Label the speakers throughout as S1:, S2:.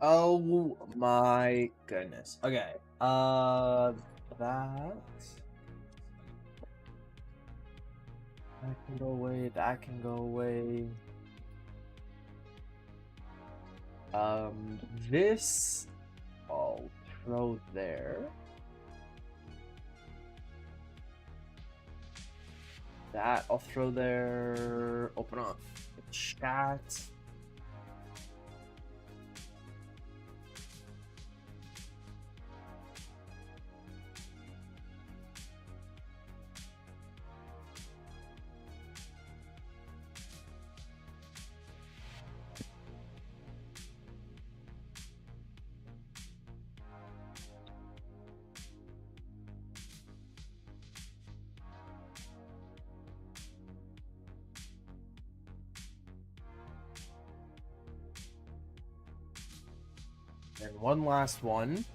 S1: Oh my goodness. Okay. That can go away. That can go away. This I'll throw there. That I'll throw there. Open up the chat. And one last one.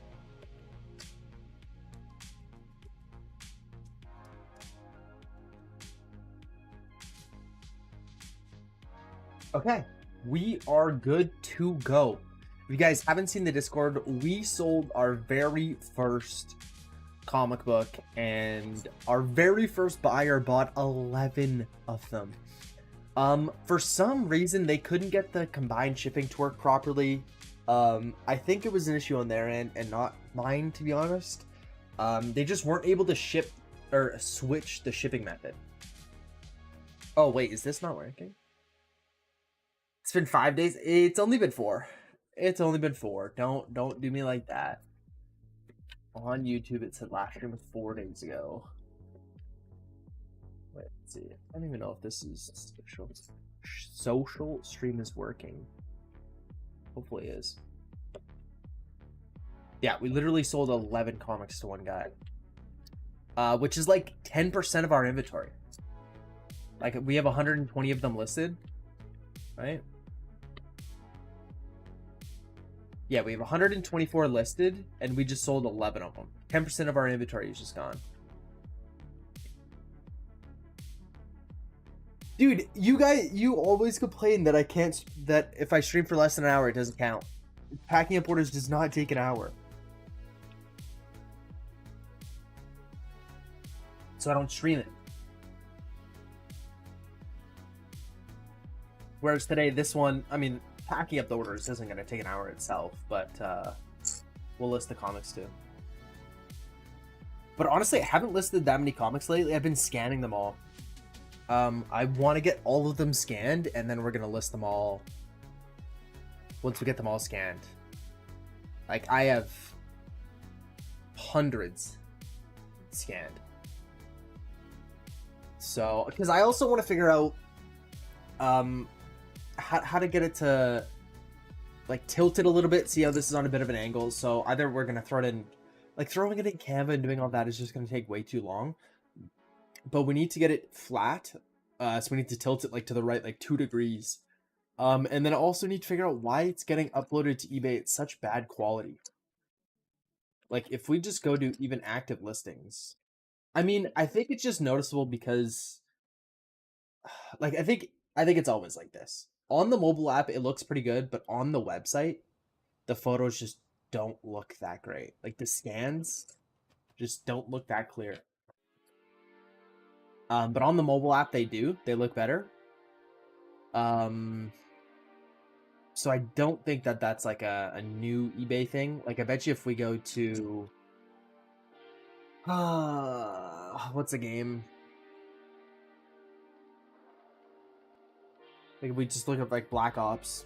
S1: Okay, we are good to go. If you guys haven't seen the Discord, we sold our very first comic book, and our very first buyer bought 11 of them. For some reason, they couldn't get the combined shipping to work properly. I think it was an issue on their end and not mine, to be honest. They just weren't able to ship or switch the shipping method. Oh, wait, is this not working? It's been 5 days. It's only been 4. It's only been 4. Don't do me like that. On YouTube, it said last stream was 4 days ago. Wait, let's see. I don't even know if this is social stream is working. Hopefully it is. Yeah, we literally sold 11 comics to one guy. Which is like 10% of our inventory. Like, we have 120 of them listed, right? Yeah, we have 124 listed, and we just sold 11 of them. 10% of our inventory is just gone. Dude, you always complain that that if I stream for less than an hour, it doesn't count. Packing up orders does not take an hour. So I don't stream it. Whereas today, this one, I mean, packing up the orders isn't going to take an hour itself, but we'll list the comics too. But honestly, I haven't listed that many comics lately. I've been scanning them all. I want to get all of them scanned, and then we're going to list them all once we get them all scanned. Like, I have hundreds scanned. So, because I also want to figure out how to get it to like tilt it a little bit, see how this is on a bit of an angle. So either we're gonna throw it in, like throwing it in Canva and doing all that is just gonna take way too long. But we need to get it flat, so we need to tilt it like to the right, like 2 degrees. And then I also need to figure out why it's getting uploaded to eBay at such bad quality. Like if we just go to even active listings, I mean, I think it's just noticeable because, like, I think it's always like this. On the mobile app, it looks pretty good, but on the website, the photos just don't look that great. Like the scans just don't look that clear. But on the mobile app, they do. They look better. So I don't think that that's like a new eBay thing. Like I bet you if we go to, what's a game? Like if we just look up like Black Ops.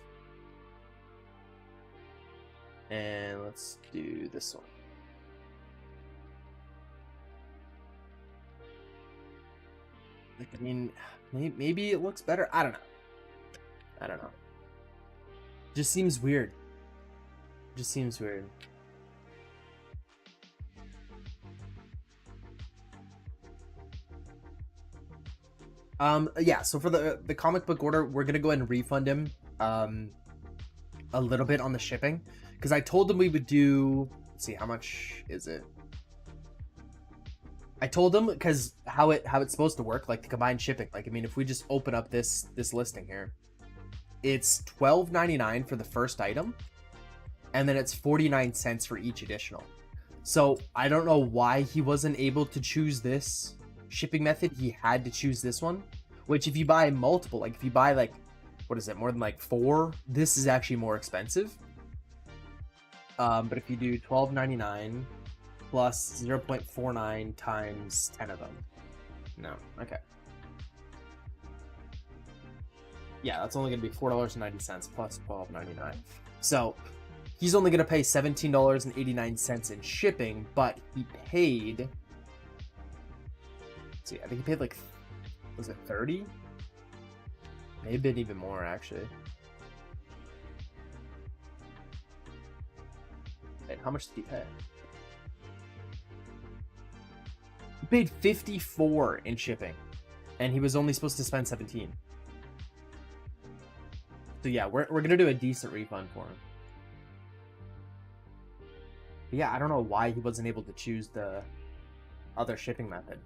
S1: And let's do this one. Like, I mean, maybe it looks better. I don't know. Just seems weird. Just seems weird. Yeah, so for the comic book order, we're gonna go ahead and refund him a little bit on the shipping, because I told him we would do, let's see, how much is it? I told him, because how it's supposed to work, like the combined shipping, like I mean, if we just open up this listing here, it's $12.99 for the first item, and then it's 49 cents for each additional. So I don't know why he wasn't able to choose this shipping method. He had to choose this one, which if you buy multiple, like if you buy like, what is it, more than like 4, this is actually more expensive. But if you do $12.99 plus 0.49 times 10 of them, no, okay. Yeah, that's only gonna be $4.90 plus $12.99. So he's only gonna pay $17.89 in shipping, but he paid. See, I think he paid like, was it 30? Maybe even more actually. Wait, how much did he pay? He paid 54 in shipping, and he was only supposed to spend 17. So yeah, we're gonna do a decent refund for him. But yeah, I don't know why he wasn't able to choose the other shipping method,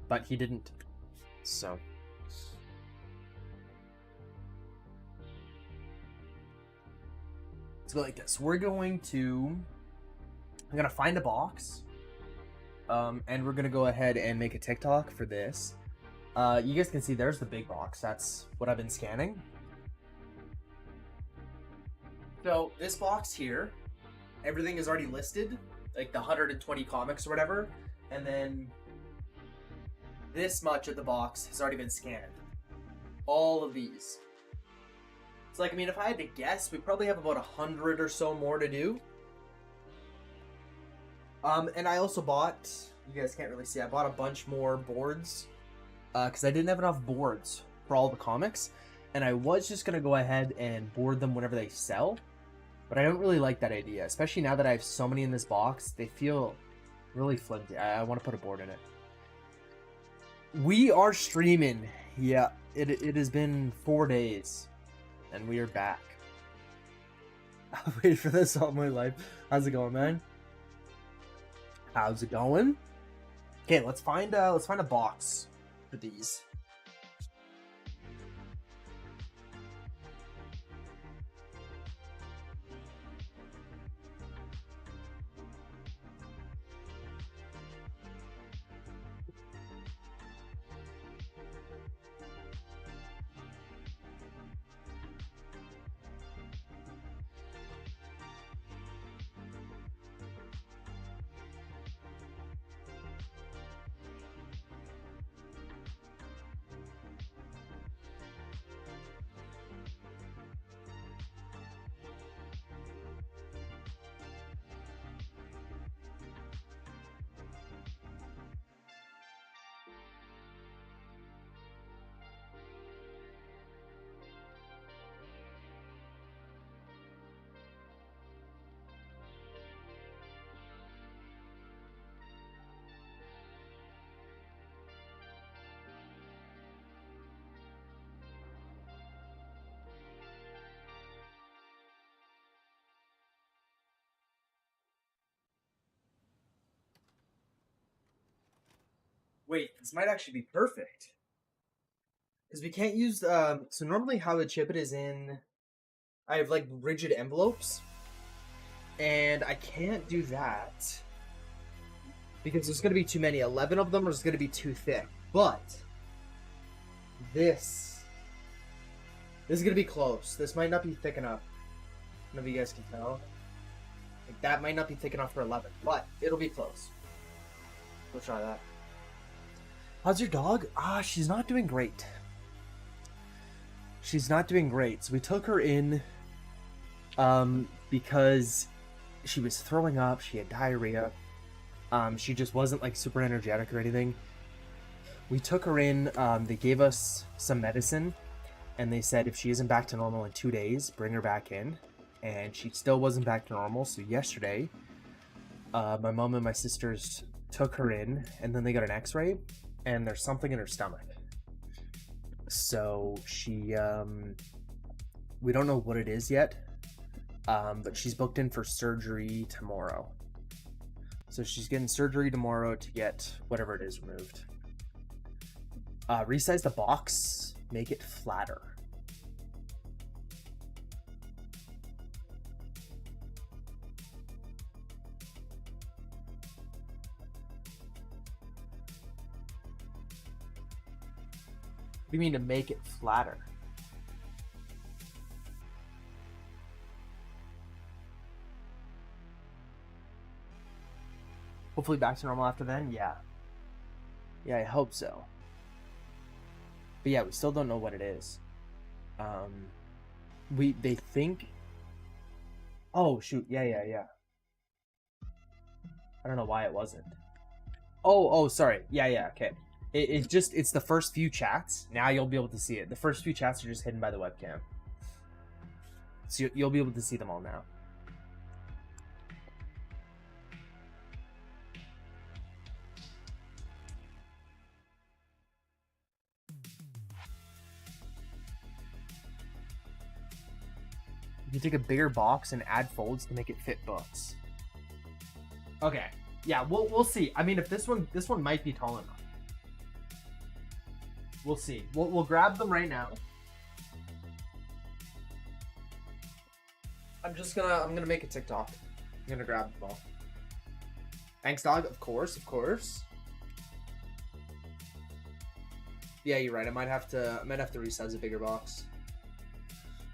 S1: but he didn't. So let's go like this. I'm gonna find a box, and we're gonna go ahead and make a TikTok for this. You guys can see there's the big box. That's what I've been scanning. So this box here, everything is already listed, like the 120 comics or whatever, and then this much of the box has already been scanned. All of these. It's like, I mean, if I had to guess, we probably have about 100 or so more to do. And I also bought, you guys can't really see, I bought a bunch more boards, because I didn't have enough boards for all the comics, and I was just going to go ahead and board them whenever they sell. But I don't really like that idea, especially now that I have so many in this box. They feel really flimsy. I want to put a board in it. We are streaming. Yeah, it has been 4 days, and we are back. I've waited for this all my life. How's it going, man? How's it going? Okay, let's find a box for these. Wait, this might actually be perfect. Because we can't use, so normally how the chip it is in, I have like rigid envelopes, and I can't do that because there's going to be too many. 11 of them is going to be too thick, but this is going to be close. This might not be thick enough. None of you guys can tell. Like, that might not be thick enough for 11, but it'll be close. We'll try that. How's your dog? She's not doing great. She's not doing great. So we took her in because she was throwing up. She had diarrhea. She just wasn't like super energetic or anything. We took her in. They gave us some medicine, and they said if she isn't back to normal in 2 days, bring her back in. And she still wasn't back to normal. So yesterday, my mom and my sisters took her in, and then they got an x-ray, and there's something in her stomach. So she, we don't know what it is yet, but she's booked in for surgery tomorrow. So she's getting surgery tomorrow to get whatever it is removed. Resize the box, make it flatter. do you mean to make it flatter? Hopefully back to normal after then? Yeah. Yeah, I hope so. But yeah, we still don't know what it is. They think... Oh, shoot. Yeah. I don't know why it wasn't. Oh, sorry. Yeah, okay. It's the first few chats. Now you'll be able to see it. The first few chats are just hidden by the webcam. So you'll be able to see them all now. You can take a bigger box and add folds to make it fit books. Okay. Yeah, we'll see. I mean, if this one might be tall enough. We'll see. We'll grab them right now. I'm gonna make a TikTok. I'm gonna grab them all. Thanks, dog. Of course. Yeah, you're right. I might have to resize a bigger box.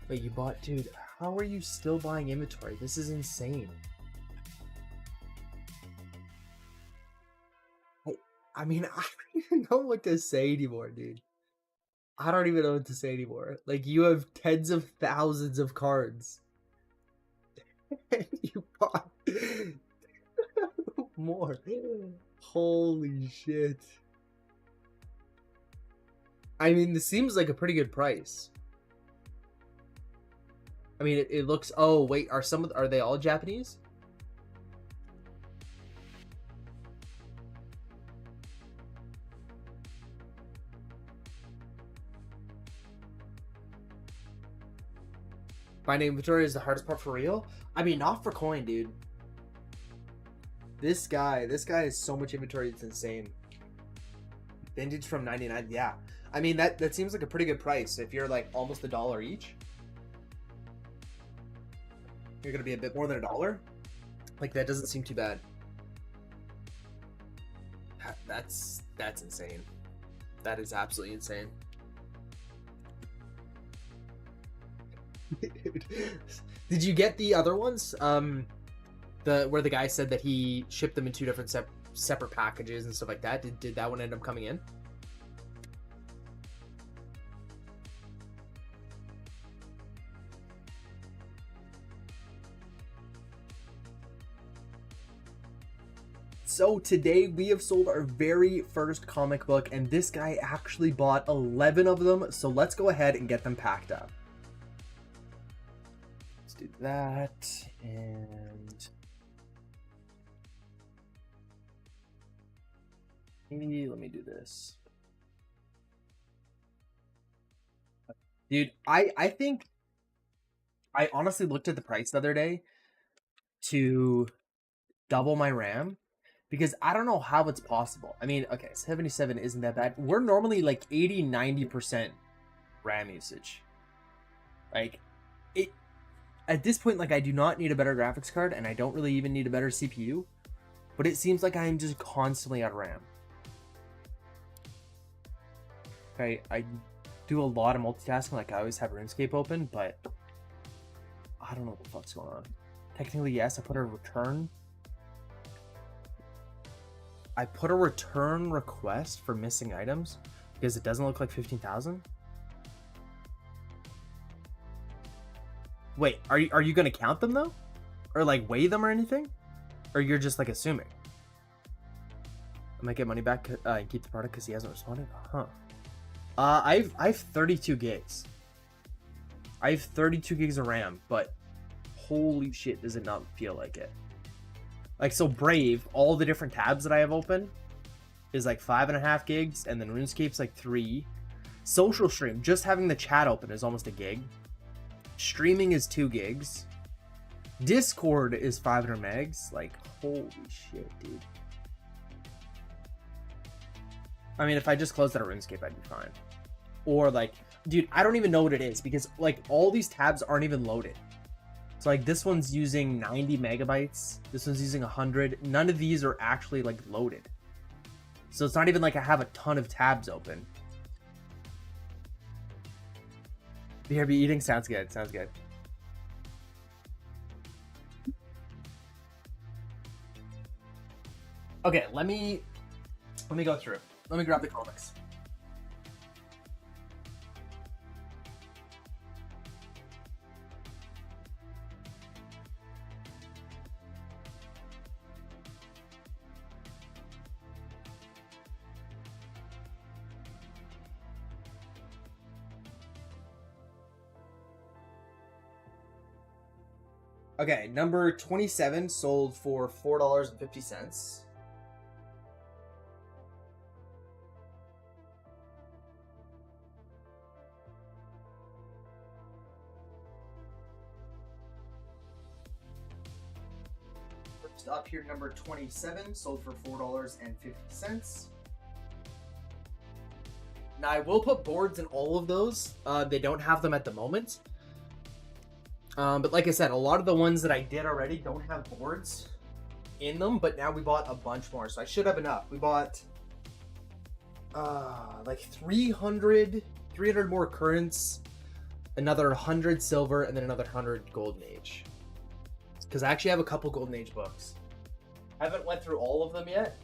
S1: Wait, you bought, dude? How are you still buying inventory? This is insane. I mean, I don't even know what to say anymore, dude. I don't even know what to say anymore. Like, you have tens of thousands of cards. You bought more. Holy shit. I mean, this seems like a pretty good price. I mean, it looks... Oh, wait, are they all Japanese? Finding inventory is the hardest part for real? I mean, not for coin, dude. This guy has so much inventory, it's insane. Vintage from 99, yeah. I mean, that seems like a pretty good price. If you're like almost $1 each, you're gonna be a bit more than $1. Like, that doesn't seem too bad. That's insane. That is absolutely insane. Did you get the other ones? Where the guy said that he shipped them in 2 different separate packages and stuff like that. Did that one end up coming in? So today we have sold our very first comic book, and this guy actually bought 11 of them. So let's go ahead and get them packed up. Let's do that, and maybe let me do this. Dude, I think I honestly looked at the price the other day to double my RAM, because I don't know how it's possible. I mean, okay, 77 isn't that bad. We're normally like 80-90% RAM usage. Like, at this point, like, I do not need a better graphics card, and I don't really even need a better CPU, but it seems like I'm just constantly out of RAM. Okay, I do a lot of multitasking, like I always have RuneScape open, but I don't know what the fuck's going on. Technically, yes, I put a return request for missing items because it doesn't look like 15,000. Wait, are you gonna count them though, or like weigh them or anything, or you're just like assuming? I might get money back and keep the product because he hasn't responded. Huh? I've 32 gigs. I have 32 gigs of RAM, but holy shit, does it not feel like it? Like, so Brave, all the different tabs that I have open is like 5.5 gigs, and then RuneScape's like 3. Social Stream, just having the chat open is almost a gig. Streaming is 2 gigs. Discord is 500 megs. Like, holy shit, dude. I mean, if I just closed out of RuneScape, I'd be fine. Or like, dude, I don't even know what it is, because like all these tabs aren't even loaded. So like this one's using 90 megabytes. This one's using 100. None of these are actually like loaded. So it's not even like I have a ton of tabs open. BRB eating sounds good. Sounds good. Okay, let me go through. Let me grab the comics. Okay, number 27 sold for $4.50. First up here, number 27 sold for $4.50. Now I will put boards in all of those. They don't have them at the moment. But like I said, a lot of the ones that I did already don't have boards in them, but now we bought a bunch more, so I should have enough. We bought like 300 more currents, another 100 silver, and then another 100 golden age. Because I actually have a couple golden age books. I haven't went through all of them yet,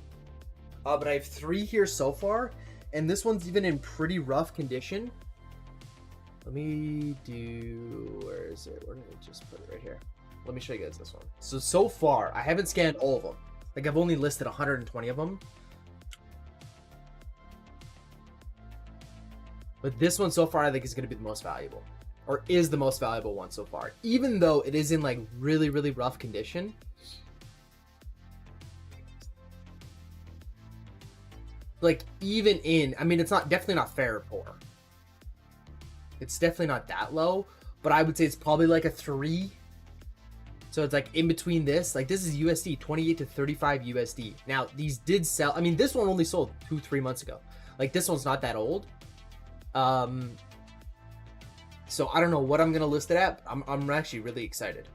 S1: but I have 3 here so far, and this one's even in pretty rough condition. Let me do, where is it? Where did I just put it? Right here. Let me show you guys this one. So far, I haven't scanned all of them. Like, I've only listed 120 of them. But this one so far, I think is going to be the most valuable. Or is the most valuable one so far. Even though it is in, like, really, really rough condition. Like, even in, I mean, it's not, definitely not fair or poor. It's definitely not that low, but I would say it's probably like a 3. So it's like in between this. Like, this is USD, 28 to 35 USD. Now, these did sell. I mean, this one only sold 2-3 months ago. Like, this one's not that old. So I don't know what I'm going to list it at. I'm actually really excited.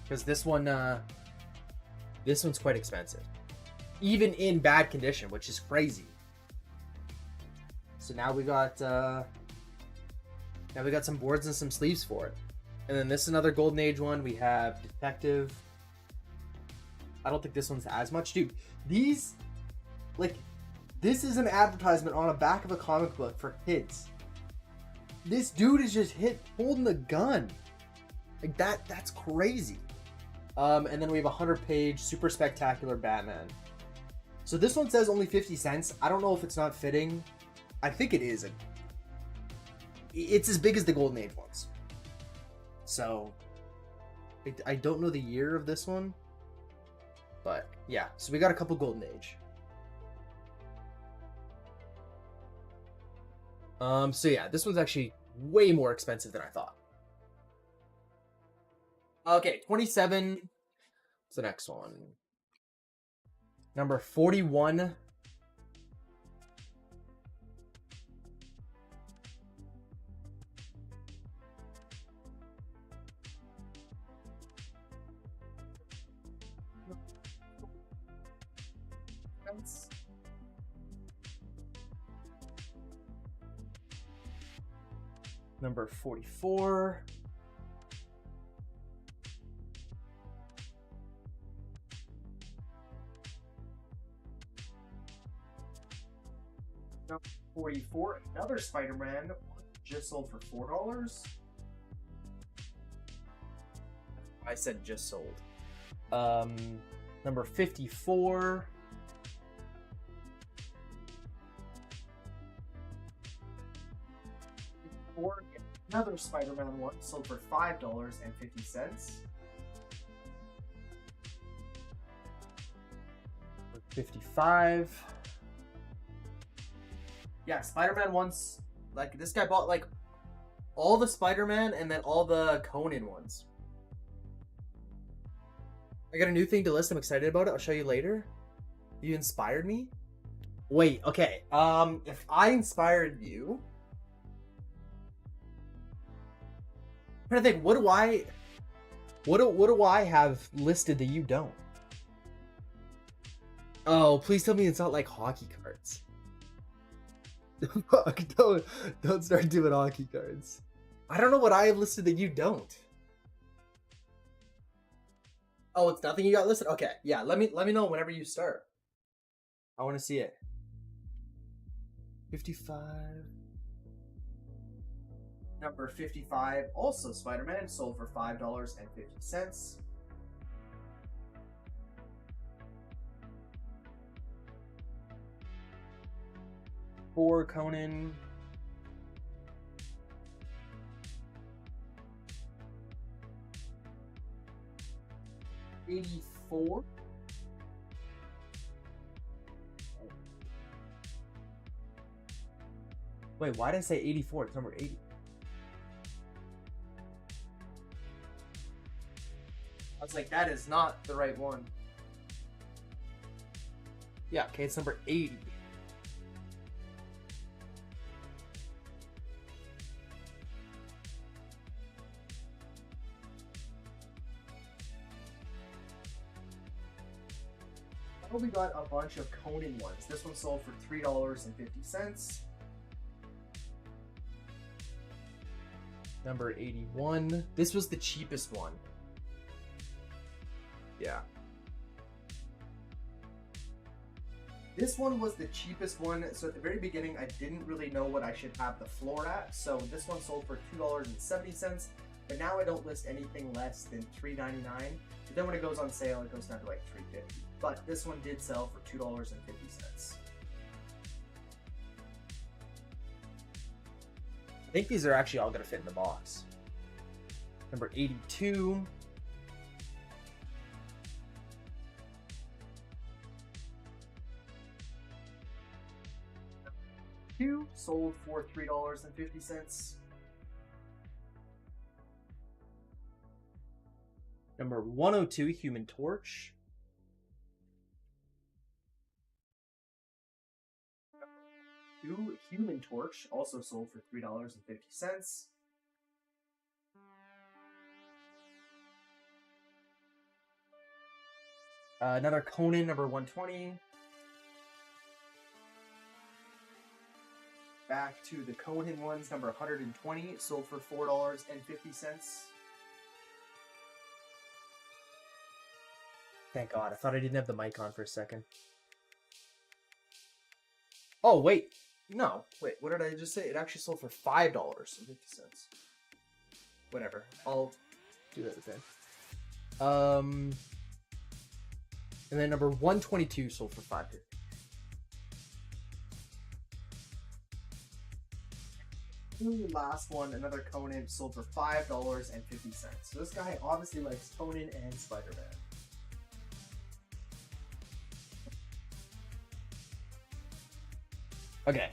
S1: Because this one's quite expensive. Even in bad condition, which is crazy. So now we got some boards and some sleeves for it. And then this is another Golden Age one. We have Detective. I don't think this one's as much. Dude, these, like, this is an advertisement on the back of a comic book for kids. This dude is just holding the gun. Like, that's crazy. And then we have a 100-page super spectacular Batman. So this one says only 50 cents. I don't know if it's not fitting. I think it is. It's as big as the Golden Age ones. So, I don't know the year of this one. But, yeah. So we got a couple Golden Age. So yeah, this one's actually way more expensive than I thought. Okay, 27. What's the next one? Number 41. Number 44. Number 44, another Spider-Man, just sold for $4. I said just sold. Number 54. Another Spider-Man one sold for $5.50. 55. Yeah, Spider-Man ones. Like, this guy bought like all the Spider-Man and then all the Conan ones. I got a new thing to list. I'm excited about it. I'll show you later. You inspired me. Wait, okay. If I inspired you, I'm trying to think, what do I have listed that you don't? Oh, please tell me it's not like hockey cards.
S2: Fuck, don't start doing hockey cards.
S1: I don't know what I have listed that you don't. Oh, it's nothing you got listed? Okay, yeah, let me know whenever you start. I want to see it. 55. Number 55, also Spider-Man, sold for $5.50. For Conan. $84. Wait, why did I say 84? It's number 80. I was like, that is not the right one. Yeah, okay, it's number 80. We got a bunch of Conan ones. This one sold for $3.50. Number 81. This was the cheapest one. Yeah. This one was the cheapest one. So at the very beginning, I didn't really know what I should have the floor at. So this one sold for $2.70. But now I don't list anything less than $3.99. But then when it goes on sale, it goes down to like $3.50. But this one did sell for $2.50. I think these are actually all going to fit in the box. Number 82. Two sold for $3.50. Number 102, Human Torch. Human Torch also sold for $3.50. Another Conan, number 120. Back to the Conan ones, number 120, sold for $4.50. Thank God, I thought I didn't have the mic on for a second. Oh, wait. No, wait, what did I just say? It actually sold for $5.50. Whatever, I'll do that again. And then number 122 sold for $5.50. Last one, another Conan, sold for $5.50. So this guy obviously likes Conan and Spider-Man. Okay.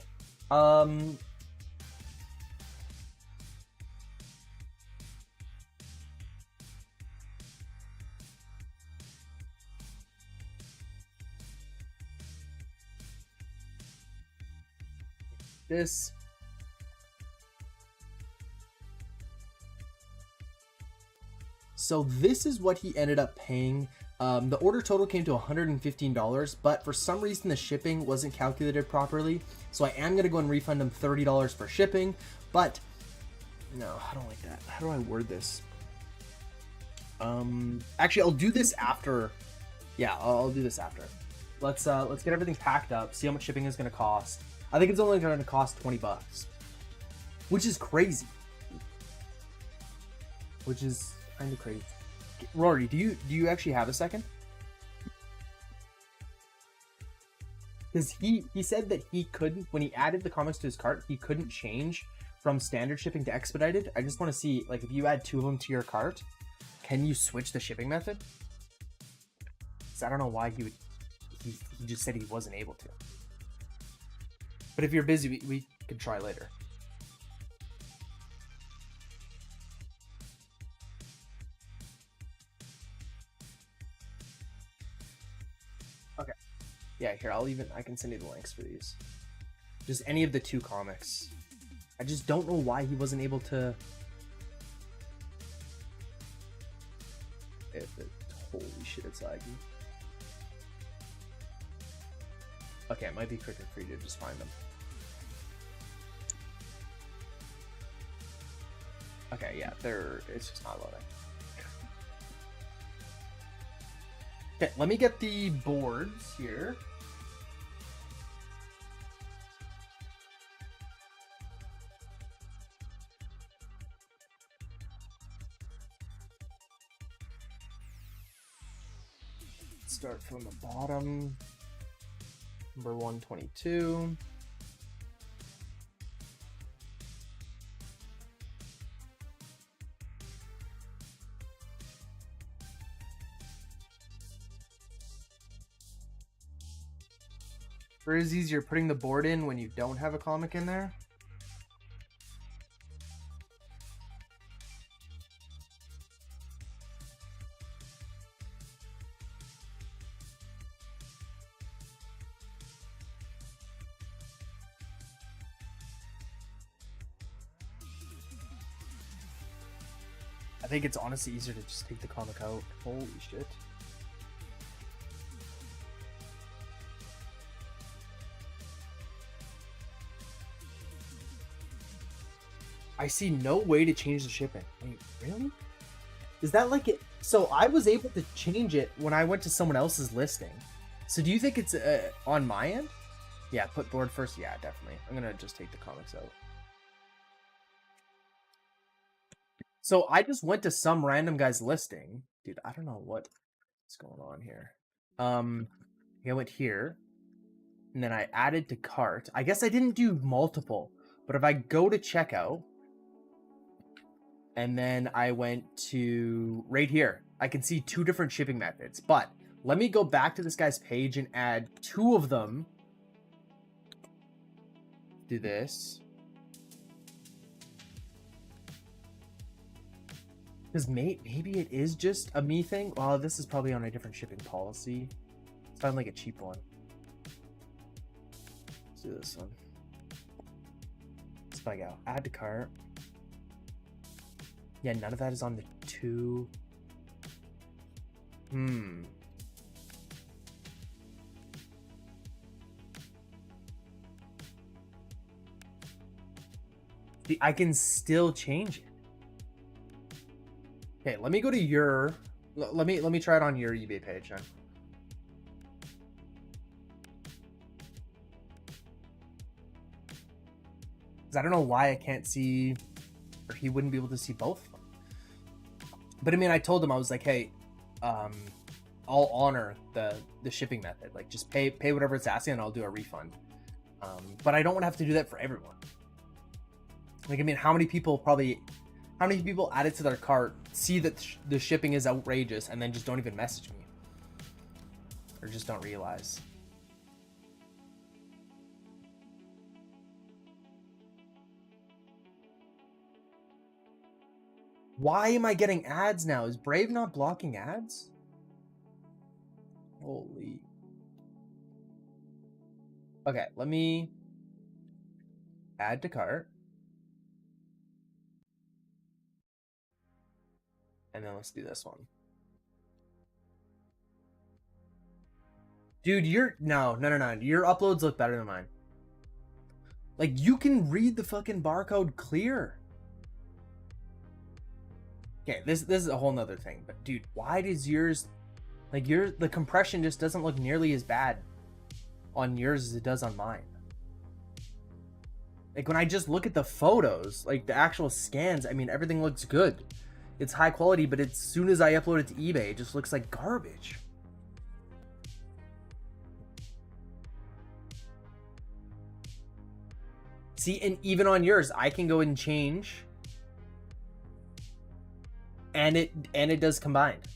S1: This. So this is what he ended up paying. The order total came to $115, but for some reason the shipping wasn't calculated properly. So I am going to go and refund him $30 for shipping, but no, I don't like that. How do I word this? Actually, I'll do this after. Yeah, I'll do this after. Let's get everything packed up, see how much shipping is going to cost. I think it's only going to cost $20, which is crazy. Which is kind of crazy. Rory, do you actually have a second? Because he said that he couldn't, when he added the comics to his cart, he couldn't change from standard shipping to expedited. I just want to see, like, if you add 2 of them to your cart, can you switch the shipping method? Because I don't know why he just said he wasn't able to. But if you're busy, we could try later. Okay. Yeah, here, I can send you the links for these. Just any of the 2 comics. I just don't know why he wasn't able to... Holy shit, it's laggy. Okay, it might be quicker for you to just find them. Okay, yeah, it's just not loading. Okay, let me get the boards here. Start from the bottom. Number 122. Or is it easier putting the board in when you don't have a comic in there? I think it's honestly easier to just take the comic out. Holy shit. I see no way to change the shipping. Wait, really? Is that like it? So I was able to change it when I went to someone else's listing. So do you think it's on my end? Yeah, put board first. Yeah, definitely. I'm going to just take the comics out. So I just went to some random guy's listing. Dude, I don't know what's going on here. I went here. And then I added to cart. I guess I didn't do multiple. But if I go to checkout, and then I went to right here, I can see 2 different shipping methods. But let me go back to this guy's page and add 2 of them. Do this. Because maybe it is just a me thing. Well, this is probably on a different shipping policy. Let's find like a cheap one. Let's do this one. Spike out. Add to cart. Yeah, none of that is on the 2. See, I can still change it. Okay, let me go to your. Let me try it on your eBay page then. Because I don't know why I can't see, or he wouldn't be able to see both of them. But I mean, I told him, I was like, hey, I'll honor the shipping method. Like, just pay whatever it's asking, and I'll do a refund. But I don't want to have to do that for everyone. Like, I mean, how many people add it to their cart, see that the shipping is outrageous, and then just don't even message me, or just don't realize? Why am I getting ads now? Is Brave not blocking ads? Holy. Okay, let me add to cart. And then let's do this one. Dude, no. Your uploads look better than mine. Like, you can read the fucking barcode clear. Okay, this is a whole nother thing. But dude, why does yours, like, the compression just doesn't look nearly as bad on yours as it does on mine? Like, when I just look at the photos, like the actual scans, I mean, everything looks good. It's high quality, but as soon as I upload it to eBay, it just looks like garbage. See, and even on yours, I can go and change, and it does combined.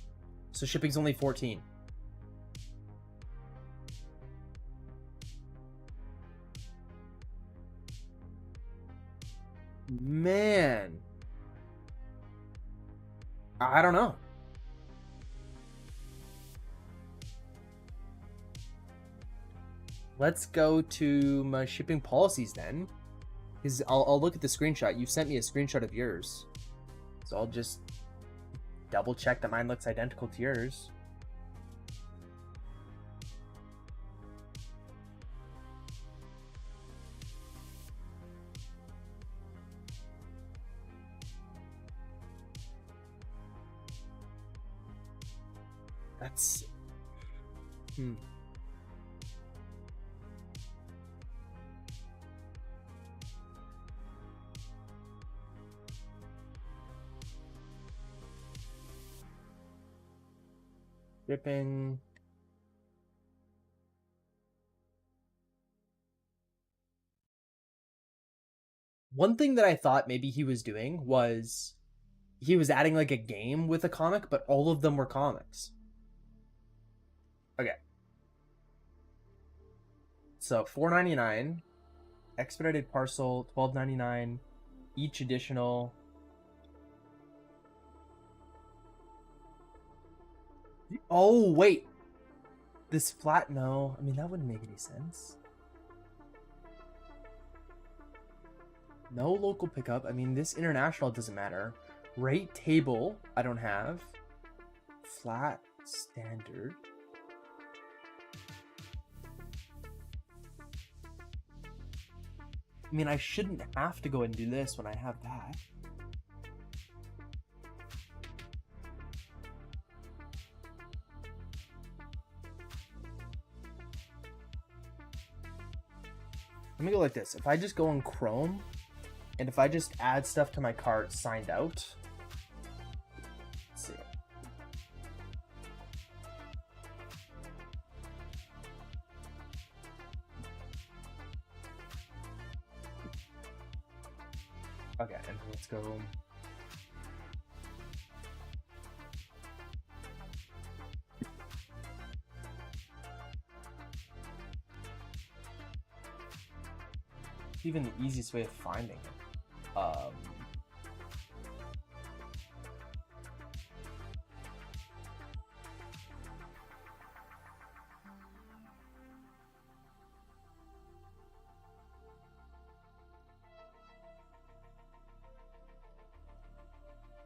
S1: So shipping's only 14. Man, I don't know. Let's go to my shipping policies then. Because I'll look at the screenshot. You sent me a screenshot of yours. So I'll just double check that mine looks identical to yours. That's... Shipping. One thing that I thought maybe he was doing was he was adding like a game with a comic, but all of them were comics. Okay. So $4.99, expedited parcel, $12.99, each additional. Oh wait, this flat? No, I mean that wouldn't make any sense. No local pickup. I mean, this international doesn't matter. Rate table, I don't have. Flat standard. I mean, I shouldn't have to go and do this when I have that. Let me go like this. If I just go in Chrome, and if I just add stuff to my cart signed out, let's see. Okay, and let's go. Even the easiest way of finding it.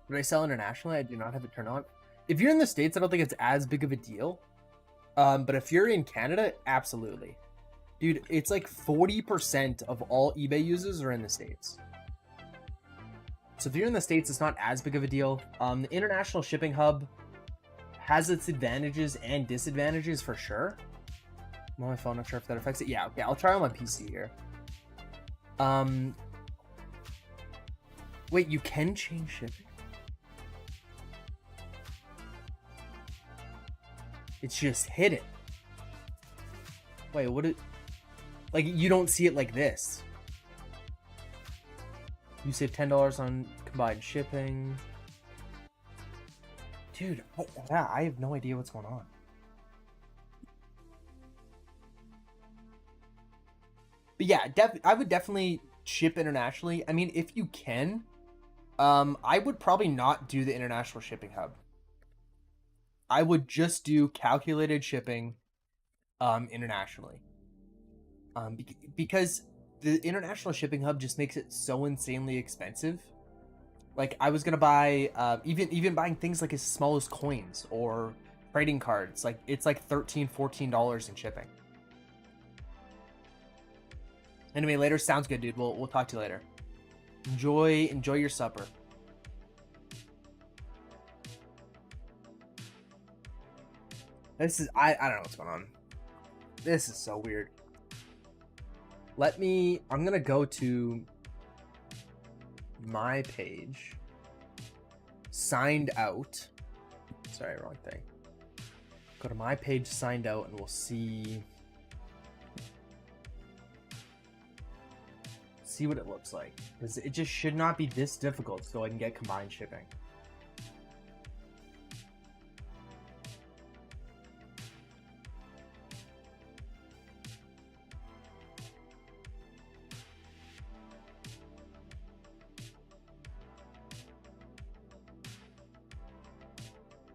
S1: When I sell internationally, I do not have it turned on. If you're in the States, I don't think it's as big of a deal. But if you're in Canada, absolutely. Dude, it's like 40% of all eBay users are in the States. So if you're in the States, it's not as big of a deal. The international shipping hub has its advantages and disadvantages for sure. I'm on my phone, not sure if that affects it. Yeah, okay, I'll try on my PC here. Wait, you can change shipping? It's just hidden. Wait, what it... Like, you don't see it like this. You save $10 on combined shipping. Dude, yeah, I have no idea what's going on. But yeah, I would definitely ship internationally. I mean, if you can, I would probably not do the international shipping hub. I would just do calculated shipping internationally. Because the international shipping hub just makes it so insanely expensive. Like, I was gonna buy even buying things like as small as coins or trading cards, like it's like $13-14 in shipping. Anyway, later. Sounds good, dude. We'll talk to you later. Enjoy your supper. This is I don't know what's going on. This is so weird. I'm gonna go to my page. Signed out. Sorry, wrong thing. Go to my page, signed out, and we'll see what it looks like. Because it just should not be this difficult to go ahead and get combined shipping.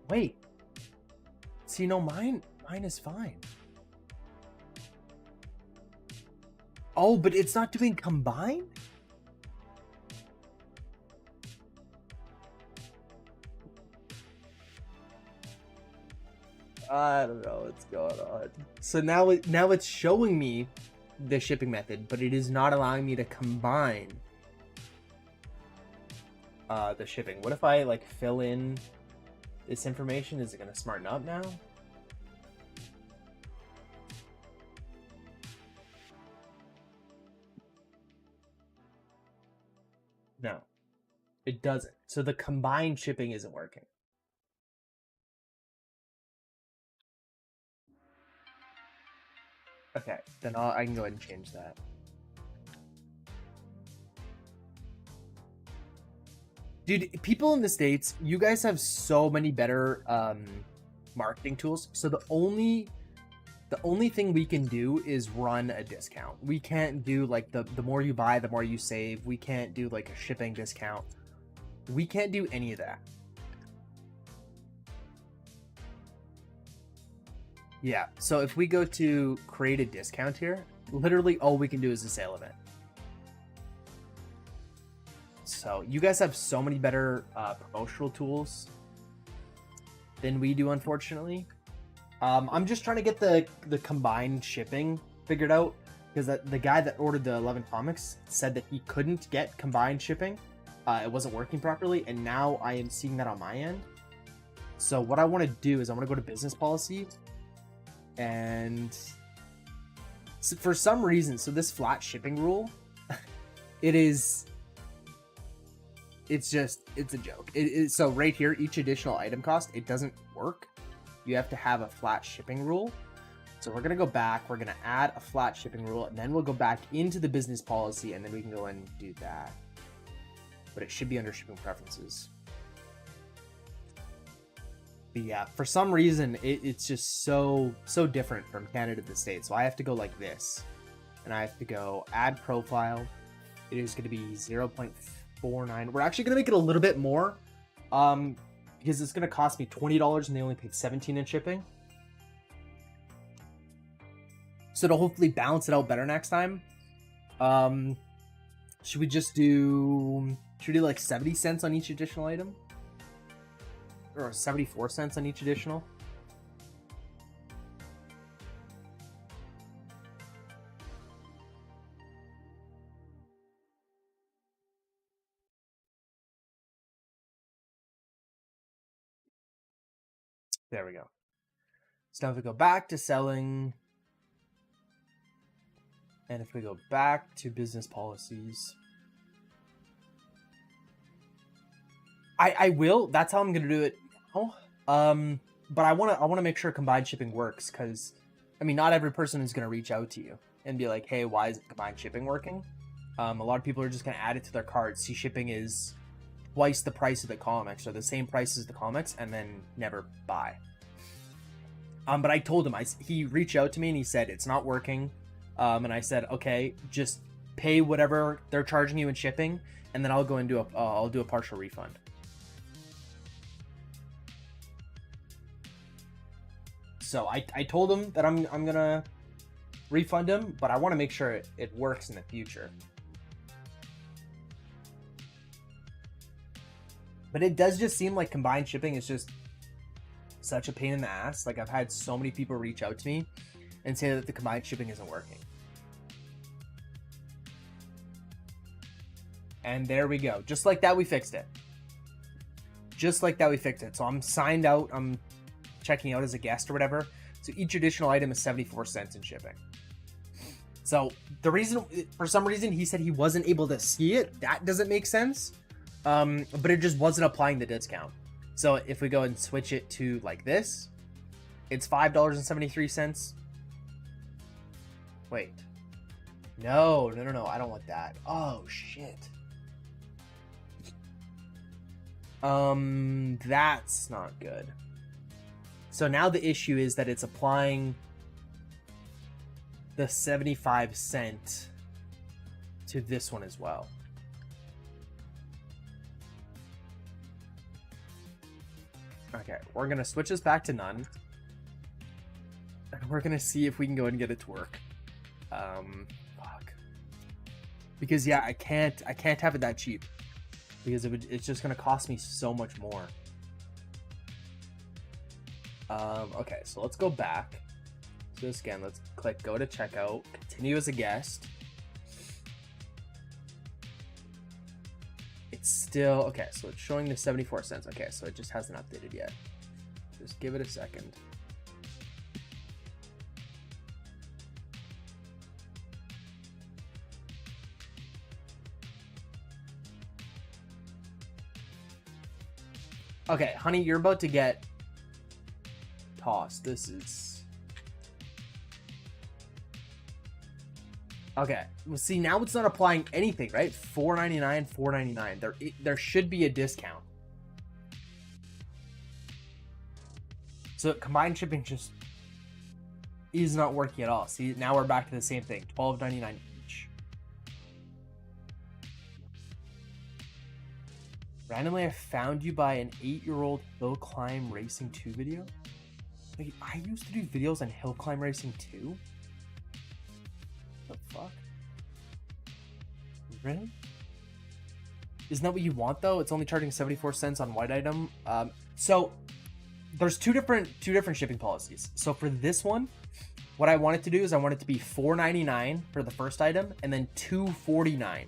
S1: Wait. See, no, mine is fine. Oh, but it's not doing combined? I don't know what's going on. So now it's showing me the shipping method, but it is not allowing me to combine the shipping. What if I like fill in this information? Is it gonna smarten up now? No, it doesn't. So the combined shipping isn't working. Okay, then I can go ahead and change that. Dude, people in the States, you guys have so many better marketing tools. So the only thing we can do is run a discount. We can't do like the more you buy, the more you save. We can't do like a shipping discount. We can't do any of that. Yeah, so if we go to create a discount here, literally all we can do is a sale event. So you guys have so many better promotional tools than we do, unfortunately. I'm just trying to get the combined shipping figured out, because the guy that ordered the 11 comics said that he couldn't get combined shipping. It wasn't working properly, and now I am seeing that on my end. So what I want to do is I want to go to business policy, and so for some reason, so this flat shipping rule, it's a joke. So right here, each additional item cost, it doesn't work. You have to have a flat shipping rule. So we're going to go back, we're going to add a flat shipping rule, and then we'll go back into the business policy, and then we can go and do that. But it should be under shipping preferences. But yeah, for some reason, it's just so different from Canada to the States. So I have to go like this, and I have to go add profile. It is going to be 0.49. We're actually going to make it a little bit more, because it's going to cost me $20 and they only paid $17 in shipping. So to hopefully balance it out better next time, should we do like 70 cents on each additional item? Or 74 cents on each additional? There we go. So now if we go back to selling, and if we go back to business policies, I will. That's how I'm gonna do it now. But I wanna make sure combined shipping works, because I mean, not every person is gonna reach out to you and be like, hey, why isn't combined shipping working? A lot of people are just gonna add it to their cart, see shipping is twice the price of the comics or the same price as the comics, and then never buy. But I told him, he reached out to me and he said it's not working. And I said, okay, just pay whatever they're charging you in shipping, and then I'll go and I'll do a partial refund. So I told him that I'm gonna refund him, but I want to make sure it works in the future. But it does just seem like combined shipping is just such a pain in the ass. Like, I've had so many people reach out to me and say that the combined shipping isn't working. And there we go. Just like that, we fixed it. Just like that, we fixed it. So I'm signed out. I'm checking out as a guest or whatever. So each additional item is 74 cents in shipping. So the reason, for some reason, he said he wasn't able to see it. That doesn't make sense. But it just wasn't applying the discount. So if we go and switch it to like this, it's $5.73. Wait. No. I don't want that. Oh, shit. That's not good. So now the issue is that it's applying the 75 cent to this one as well. Okay, we're gonna switch this back to none. And we're gonna see if we can go and get it to work. Fuck. Because yeah, I can't have it that cheap. Because it's just gonna cost me so much more. Okay, so let's go back to this again. Let's click go to checkout, continue as a guest. It's still okay, so it's showing the 74 cents. Okay, so it just hasn't updated yet. Just give it a second. Okay, honey, you're about to get tossed. This is... Okay, well, see, now it's not applying anything, right? $4.99, $4.99. There should be a discount. So combined shipping just is not working at all. See, now we're back to the same thing. $12.99 each. Randomly, I found you by an 8-year-old Hill Climb Racing 2 video. Like, I used to do videos on Hill Climb Racing 2? What the fuck? Really? Isn't that what you want though? It's only charging 74 cents on white item. So there's two different shipping policies. So for this one, what I want it to do is I want it to be $4.99 for the first item and then $2.49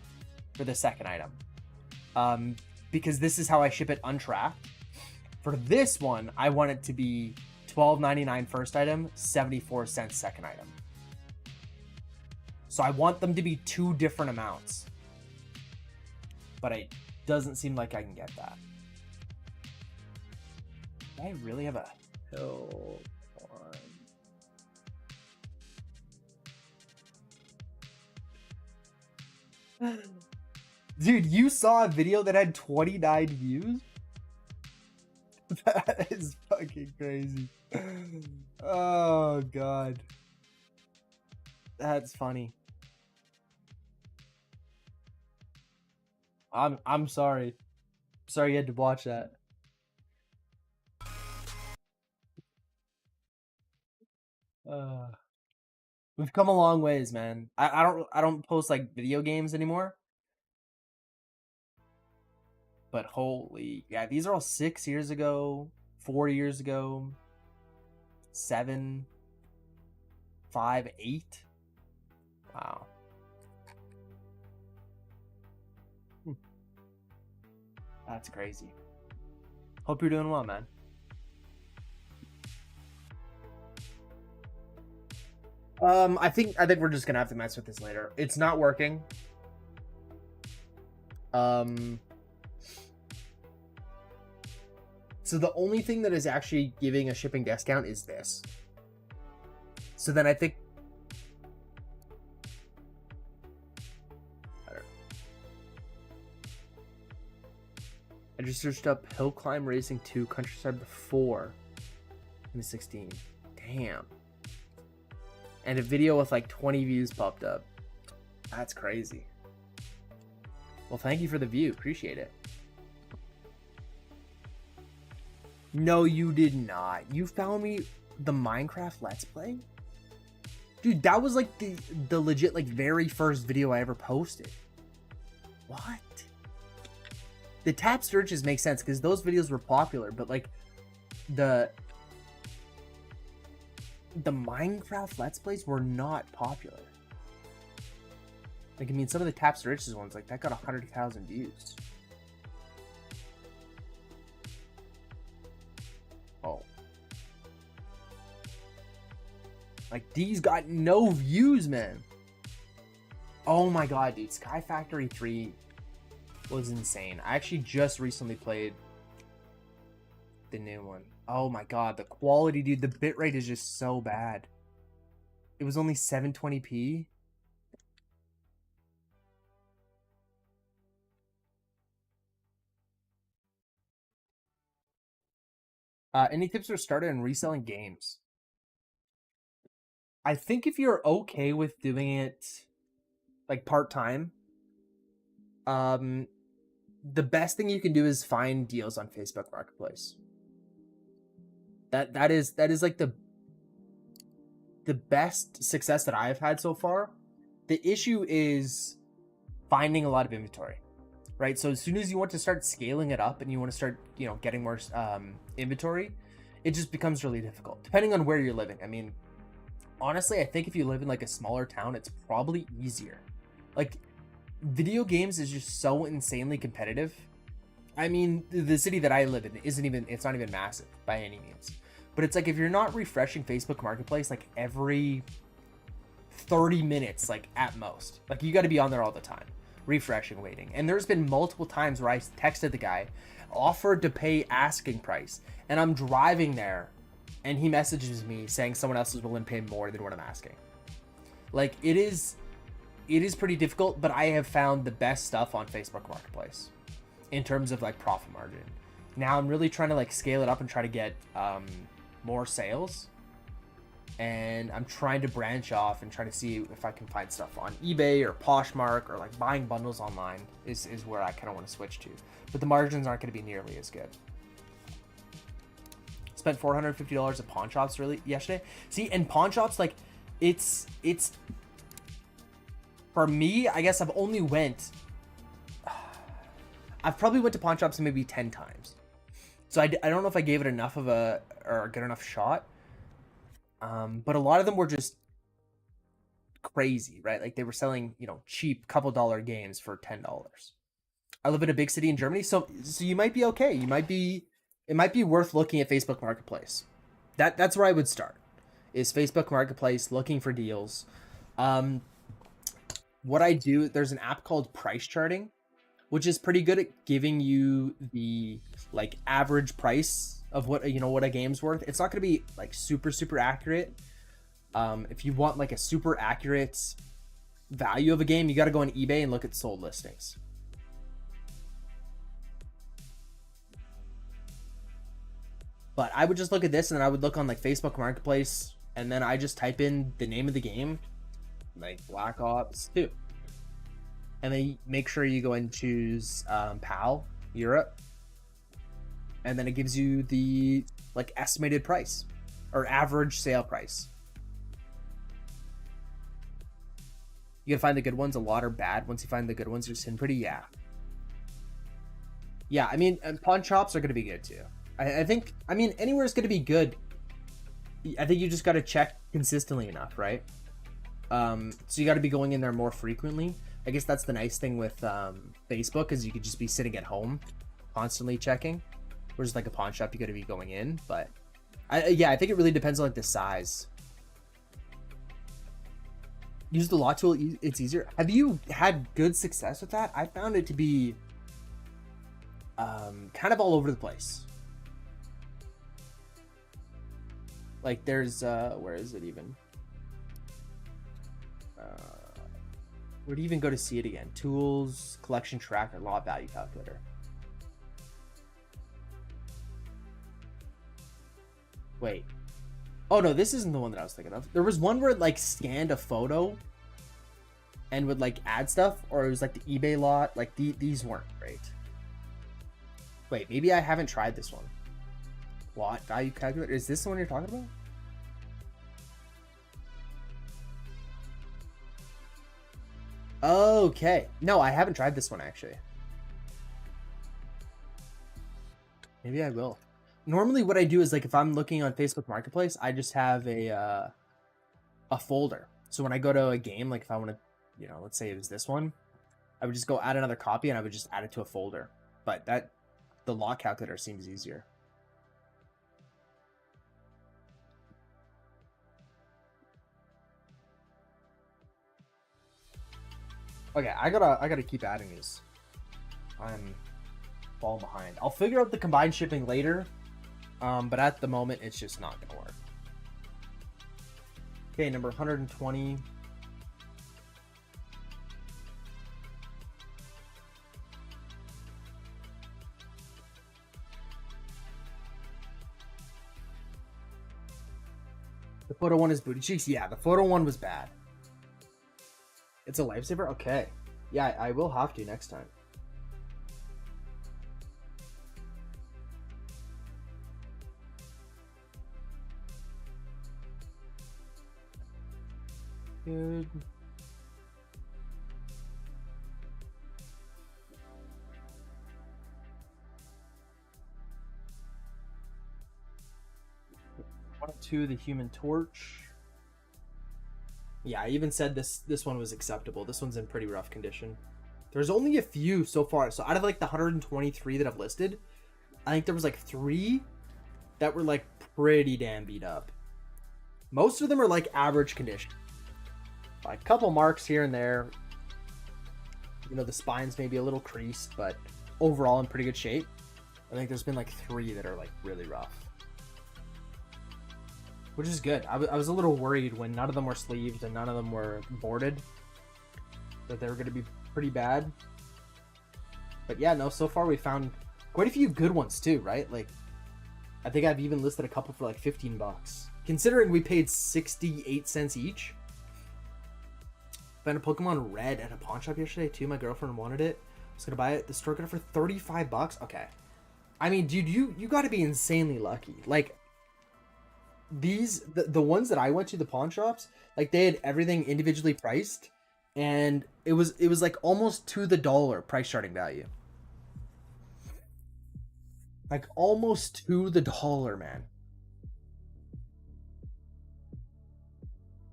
S1: for the second item. Because this is how I ship it untracked. For this one, I want it to be $12.99 first item, 74 cents second item. So I want them to be two different amounts. But it doesn't seem like I can get that. Do I really have a Hill Climb? Dude, you saw a video that had 29 views? That is fucking crazy. Oh god. That's funny. I'm sorry. Sorry you had to watch that. We've come a long ways, man. I don't post like video games anymore. But holy, yeah, these are all 6 years ago, 4 years ago, 7, 5, 8. Wow. That's crazy. Hope you're doing well, man. I think we're just gonna have to mess with this later. It's not working. So the only thing that is actually giving a shipping discount is this. So then I think... I just searched up Hill Climb Racing 2 Countryside Before 2016. Damn. And a video with like 20 views popped up. That's crazy. Well, thank you for the view. Appreciate it. No, you did not. You found me the Minecraft Let's Play? Dude, that was like the legit like very first video I ever posted. What? The tap searches make sense because those videos were popular, but like the Minecraft Let's Plays were not popular. Like, I mean, some of the tap searches ones, like that got 100,000 views. Oh. Like, these got no views, man. Oh my god, dude. Sky Factory 3 was insane. I actually just recently played the new one. Oh my god, the quality, dude. The bitrate is just so bad. It was only 720p. Any tips for starting and reselling games? I think if you're okay with doing it like part-time, the best thing you can do is find deals on Facebook Marketplace. That is like the best success that I've had so far. The issue is finding a lot of inventory, right? So as soon as you want to start scaling it up and you want to start, you know, getting more inventory, it just becomes really difficult depending on where you're living. I mean, honestly, I think if you live in like a smaller town, it's probably easier. Like, video games is just so insanely competitive. I mean, the city that I live in it's not even massive by any means. But it's like, if you're not refreshing Facebook Marketplace like every 30 minutes, like at most, like you got to be on there all the time. refreshing waiting. And there's been multiple times where I texted the guy, offered to pay asking price, and I'm driving there, and he messages me saying someone else is willing to pay more than what I'm asking. Like, it is pretty difficult, but I have found the best stuff on Facebook Marketplace in terms of like profit margin. Now I'm really trying to like scale it up and try to get more sales, and I'm trying to branch off and try to see if I can find stuff on eBay or Poshmark, or like buying bundles online is where I kind of want to switch to, but the margins aren't going to be nearly as good. Spent $450 at pawn shops really yesterday. See, and pawn shops, like it's for me, I guess I've probably went to pawn shops maybe 10 times. So I don't know if I gave it enough of a good enough shot. But a lot of them were just crazy, right? Like they were selling, cheap couple dollar games for $10. I live in a big city in Germany, so you might be okay. It might be worth looking at Facebook Marketplace. That's where I would start, is Facebook Marketplace, looking for deals. What I do, there's an app called Price Charting, which is pretty good at giving you the like average price of what a game's worth. It's not going to be like super accurate. If you want like a super accurate value of a game, you got to go on eBay and look at sold listings. But I would just look at this, and then I would look on like Facebook Marketplace, and then I just type in the name of the game, like Black Ops 2. And then make sure you go and choose PAL Europe. And then it gives you the like estimated price or average sale price. You gotta find the good ones. A lot are bad. Once you find the good ones, you're sitting pretty, yeah. I mean, and pawn shops are gonna be good too. I think anywhere is gonna be good. I think you just gotta check consistently enough, right? So you gotta be going in there more frequently. I guess that's the nice thing with Facebook, is you could just be sitting at home constantly checking. Whereas like a pawn shop, you got to be going in. But I think it really depends on like the size. Use the lot tool, it's easier. Have you had good success with that? I found it to be kind of all over the place. Like there's where is it even? Where do you even go to see it again? Tools, collection tracker, lot value calculator. Wait. Oh no, this isn't the one that I was thinking of. There was one where it like scanned a photo and would like add stuff, or it was like the eBay lot. Like these weren't great. Wait, maybe I haven't tried this one. Lot value calculator. Is this the one you're talking about? Okay. No, I haven't tried this one actually. Maybe I will. Normally what I do is like if I'm looking on Facebook Marketplace, I just have a folder. So when I go to a game, like if I want to, let's say it was this one, I would just go add another copy and I would just add it to a folder. But the lot calculator seems easier. Okay, I gotta keep adding these. I'm falling behind. I'll figure out the combined shipping later. But at the moment, it's just not gonna work. Okay, number 120. The photo one is booty cheeks. Yeah, the photo one was bad. It's a lifesaver? Okay. Yeah, I will have to next time. Good. One or two, the Human Torch. Yeah, I even said this one was acceptable. This one's in pretty rough condition. There's only a few so far. So out of like the 123 that I've listed, I think there was like 3 that were like pretty damn beat up. Most of them are like average condition. Like a couple marks here and there. You know, the spine's maybe a little creased, but overall in pretty good shape. I think there's been like 3 that are like really rough, which is good. I was a little worried when none of them were sleeved and none of them were boarded that they were going to be pretty bad. But yeah, no, so far we found quite a few good ones too, right? Like, I think I've even listed a couple for like 15 bucks. Considering we paid 68 cents each. Found a Pokemon Red at a pawn shop yesterday too. My girlfriend wanted it. I was gonna buy it. The store got it for 35 bucks. Okay. I mean, dude, you gotta be insanely lucky. Like, the ones that I went to, the pawn shops, like they had everything individually priced, and it was like almost to the dollar price starting value. Like almost to the dollar, man.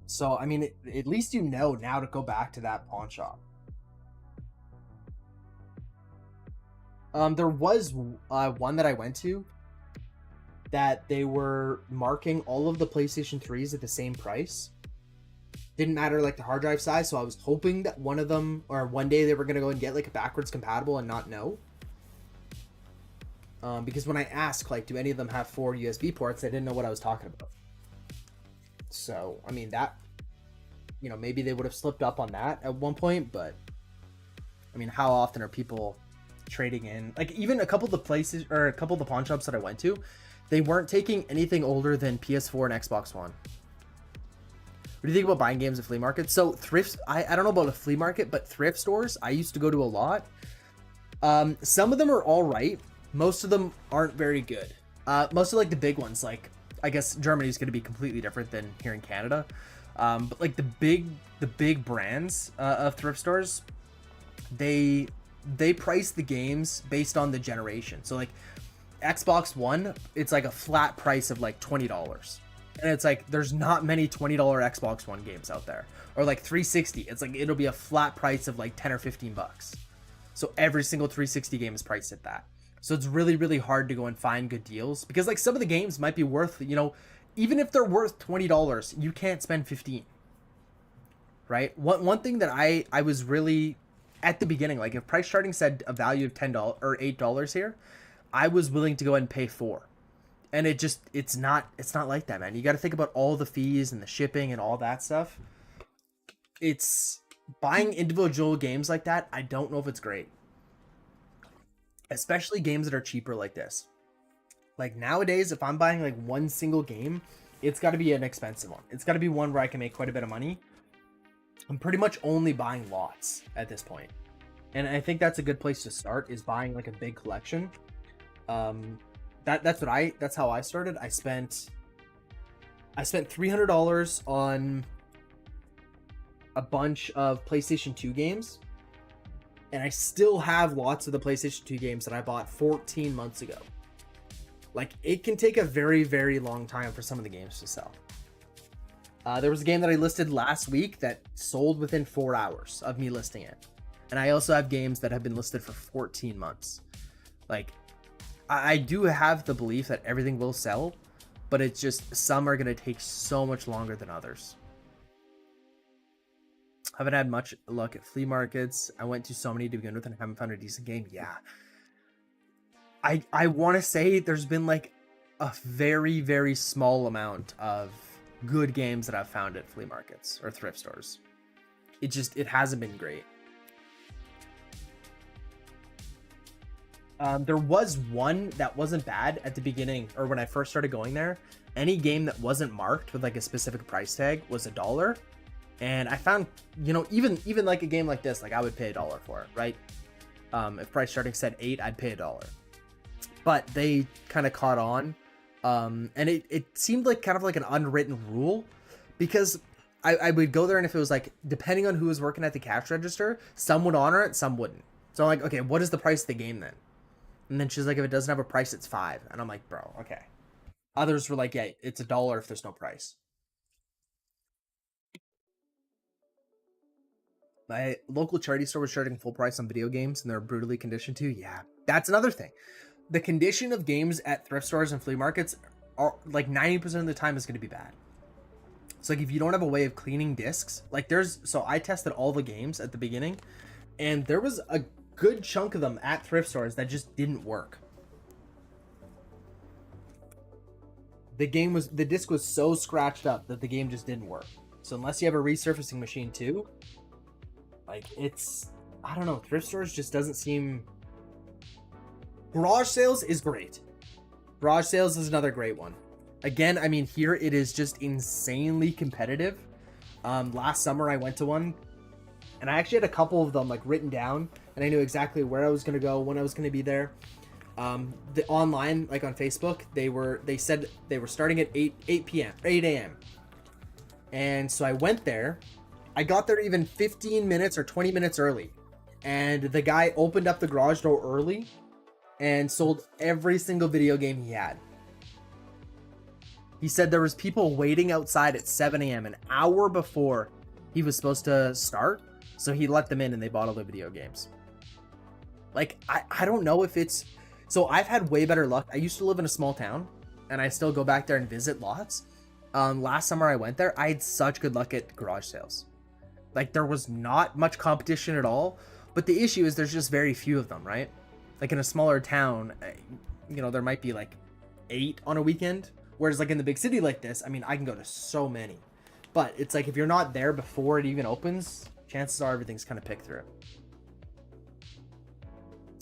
S1: So, I mean, at least you know now to go back to that pawn shop. There was one that I went to that they were marking all of the PlayStation 3s at the same price. Didn't matter like the hard drive size, so I was hoping that one of them, or one day they were going to go and get like a backwards compatible and not know. Because when I asked, like, do any of them have 4 USB ports, I didn't know what I was talking about. So, I mean, that, you know, maybe they would have slipped up on that at one point, but I mean, how often are people trading in? Like, even a couple of the places, or a couple of the pawn shops that I went to, they weren't taking anything older than PS4 and Xbox One. What do you think about buying games at flea markets? So thrifts, I don't know about a flea market, but thrift stores, I used to go to a lot. Some of them are all right. Most of them aren't very good. Most of like the big ones, like I guess Germany is going to be completely different than here in Canada. But like the big brands of thrift stores, they price the games based on the generation. So like Xbox One, it's like a flat price of like $20. And it's like there's not many $20 Xbox One games out there. Or like 360, it's like it'll be a flat price of like 10 or 15 bucks. So every single 360 game is priced at that. So it's really, really hard to go and find good deals because like some of the games might be worth, you know, even if they're worth $20, you can't spend 15. Right? One thing that I was really at the beginning, like if price starting said a value of $10 or $8 here, I was willing to go ahead and pay 4. And it's not like that, man. You got to think about all the fees and the shipping and all that stuff. It's buying individual games like that. I don't know if it's great. Especially games that are cheaper like this. Like nowadays, if I'm buying like one single game, it's got to be an expensive one. It's got to be one where I can make quite a bit of money. I'm pretty much only buying lots at this point. And I think that's a good place to start, is buying like a big collection. That's how I started. I spent $300 on a bunch of PlayStation 2 games. And I still have lots of the PlayStation 2 games that I bought 14 months ago. Like, it can take a very, very long time for some of the games to sell. There was a game that I listed last week that sold within 4 hours of me listing it. And I also have games that have been listed for 14 months. Like, I do have the belief that everything will sell, but it's just some are going to take so much longer than others. Haven't had much luck at flea markets. I went to so many to begin with and haven't found a decent game. Yeah. I want to say there's been like a very, very small amount of good games that I've found at flea markets or thrift stores. It hasn't been great. There was one that wasn't bad at the beginning, or when I first started going there. Any game that wasn't marked with like a specific price tag was $1. And I found, you know, even like a game like this, like I would pay $1 for it, right? If price starting said $8, I'd pay $1. But they kind of caught on. And it seemed like kind of like an unwritten rule, because I would go there, and if it was like, depending on who was working at the cash register, some would honor it, some wouldn't. So I'm like, okay, what is the price of the game then? And then she's like, if it doesn't have a price, it's $5. And I'm like, bro, okay. Others were like, yeah, it's $1 if there's no price. My local charity store was charging full price on video games, and they're brutally conditioned too. Yeah, that's another thing. The condition of games at thrift stores and flea markets are like 90% of the time is going to be bad. So like if you don't have a way of cleaning discs, like so I tested all the games at the beginning, And there was a good chunk of them at thrift stores that just didn't work. The disc was so scratched up that the game just didn't work. So unless you have a resurfacing machine too, like I don't know, thrift stores just doesn't seem. Garage sales is great. Garage sales is another great one. Again, I mean, here it is just insanely competitive. Last summer I went to one, and I actually had a couple of them like written down, and I knew exactly where I was gonna go, when I was gonna be there. The online, like on Facebook, they said they were starting at 8 a.m. And so I went there. I got there even 15 minutes or 20 minutes early, and the guy opened up the garage door early and sold every single video game he had. He said there was people waiting outside at 7 a.m. an hour before he was supposed to start, so he let them in and they bought all the video games. Like, I don't know if it's... So I've had way better luck. I used to live in a small town, and I still go back there and visit lots. Last summer I went there, I had such good luck at garage sales. Like, there was not much competition at all, but the issue is there's just very few of them, right? Like, in a smaller town, you know, there might be like 8 on a weekend, whereas like in the big city like this, I mean, I can go to so many. But it's like if you're not there before it even opens, chances are everything's kind of picked through.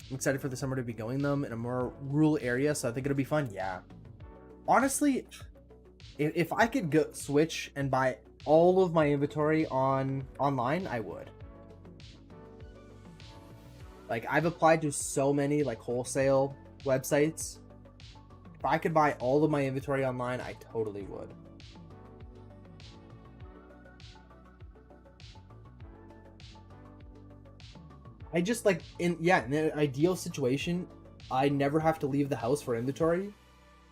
S1: I'm excited for the summer to be going them in a more rural area, so I think it'll be fun. Yeah. Honestly, if I could go switch and buy all of my inventory online, I would. Like, I've applied to so many like wholesale websites. If I could buy all of my inventory online, I totally would. I just like in an ideal situation, I never have to leave the house for inventory,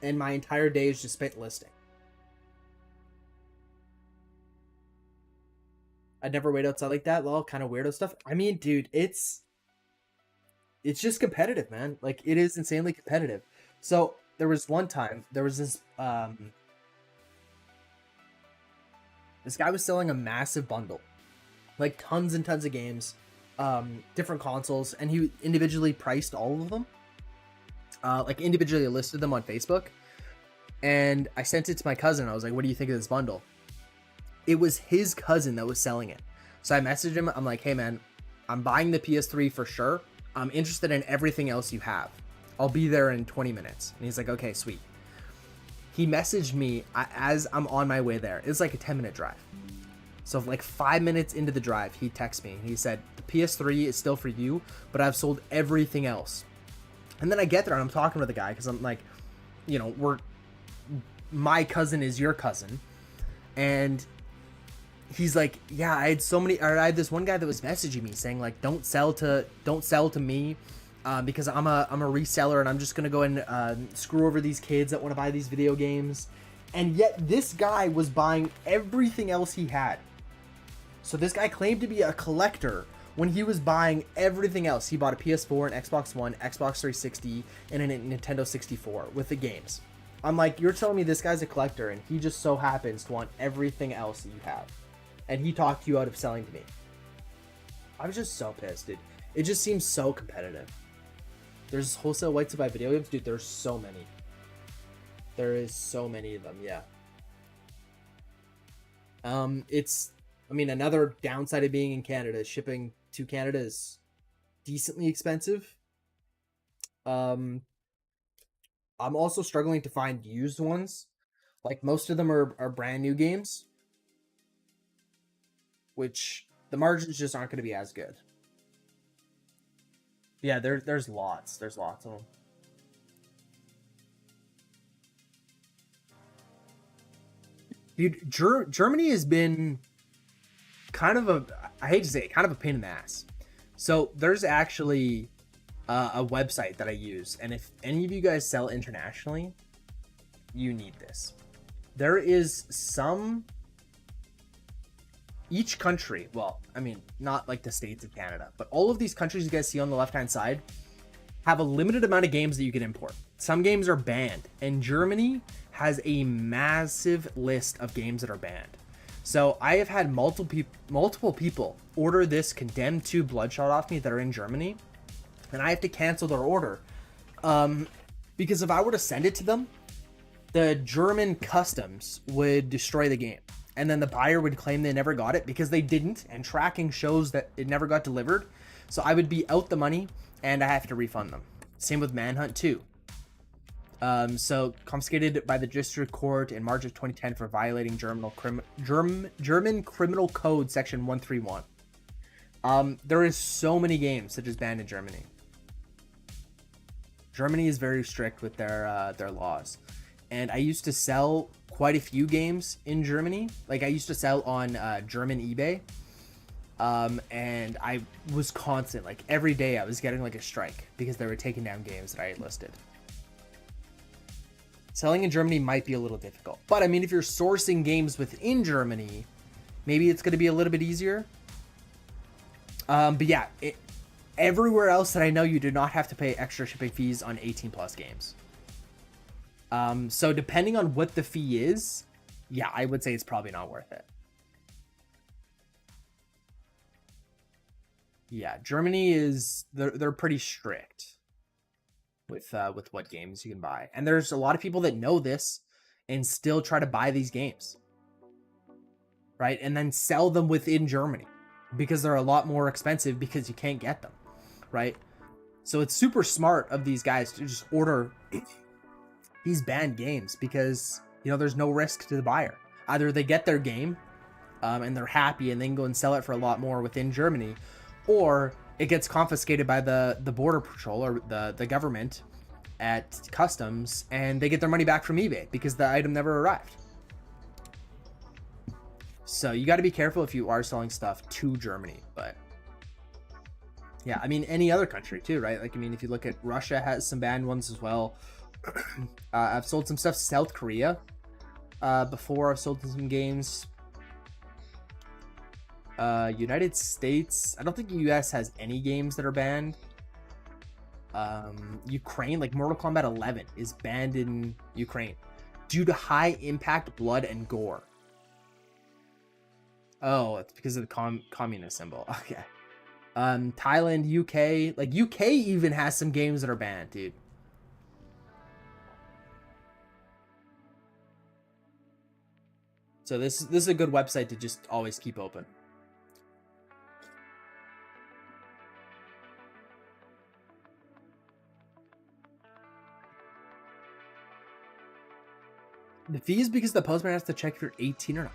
S1: and my entire day is just spent listing. I'd never wait outside like that. All kind of weirdo stuff. I mean, dude, it's just competitive, man. Like, it is insanely competitive. So there was one time, there was this this guy was selling a massive bundle, like tons and tons of games, different consoles, and he individually priced all of them, like individually listed them on Facebook. And I sent it to my cousin. I was like, what do you think of this bundle? It was his cousin that was selling it. So I messaged him. I'm like, hey man, I'm buying the PS3 for sure. I'm interested in everything else you have. I'll be there in 20 minutes. And he's like, okay, sweet. He messaged me as I'm on my way there. It's like a 10-minute drive. So like 5 minutes into the drive, he texts me. He said, the PS3 is still for you, but I've sold everything else. And then I get there and I'm talking to the guy because I'm like, you know, my cousin is your cousin. And he's like, yeah, I had this one guy that was messaging me saying like, don't sell to me, because I'm a reseller and I'm just gonna go and screw over these kids that want to buy these video games. And yet this guy was buying everything else he had. So this guy claimed to be a collector when he was buying everything else. He bought a PS4, an Xbox One, Xbox 360, and a Nintendo 64 with the games. I'm like, you're telling me this guy's a collector and he just so happens to want everything else that you have, and he talked you out of selling to me. I was just so pissed, dude. It just seems so competitive. There's wholesale whites to buy video games, dude. There's so many. There is so many of them, yeah. I mean, another downside of being in Canada, shipping to Canada is decently expensive. I'm also struggling to find used ones. Like, most of them are brand new games, which the margins just aren't going to be as good. Yeah, there's lots of them. Dude, Germany has been kind of I hate to say it, kind of a pain in the ass. So there's actually a website that I use, and if any of you guys sell internationally, you need this. There is each country, well, I mean, not like the States of Canada, but all of these countries you guys see on the left-hand side have a limited amount of games that you can import. Some games are banned, and Germany has a massive list of games that are banned. So I have had multiple people order this Condemned 2 Bloodshot off me that are in Germany, and I have to cancel their order. Because if I were to send it to them, the German customs would destroy the game. And then the buyer would claim they never got it because they didn't, and tracking shows that it never got delivered. So I would be out the money, and I have to refund them. Same with Manhunt 2. So confiscated by the district court in March of 2010 for violating German Criminal Code Section 131. There is so many games that is banned in Germany. Germany is very strict with their laws, and I used to sell quite a few games in Germany. Like I used to sell on German eBay, and I was constant, like every day I was getting like a strike because they were taking down games that I had listed. Selling in Germany might be a little difficult, but I mean, if you're sourcing games within Germany, maybe it's going to be a little bit easier. But yeah, everywhere else that I know, you do not have to pay extra shipping fees on 18 plus games. So depending on what the fee is, yeah, I would say it's probably not worth it. Yeah, Germany is, they're pretty strict with what games you can buy. And there's a lot of people that know this and still try to buy these games, right? And then sell them within Germany because they're a lot more expensive because you can't get them, right? So it's super smart of these guys to just order these banned games because, you know, there's no risk to the buyer. Either they get their game and they're happy and they can go and sell it for a lot more within Germany, or it gets confiscated by the border patrol or the government at customs, and they get their money back from eBay because the item never arrived. So you got to be careful if you are selling stuff to Germany. But yeah, I mean, any other country too, right? Like, I mean, if you look at Russia, has some banned ones as well. I've sold some stuff to South Korea before. I've sold some games. United States, I don't think the US has any games that are banned. Ukraine, like Mortal Kombat 11 is banned in Ukraine due to high impact, blood, and gore. Oh, it's because of the communist symbol. Okay. Thailand, UK, like UK even has some games that are banned, dude. So this is a good website to just always keep open. The fee is because the postman has to check if you're 18 or not.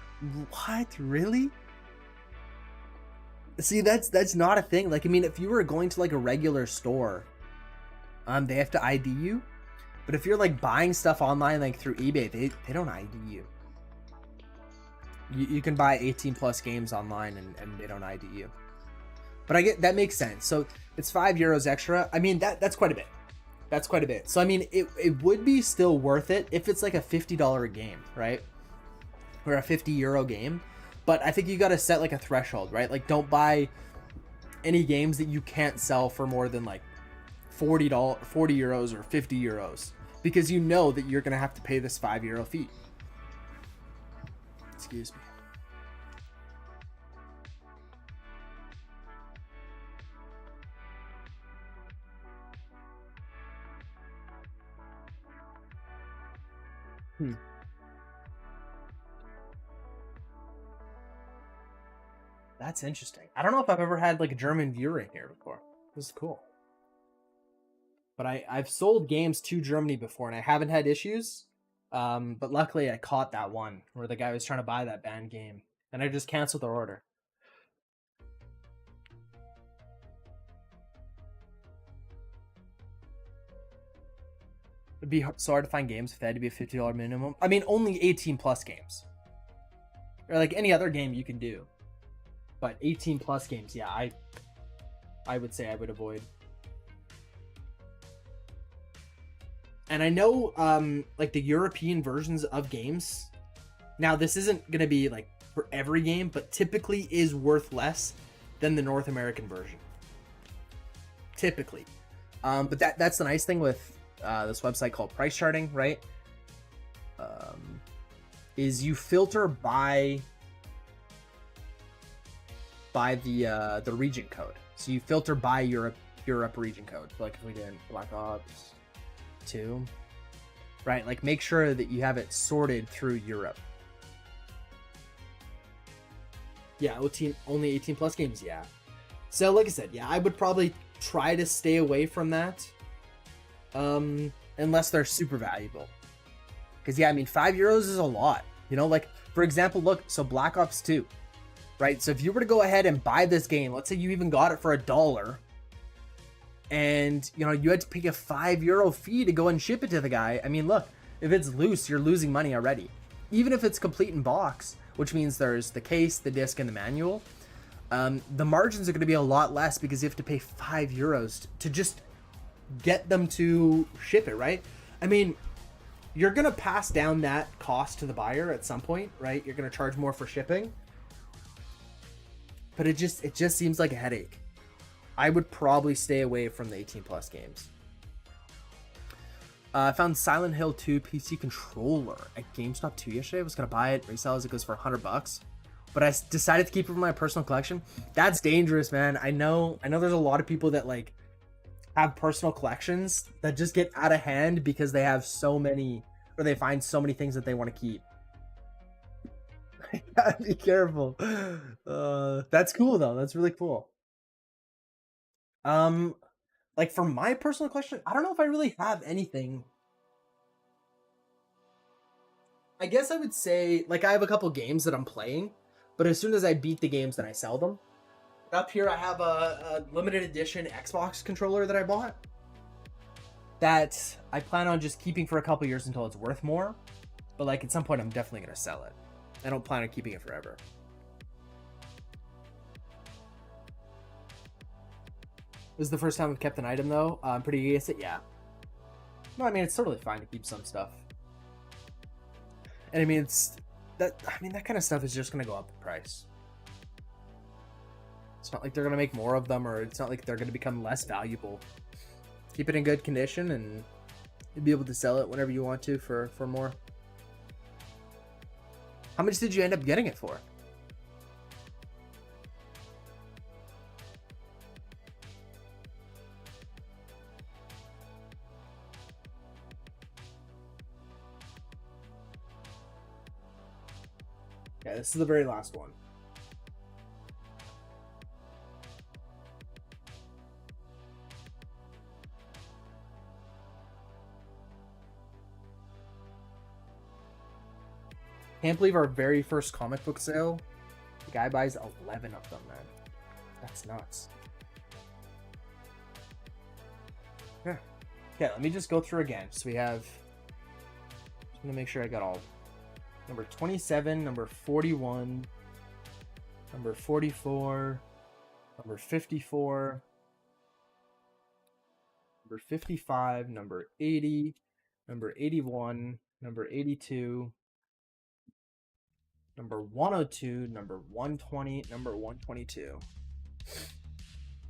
S1: What? Really? See, that's not a thing. Like, I mean, if you were going to like a regular store, they have to ID you. But if you're like buying stuff online, like through eBay, they don't ID you. You can buy 18 plus games online and they don't ID you. But I get that makes sense. So it's €5 extra. I mean, that's quite a bit. That's quite a bit. So I mean, it would be still worth it if it's like a $50 game, right? Or a €50 game. But I think you got to set like a threshold, right? Like, don't buy any games that you can't sell for more than like €40 or €50, because you know that you're gonna have to pay this €5 fee. Excuse me. That's interesting. I don't know if I've ever had like a German viewer in here before. This is cool. But I've sold games to Germany before and I haven't had issues. But luckily I caught that one where the guy was trying to buy that banned game and I just canceled their order. It'd be so hard to find games if they had to be a $50 minimum. I mean, only 18 plus games. Or like any other game you can do. But 18 plus games, yeah, I would say I would avoid. And I know like the European versions of games, now this isn't gonna be like for every game, but typically is worth less than the North American version. Typically. But that's the nice thing with this website called Price Charting, right? Is you filter by by the region code. So you filter by Europe region code. Like if we did Black Ops 2, right? Like make sure that you have it sorted through Europe. Yeah, only 18 plus games. Yeah. So like I said, yeah, I would probably try to stay away from that, unless they're super valuable. Because yeah, I mean, €5 is a lot. You know, like for example, look, so Black Ops 2, right? So if you were to go ahead and buy this game, let's say you even got it for $1, and you know you had to pay a €5 fee to go and ship it to the guy. I mean, look, if it's loose, you're losing money already. Even if it's complete in box, which means there's the case, the disc, and the manual. The margins are going to be a lot less because you have to pay €5 to just get them to ship it, right? I mean, you're going to pass down that cost to the buyer at some point, right? You're going to charge more for shipping. But it just seems like a headache. I would probably stay away from the 18 plus games. I found Silent Hill 2 PC controller at GameStop 2 yesterday. I was going to buy it, resell as it goes for $100. But I decided to keep it for my personal collection. That's dangerous, man. I know there's a lot of people that like have personal collections that just get out of hand because they have so many, or they find so many things that they want to keep. Gotta be careful. That's cool though. That's really cool. Like for my personal collection, I don't know if I really have anything. I guess I would say like I have a couple games that I'm playing. But as soon as I beat the games, then I sell them. Up here, I have a limited edition Xbox controller that I bought that I plan on just keeping for a couple years until it's worth more. But like at some point, I'm definitely going to sell it. I don't plan on keeping it forever. This is the first time I've kept an item though. I'm pretty against it, yeah. No, I mean, it's totally fine to keep some stuff. And I mean, that kind of stuff is just going to go up in price. It's not like they're going to make more of them, or it's not like they're going to become less valuable. Keep it in good condition and you'll be able to sell it whenever you want to for more. How much did you end up getting it for? Yeah, this is the very last one. Can't believe our very first comic book sale, the guy buys 11 of them, man. That's nuts. Yeah. Okay, let me just go through again. So we have, just want to make sure I got all. Number 27, number 41, number 44, number 54, number 55, number 80, number 81, number 82, number 102, number 120, number 122.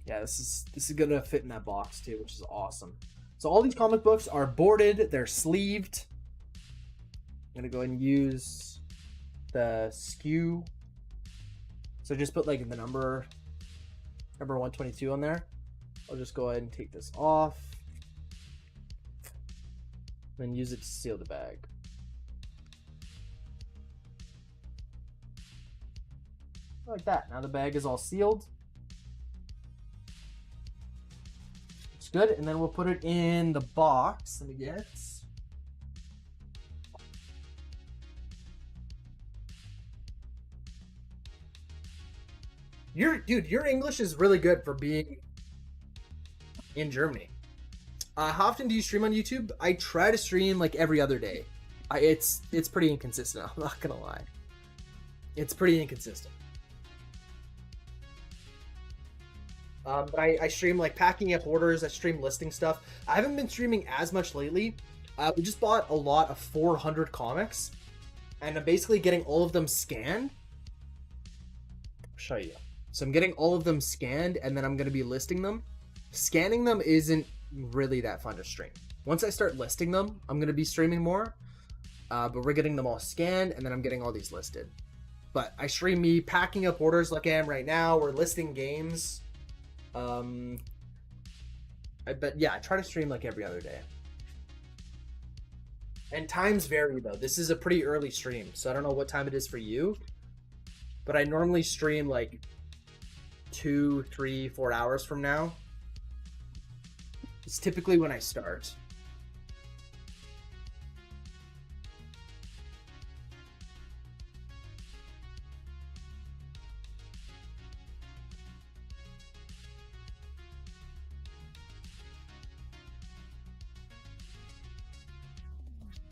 S1: Yeah, this is gonna fit in that box too, which is awesome. So all these comic books are boarded, they're sleeved. I'm gonna go ahead and use the SKU. So just put like the number 122 on there. I'll just go ahead and take this off. Then use it to seal the bag. Like that. Now the bag is all sealed. It's good. And then we'll put it in the box. Let me get. Your English is really good for being in Germany. How often do you stream on YouTube? I try to stream like every other day. It's pretty inconsistent. I'm not gonna lie. It's pretty inconsistent. But I stream like packing up orders. I stream listing stuff. I haven't been streaming as much lately. We just bought a lot of 400 comics, and I'm basically getting all of them scanned. I'll show you. So I'm getting all of them scanned, and then I'm going to be listing them. Scanning them isn't really that fun to stream. Once I start listing them, I'm going to be streaming more. But we're getting them all scanned, and then I'm getting all these listed. But I stream me packing up orders like I am right now. We're listing games. But yeah, I try to stream like every other day. And times vary though. This is a pretty early stream, so I don't know what time it is for you. But I normally stream like 2, 3, 4 hours from now. It's typically when I start.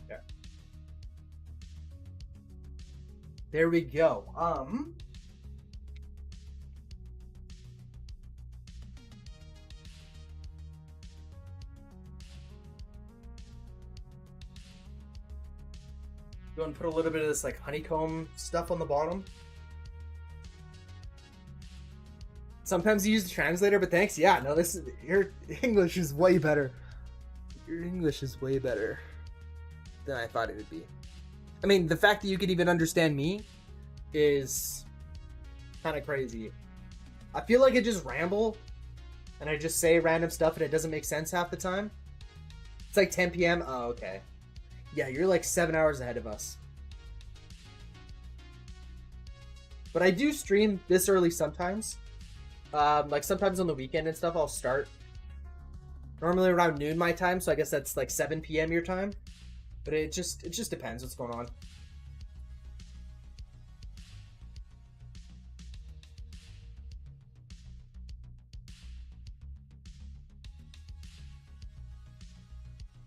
S1: Okay. There we go. Go and put a little bit of this like honeycomb stuff on the bottom. Sometimes you use the translator, but thanks. Yeah, no, this is your English is way better. Your English is way better than I thought it would be. I mean, the fact that you could even understand me is kind of crazy. I feel like I just ramble and I just say random stuff and it doesn't make sense half the time. It's like 10 p.m. Oh, okay. Yeah, you're like 7 hours ahead of us. But I do stream this early sometimes. Like sometimes on the weekend and stuff, I'll start normally around noon my time, so I guess that's like 7 p.m. your time. But it just depends what's going on.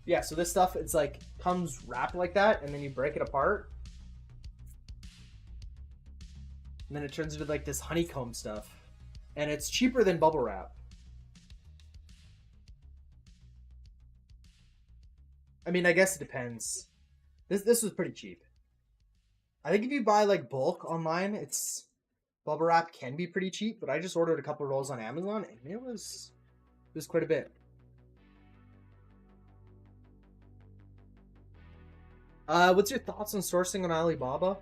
S1: Yeah, so this stuff, it's like comes wrapped like that, and then you break it apart. And then it turns into like this honeycomb stuff. And it's cheaper than bubble wrap. I mean, I guess it depends. This was pretty cheap. I think if you buy like bulk online, it's bubble wrap can be pretty cheap, but I just ordered a couple rolls on Amazon and it was quite a bit. What's your thoughts on sourcing on Alibaba?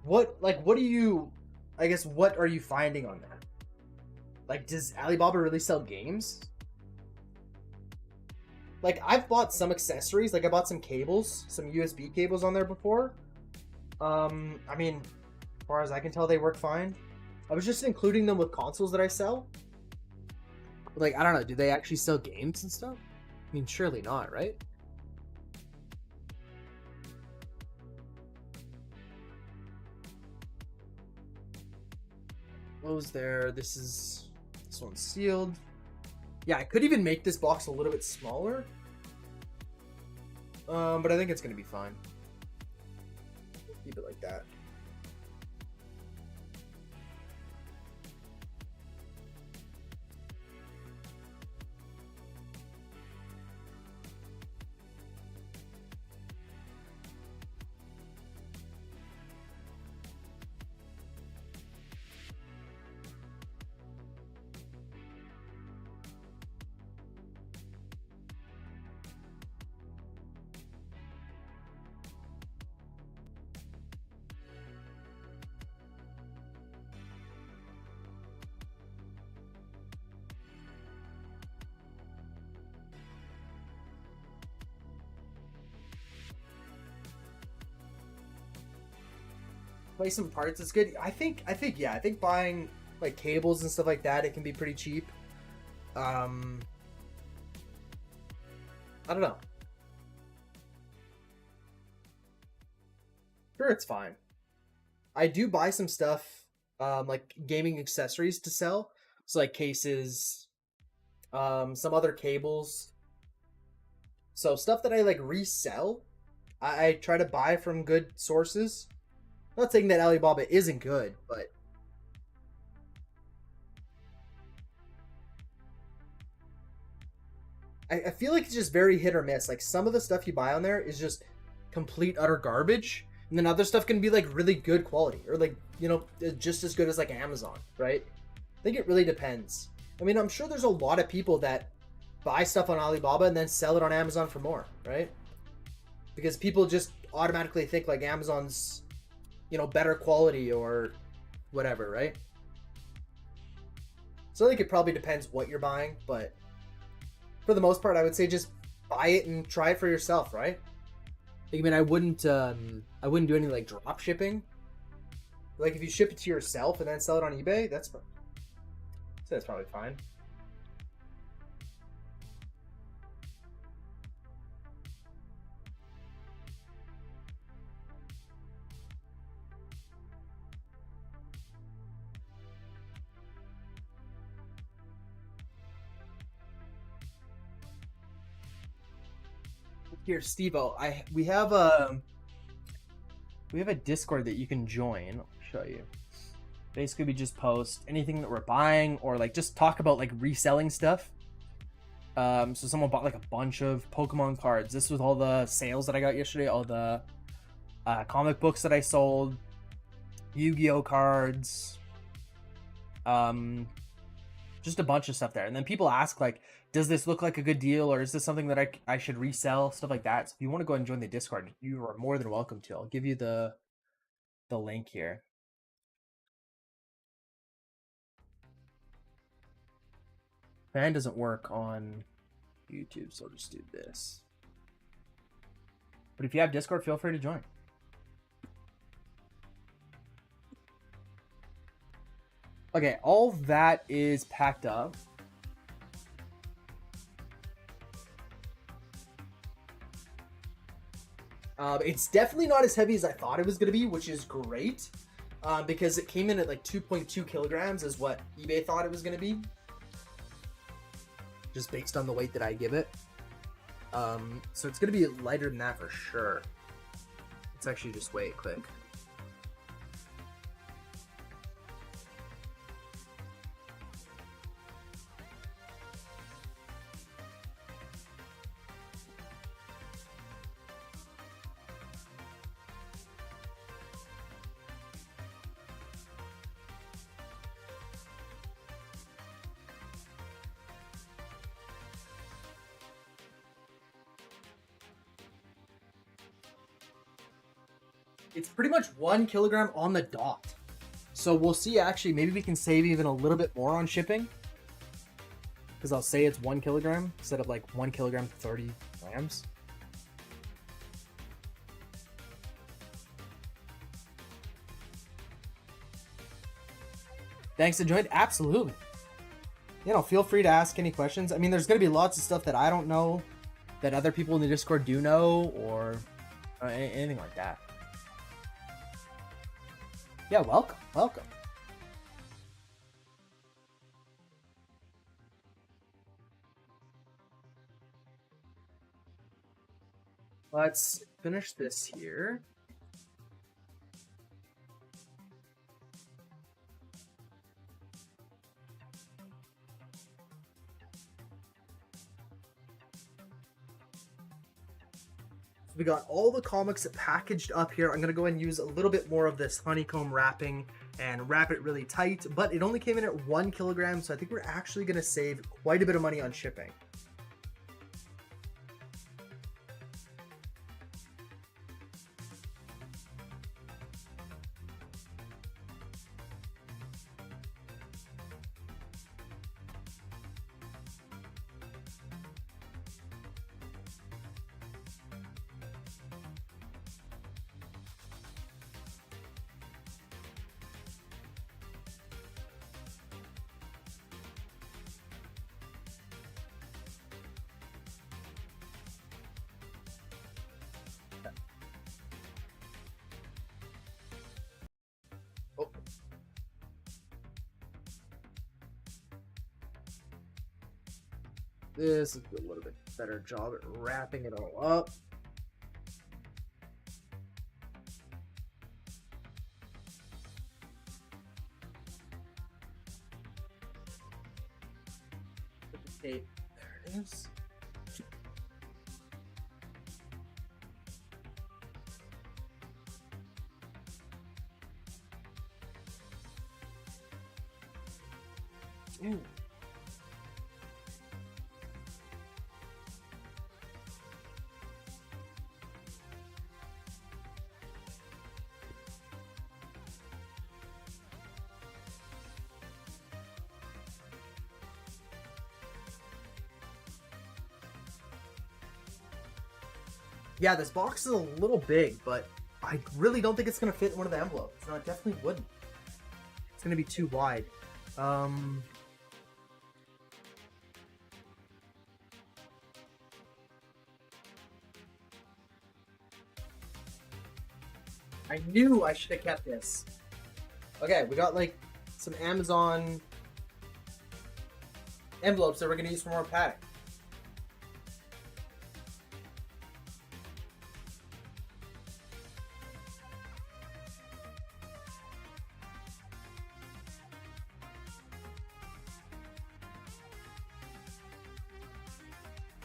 S1: What do you, I guess, what are you finding on there? Like, does Alibaba really sell games? Like, I've bought some accessories. Like, I bought some cables, some USB cables on there before. I mean, as far as I can tell, they work fine. I was just including them with consoles that I sell. Like, I don't know. Do they actually sell games and stuff? I mean, surely not, right? What was there? This one's sealed. Yeah, I could even make this box a little bit smaller. But I think it's gonna be fine. Keep it like that. Play some parts is good. I think yeah, I think buying like cables and stuff like that, it can be pretty cheap. I don't know. Sure, it's fine. I do buy some stuff, like gaming accessories to sell. So like cases, some other cables. So stuff that I like resell, I try to buy from good sources. Not saying that Alibaba isn't good, but I feel like it's just very hit or miss. Like some of the stuff you buy on there is just complete utter garbage, and then other stuff can be like really good quality, or like, you know, just as good as like Amazon, right? I think it really depends. I mean, I'm sure there's a lot of people that buy stuff on Alibaba and then sell it on Amazon for more, right? Because people just automatically think like Amazon's
S3: better quality or whatever, right? So I think it probably depends what you're buying, but for the most part, I would say just buy it and try it for yourself, right? I mean, I wouldn't do any like drop shipping. Like if you ship it to yourself and then sell it on eBay, that's probably fine. Here, Steve-O, we have a Discord that you can join. I'll show you. Basically, we just post anything that we're buying or like just talk about like reselling stuff. So someone bought like a bunch of Pokemon cards. This was all the sales that I got yesterday, all the comic books that I sold, Yu-Gi-Oh cards, just a bunch of stuff there. And then people ask like, does this look like a good deal, or is this something that I should resell, stuff like that. So if you want to go and join the Discord, you are more than welcome to. I'll give you the link here. Fan doesn't work on YouTube, so I'll just do this. But if you have Discord, feel free to join. Okay, all that is packed up. It's definitely not as heavy as I thought it was going to be, which is great. Because it came in at like 2.2 kilograms is what eBay thought it was going to be. Just based on the weight that I give it. So it's going to be lighter than that for sure. Let's actually just weigh it quick. It's pretty much 1 kilogram on the dot. So we'll see, actually, maybe we can save even a little bit more on shipping. Because I'll say it's 1 kilogram instead of like 1 kilogram 30 grams. Thanks to join. Absolutely. Feel free to ask any questions. I mean, there's going to be lots of stuff that I don't know that other people in the Discord do know, or anything like that. Yeah, welcome. Let's finish this here. We got all the comics packaged up here. I'm going to go and use a little bit more of this honeycomb wrapping and wrap it really tight, but it only came in at 1 kilogram, so I think we're actually going to save quite a bit of money on shipping. This is a little bit better job at wrapping it all up. Tape. There it is. Ooh. Yeah, this box is a little big, but I really don't think it's gonna fit in one of the envelopes. No, it definitely wouldn't. It's gonna be too wide. I knew I should have kept this. Okay, we got like some Amazon envelopes that we're gonna use for more pack.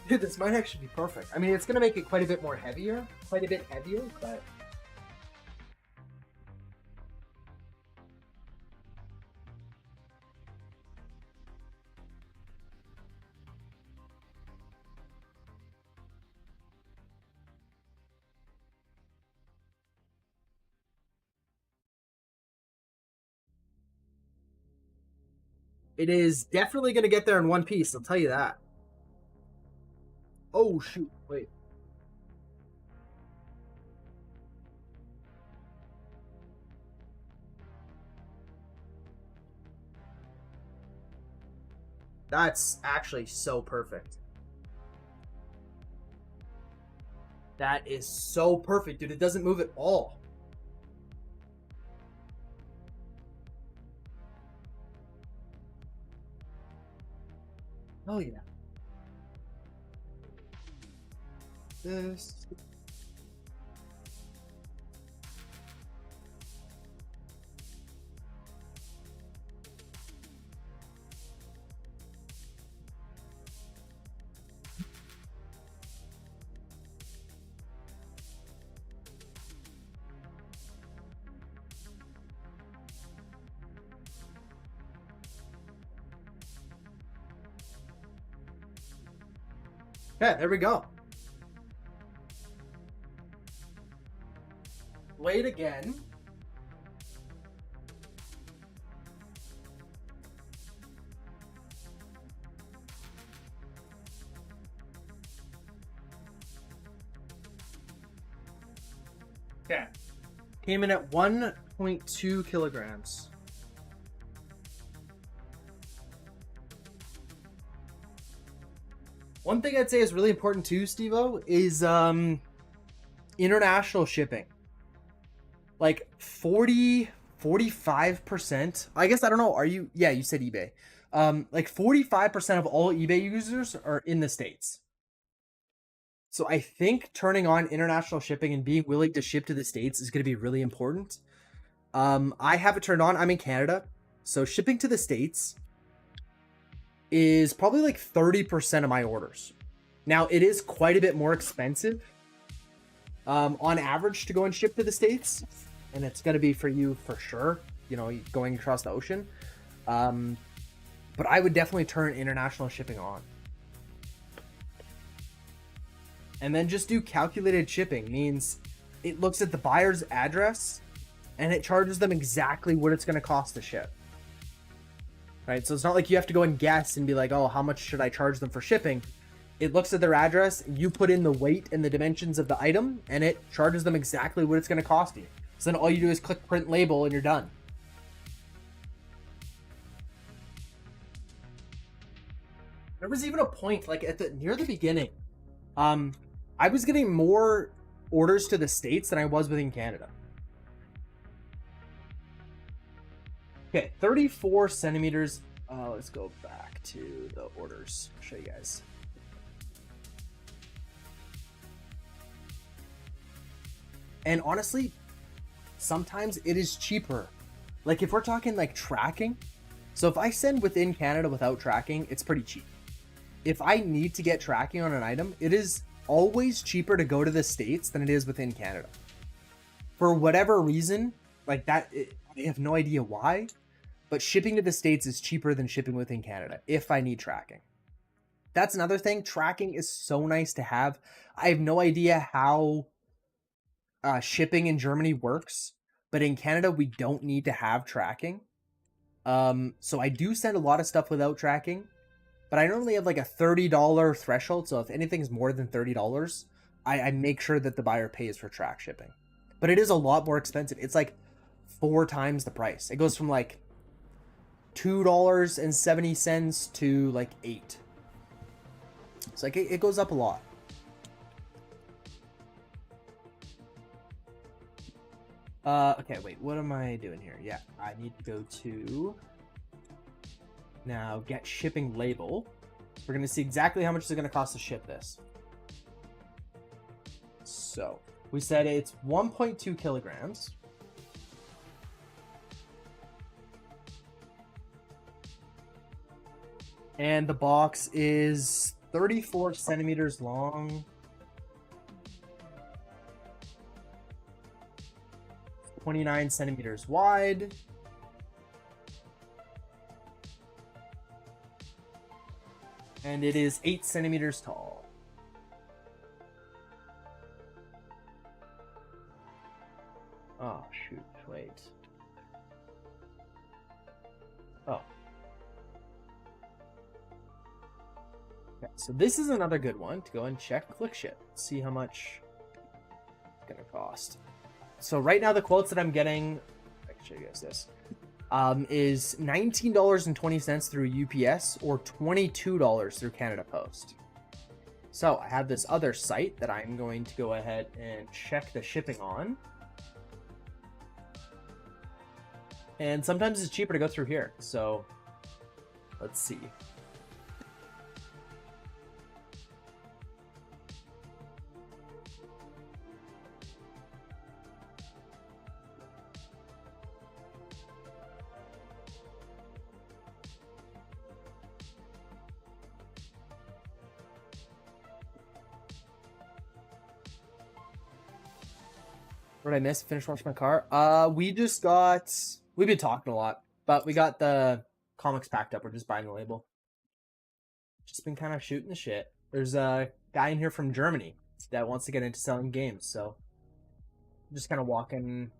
S3: Dude, this might actually be perfect. I mean, it's gonna make it quite a bit heavier, but it is definitely gonna get there in one piece, I'll tell you that. Oh shoot, wait. That's actually so perfect. That is so perfect, dude. It doesn't move at all. Oh yeah. This. Okay, there we go. Wait again. Okay. Came in at 1.2 kilograms. One thing I'd say is really important too, Steve-O, is international shipping. Like 45%. I guess I don't know. Are you? Yeah, you said eBay. Like 45% of all eBay users are in the States. So I think turning on international shipping and being willing to ship to the States is going to be really important. I have it turned on. I'm in Canada. So shipping to the States is probably like 30% of my orders. Now, it is quite a bit more expensive on average to go and ship to the States. And it's going to be for you for sure, you know, going across the ocean. But I would definitely turn international shipping on. And then just do calculated shipping. Means it looks at the buyer's address and it charges them exactly what it's going to cost to ship. Right? So it's not like you have to go and guess and be like, oh, how much should I charge them for shipping? It looks at their address, you put in the weight and the dimensions of the item, and it charges them exactly what it's going to cost you. So then all you do is click print label and you're done. There was even a point, like at the near the beginning, I was getting more orders to the States than I was within Canada. Okay, 34 centimeters. Let's go back to the orders. I'll show you guys. And honestly, sometimes it is cheaper. Like if we're talking like tracking, so if I send within Canada without tracking, it's pretty cheap. If I need to get tracking on an item, it is always cheaper to go to the States than it is within Canada. For whatever reason, like that, I have no idea why, but shipping to the States is cheaper than shipping within Canada if I need tracking. That's another thing. Tracking is so nice to have. I have no idea how shipping in Germany works, but in Canada, we don't need to have tracking. So I do send a lot of stuff without tracking, but I normally have like a $30 threshold. So if anything's more than $30, I make sure that the buyer pays for track shipping. But it is a lot more expensive. It's like 4 times the price. It goes from like $2.70 to like 8. It's like it goes up a lot. Okay, wait, what am I doing here? Yeah, I need to go to now get shipping label. We're gonna see exactly how much it's gonna cost to ship this. So we said it's 1.2 kilograms. And the box is 34 centimeters long. 29 centimeters wide. And it is 8 centimeters tall. Oh, shoot. Wait. Oh. Okay, so this is another good one to go and check ClickShip. See how much it's going to cost. So right now the quotes that I'm getting, I can show you guys this, is $19.20 through UPS or $22 through Canada Post. So I have this other site that I'm going to go ahead and check the shipping on. And sometimes it's cheaper to go through here. So let's see. What did I miss? Finish washing my car. We've been talking a lot, but we got the comics packed up. We're just buying the label. Just been kind of shooting the shit. There's a guy in here from Germany that wants to get into selling games, so I'm just kind of talking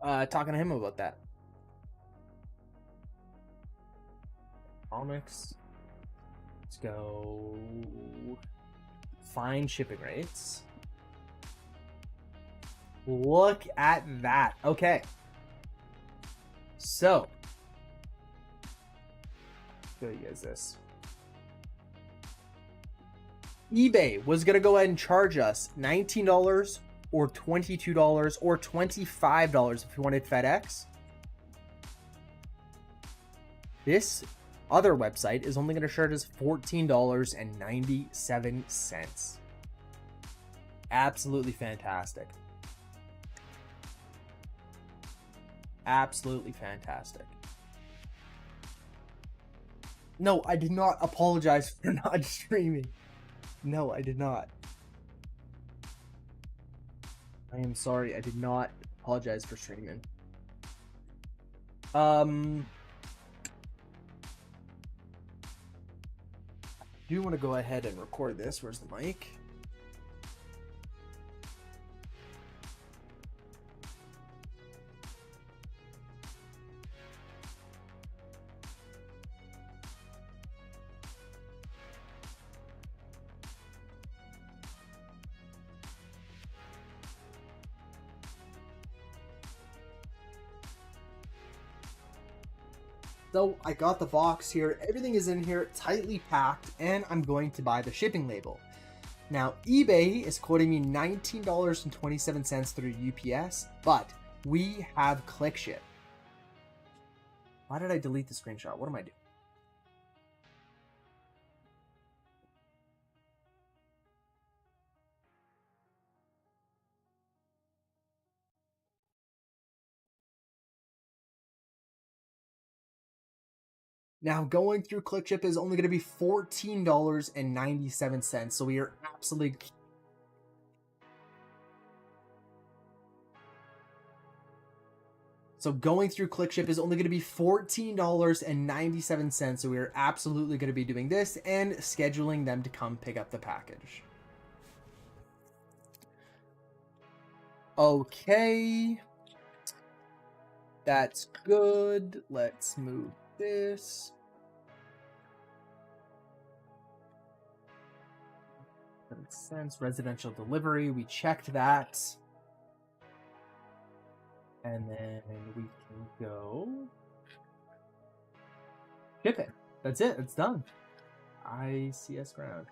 S3: to him about that. Comics. Let's go. Find shipping rates. Look at that. Okay. So, show you guys this. eBay was going to go ahead and charge us $19 or $22 or $25 if you wanted FedEx. This other website is only going to charge us $14.97. Absolutely fantastic. Absolutely fantastic. No, I did not apologize for not streaming. No, I did not. I am sorry, I did not apologize for streaming. I do want to go ahead and record this. Where's the mic? So I got the box here, everything is in here, tightly packed, and I'm going to buy the shipping label. Now, eBay is quoting me $19.27 through UPS, but we have ClickShip. Why did I delete the screenshot? What am I doing? Now, going through ClickShip is only going to be $14.97, so we are absolutely... So going through ClickShip is only going to be $14.97, so we are absolutely going to be doing this and scheduling them to come pick up the package. Okay. That's good. Let's move this. That makes sense. Residential delivery, we checked that. And then we can go ship it. That's it. It's done. ICS ground.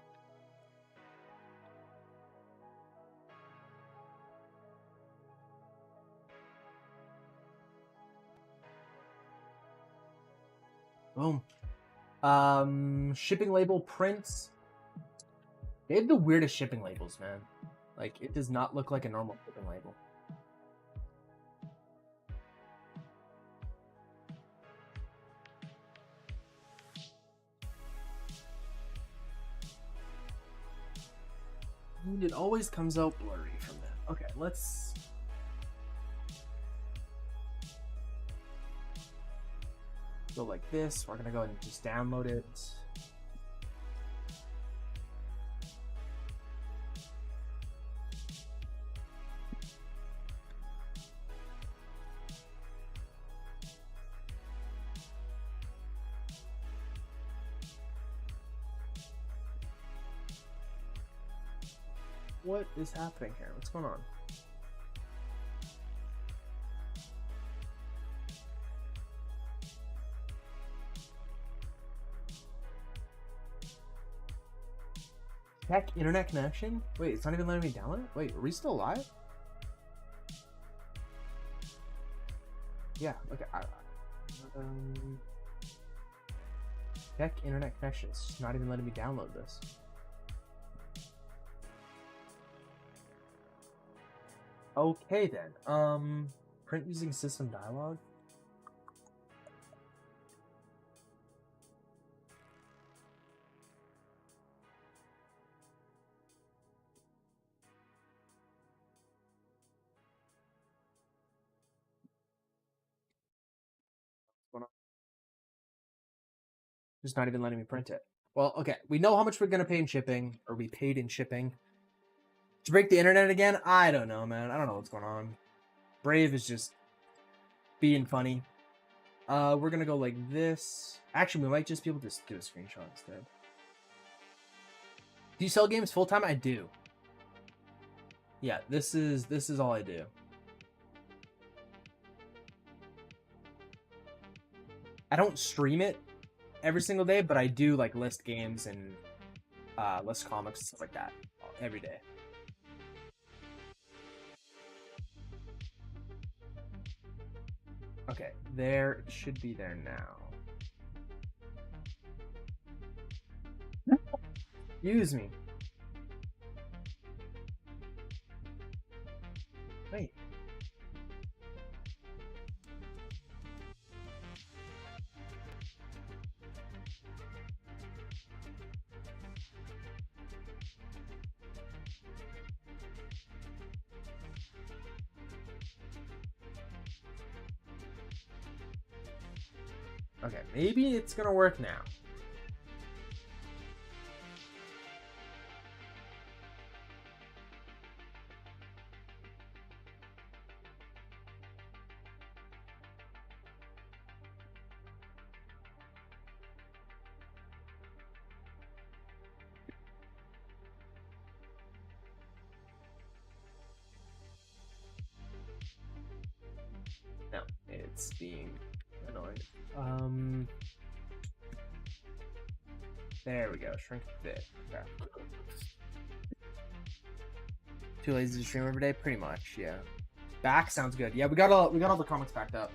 S3: Boom. Shipping label prints. They have the weirdest shipping labels, man. Like, it does not look like a normal shipping label. And it always comes out blurry from that. Okay, let's... go like this. We're gonna go and just download it. What is happening here? What's going on? Check internet connection? Wait, it's not even letting me download it? Wait, are we still live? Yeah, okay. Check internet connection. It's just not even letting me download this. Okay then. Print using system dialog. Just not even letting me print it. Well, okay. We know how much we're gonna pay in shipping, or we paid in shipping. To break the internet again? I don't know, man. I don't know what's going on. Brave is just being funny. We're gonna go like this. Actually, we might just be able to do a screenshot instead. Do you sell games full time? I do. Yeah, this is all I do. I don't stream it every single day, but I do like list games and list comics and stuff like that every day. Okay, there it should be there now. Excuse me. Wait. Okay, maybe it's gonna work now. No, it's being annoying. There we go. Shrink fit. Okay. Too lazy to stream every day? Pretty much, yeah. Back sounds good. Yeah, we got all the comics backed up.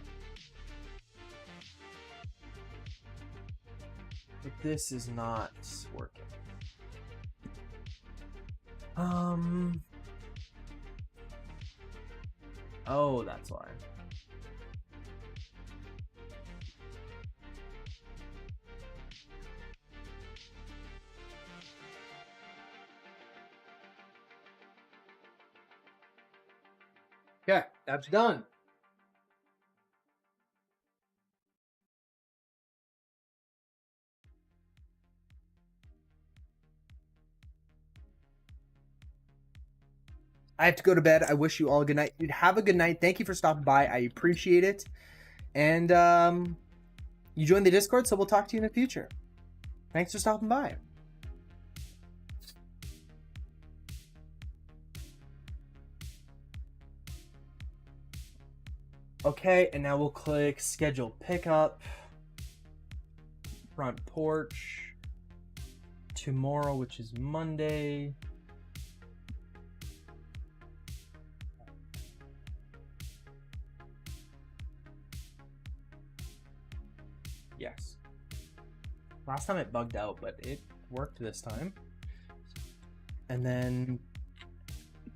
S3: But this is not working. Oh, that's why. Okay, that's done. I have to go to bed. I wish you all a good night. Dude, have a good night. Thank you for stopping by. I appreciate it. And you joined the Discord, so we'll talk to you in the future. Thanks for stopping by. Okay, and now we'll click schedule pickup. Front porch. Tomorrow, which is Monday. Yes. Last time it bugged out, but it worked this time. And then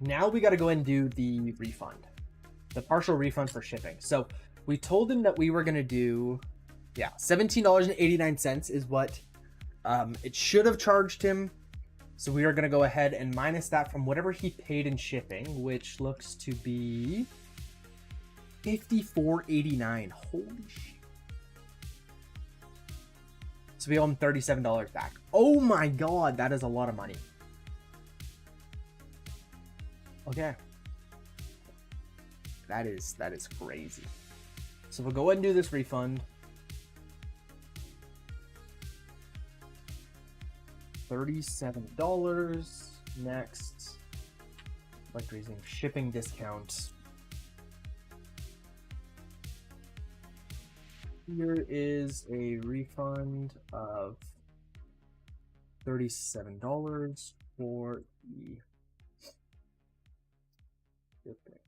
S3: now we got to go and do the refund, the partial refund for shipping. So we told him that we were going to do, yeah, $17.89 is what it should have charged him. So we are going to go ahead and minus that from whatever he paid in shipping, which looks to be $54.89. Holy shit. So we owe him $37 back. Oh my god, that is a lot of money. Okay. That is crazy. So we'll go ahead and do this refund. $37. Next. Like raising shipping discount. Here is a refund of $37 for the shipping.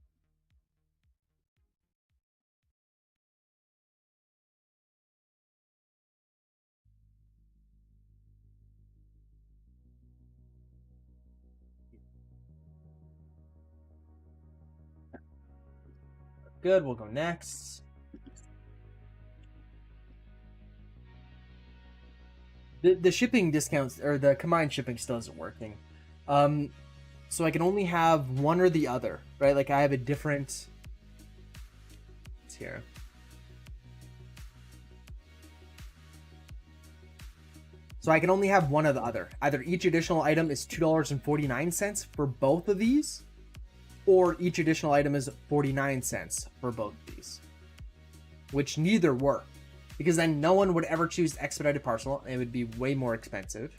S3: Good, we'll go next. The shipping discounts, or the combined shipping still isn't working. So I can only have one or the other, right? Like I have a different... It's here. So I can only have one or the other. Either each additional item is $2.49 for both of these, or each additional item is 49 cents for both of these. Which neither work. Because then no one would ever choose expedited parcel, and it would be way more expensive.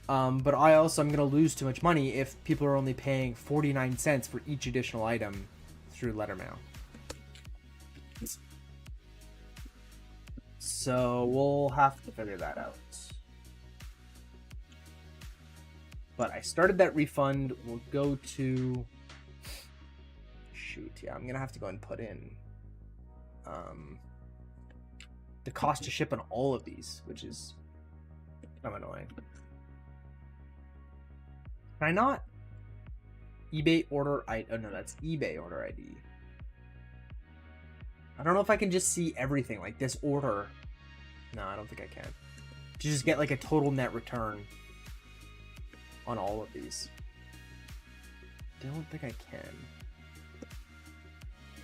S3: But I also am going to lose too much money if people are only paying 49 cents for each additional item through letter mail. So we'll have to figure that out. But I started that refund. We'll go to... Shoot, yeah, I'm going to have to go and put in... the cost to ship on all of these, which is kind of annoying. Can I not? eBay order ID. Oh no, that's eBay order ID. I don't know if I can just see everything like this order. No, I don't think I can. To just get like a total net return on all of these. Don't think I can.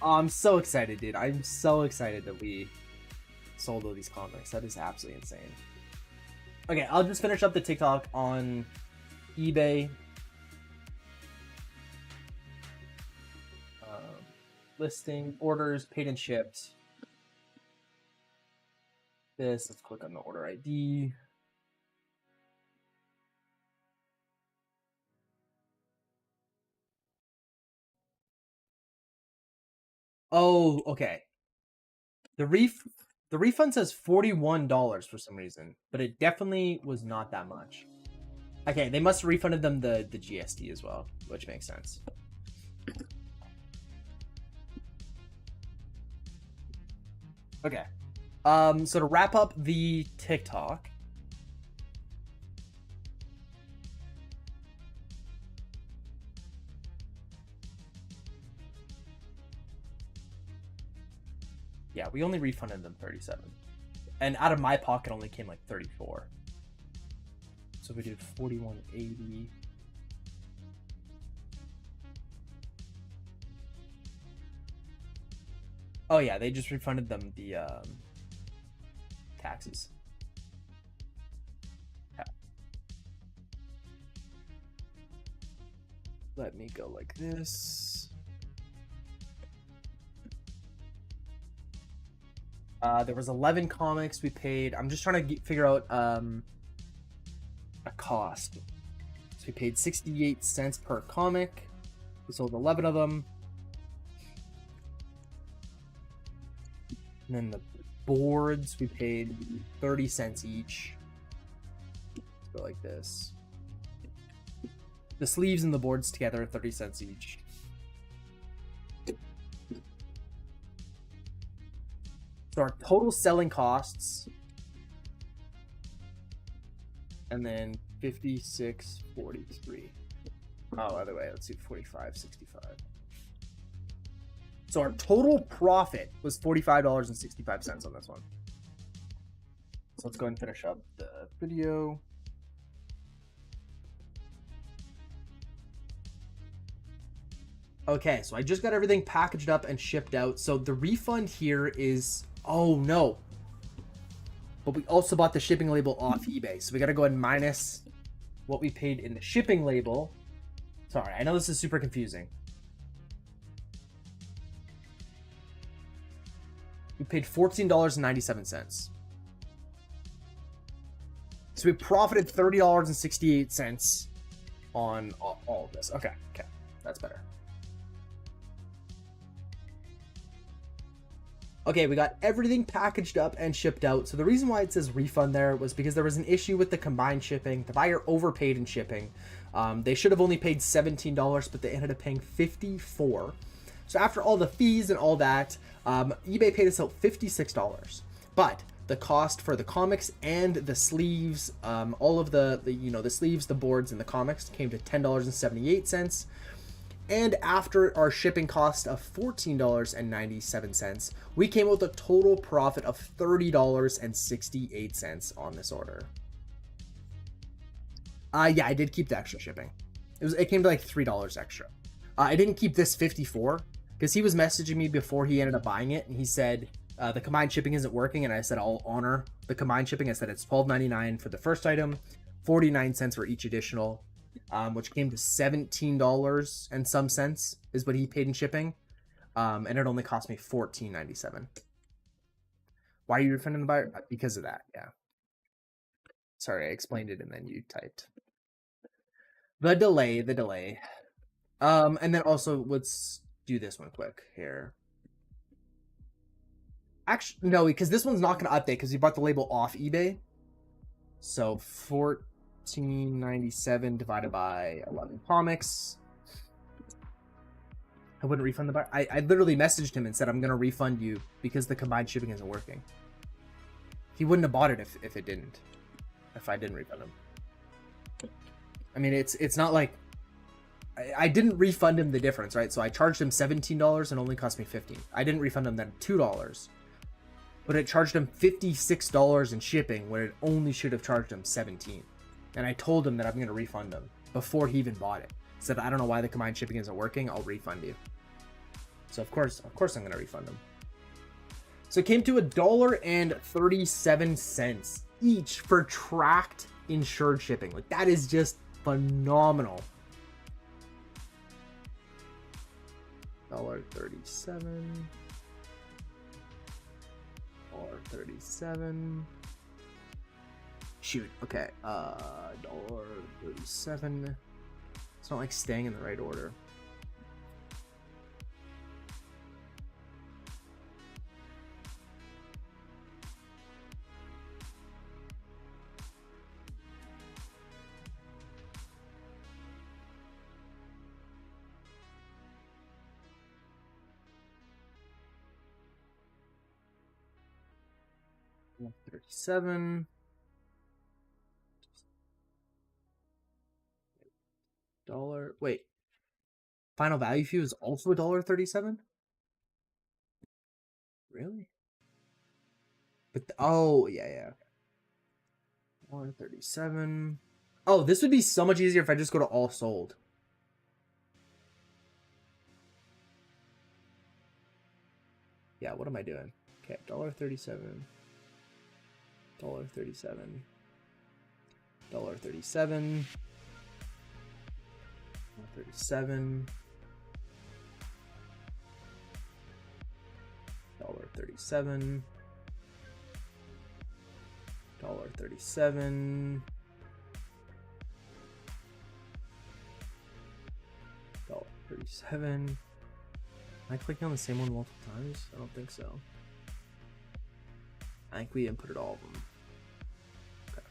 S3: Oh, I'm so excited, dude. I'm so excited that we sold all these comics. That is absolutely insane. Okay, I'll just finish up the TikTok on eBay. Listing, orders, paid and shipped. Let's click on the order ID. Oh, okay. The refund says $41 for some reason, but it definitely was not that much. Okay, they must have refunded them the GST as well, which makes sense. Okay. So to wrap up the TikTok. Yeah, we only refunded them 37. And out of my pocket only came like 34. So we did 41.80. Oh yeah, they just refunded them the taxes. Yeah. Let me go like this. There was 11 comics we paid. I'm just trying to figure out a cost. So we paid 68 cents per comic. We sold 11 of them. And then the boards, we paid 30 cents each. Let's go like this. The sleeves and the boards together, 30 cents each. So our total selling costs, and then 56.43. Oh, other way. Let's see, 45.65. So our total profit was $45.65 on this one. So let's go ahead and finish up the video. Okay, so I just got everything packaged up and shipped out. So the refund here is, oh no. But we also bought the shipping label off eBay. So we got to go ahead and minus what we paid in the shipping label. Sorry, I know this is super confusing. We paid $14.97. So we profited $30.68 on all of this. Okay, that's better. Okay, we got everything packaged up and shipped out. So the reason why it says refund there was because there was an issue with the combined shipping. The buyer overpaid in shipping. They should have only paid $17, but they ended up paying $54. So after all the fees and all that, eBay paid us out $56. But the cost for the comics and the sleeves, all of the sleeves, the boards, and the comics came to $10.78. And after our shipping cost of $14.97, we came out with a total profit of $30.68 on this order. Yeah, I did keep the extra shipping. It came to like $3 extra. I didn't keep this 54 because he was messaging me before he ended up buying it, and he said the combined shipping isn't working, and I said I'll honor the combined shipping. I said it's $12.99 for the first item, 49 cents for each additional. Which came to $17 and some cents is what he paid in shipping. And it only cost me $14.97. Why are you refunding the buyer? Because of that, yeah. Sorry, I explained it and then you typed. The delay. And then also let's do this one quick here. Actually, no, because this one's not going to update because we bought the label off eBay. So $14.97 divided by 11 comics. I wouldn't refund the buyer. I literally messaged him and said I'm gonna refund you because the combined shipping isn't working. He wouldn't have bought it if I didn't refund him. I mean, it's not like I didn't refund him the difference, right? So I charged him $17 and only cost me $15. I didn't refund him then $2. But it charged him $56 in shipping when it only should have charged him $17. And I told him that I'm going to refund him before he even bought it. I said, I don't know why the combined shipping isn't working. I'll refund you. So of course I'm going to refund him. So it came to $1.37 each for tracked insured shipping. Like, that is just phenomenal. $1.37. $1.37. Shoot. Okay. $1.37. It's not like staying in the right order. $1.37. Wait. Final value fee was also $1.37? Really? But oh yeah. $1.37. Oh, this would be so much easier if I just go to all sold. Yeah, what am I doing? Okay, $1.37. $1.37. $1.37. $1.37. $1.37. $1.37. $1.37. Am I clicking on the same one multiple times? I don't think so. I think we inputted all of them. Okay.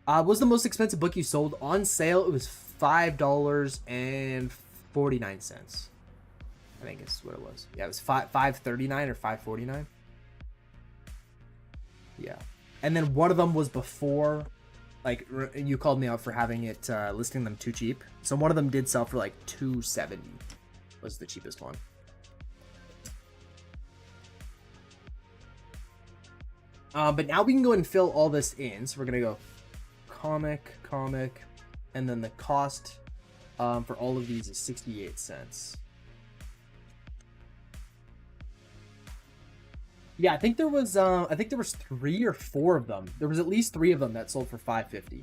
S3: What was the most expensive book you sold on sale? It was $5.49. I think is what it was. Yeah, it was $5.39 or $5.49. Yeah, and then one of them was before, like you called me out for having it listing them too cheap. So one of them did sell for like $270. Was the cheapest one. But now we can go and fill all this in. So we're gonna go comic, and then the cost for all of these is 68 cents. Yeah, I think there was 3 or 4 of them. There was at least 3 of them that sold for $5.50.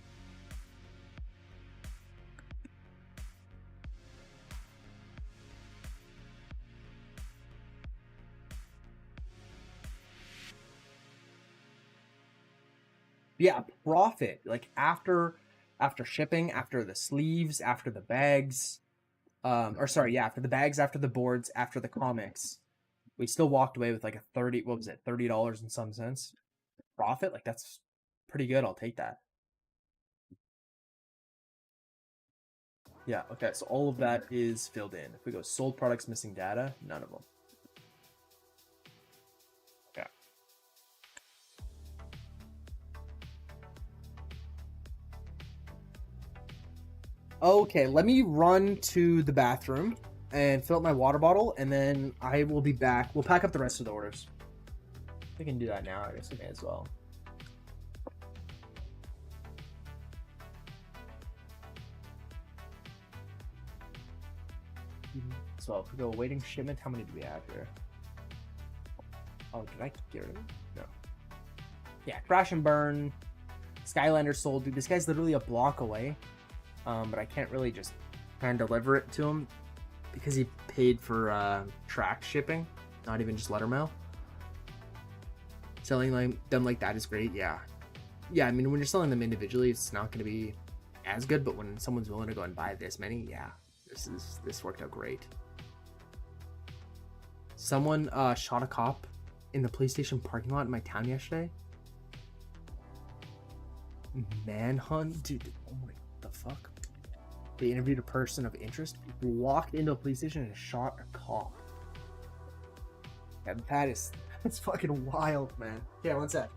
S3: Yeah, profit, like after shipping, after the sleeves, after the bags, after the bags, after the boards, after the comics, we still walked away with like a $30 and some cents profit. Like that's pretty good. I'll take that. Yeah, okay, so all of that is filled in. If we go sold products, missing data, none of them. Okay. Okay, let me run to the bathroom and fill up my water bottle, and then I will be back. We'll pack up the rest of the orders. We can do that now. I guess we may as well. So if we go awaiting shipment, how many do we have here? Oh, did I get rid of them? No. Yeah, Crash and Burn. Skylander sold. Dude, this guy's literally a block away. But I can't really just try and deliver it to him because he paid for track shipping, not even just letter mail. Selling them like that is great. Yeah, I mean, when you're selling them individually, it's not going to be as good. But when someone's willing to go and buy this many, yeah, this worked out great. Someone shot a cop in the PlayStation parking lot in my town yesterday. Manhunt, dude. Oh my, the fuck. They interviewed a person of interest who walked into a police station and shot a cop. Yeah, that's fucking wild, man. Yeah, one sec.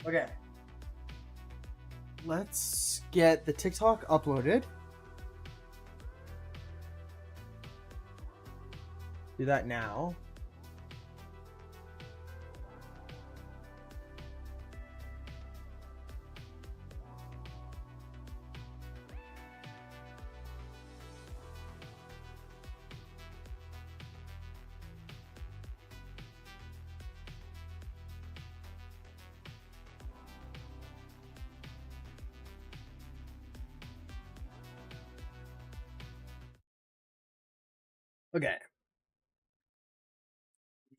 S3: Okay. Let's get the TikTok uploaded. Do that now. Okay.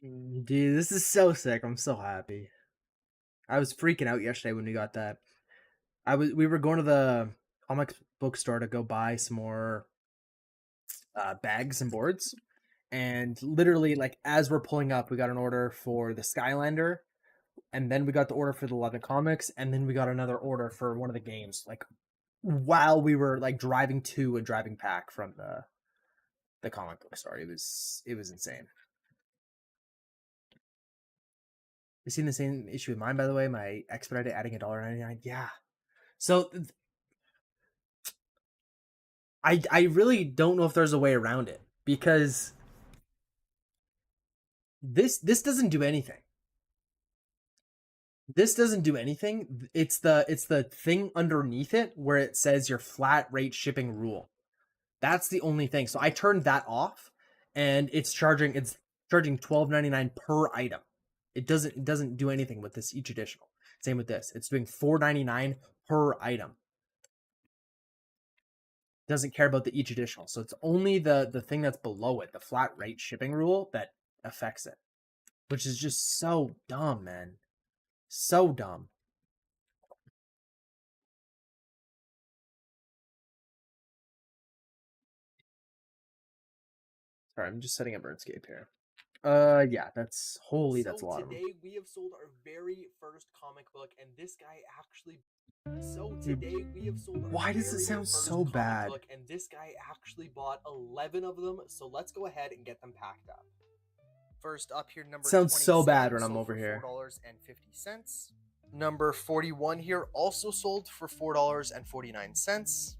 S3: Dude, this is so sick. I'm so happy. I was freaking out yesterday when we got that. We were going to the comic book store to go buy some more bags and boards. And literally, like, as we're pulling up, we got an order for the Skylander, and then we got the order for the London Comics, and then we got another order for one of the games, like, while we were, like, driving to and driving back from the comic book store. It was insane. You seen the same issue with mine, by the way? My expedited adding $1.99. Yeah. So I really don't know if there's a way around it, because this doesn't do anything. This doesn't do anything. It's the thing underneath it where it says your flat rate shipping rule. That's the only thing. So I turned that off, and it's charging $12.99 per item. It doesn't do anything with this each additional. Same with this. It's doing $4.99 per item. Doesn't care about the each additional. So it's only the thing that's below it, the flat rate shipping rule, that affects it. Which is just so dumb, man. So dumb. Sorry, I'm just setting up RuneScape here. Yeah, that's holy. That's a lot.
S1: So today we have sold our very first comic book, and this guy actually. So
S3: Dude,
S1: today we have sold. Our
S3: why does it
S1: very
S3: sound
S1: first
S3: so
S1: comic
S3: bad?
S1: book, and this guy actually bought 11 of them. So let's go ahead and get them packed up. First up here, number
S3: Sounds so
S1: 27
S3: bad when I'm
S1: sold
S3: over
S1: for
S3: here.
S1: $4.50. Number 41 here also sold for $4.49.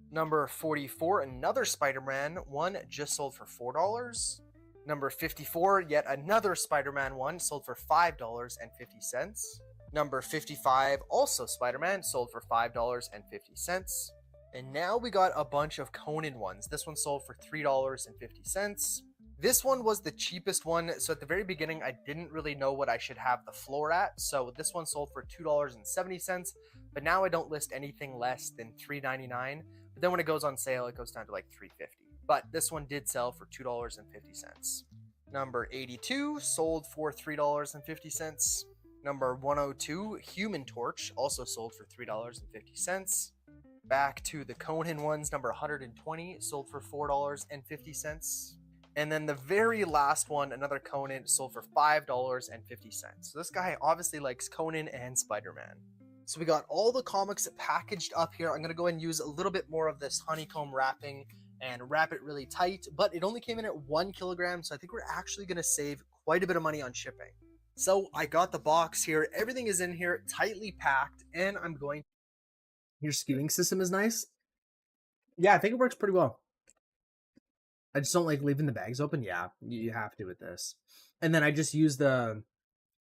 S1: Number 44, another Spider-Man one, just sold for $4. Number 54, yet another Spider-Man one, sold for $5.50. Number 55, also Spider-Man, sold for $5.50. And now we got a bunch of Conan ones. This one sold for $3.50. This one was the cheapest one, so at the very beginning, I didn't really know what I should have the floor at, so this one sold for $2.70, but now I don't list anything less than $3.99, but then when it goes on sale, it goes down to like $3.50. But this one did sell for $2.50. Number 82 sold for $3.50. Number 102, Human Torch, also sold for $3.50. Back to the Conan ones, number 120 sold for $4.50. And then the very last one, another Conan, sold for $5.50. So this guy obviously likes Conan and Spider-Man. So we got all the comics packaged up here. I'm going to go ahead and use a little bit more of this honeycomb wrapping and wrap it really tight. But it only came in at 1 kilogram, so I think we're actually going to save quite a bit of money on shipping. So I got the box here. Everything is in here, tightly packed, and I'm going...
S3: Your skewing system is nice. Yeah, I think it works pretty well. I just don't like leaving the bags open. Yeah, you have to with this. And then I just use the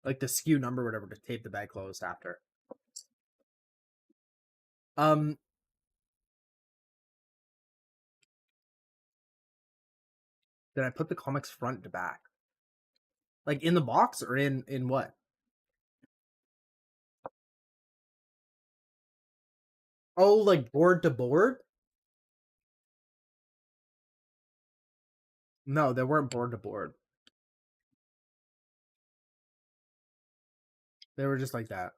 S3: SKU number or whatever to tape the bag closed after. Did I put the comics front to back? Like in the box or in what? Oh, like board to board? No, they weren't board to board. They were just like that.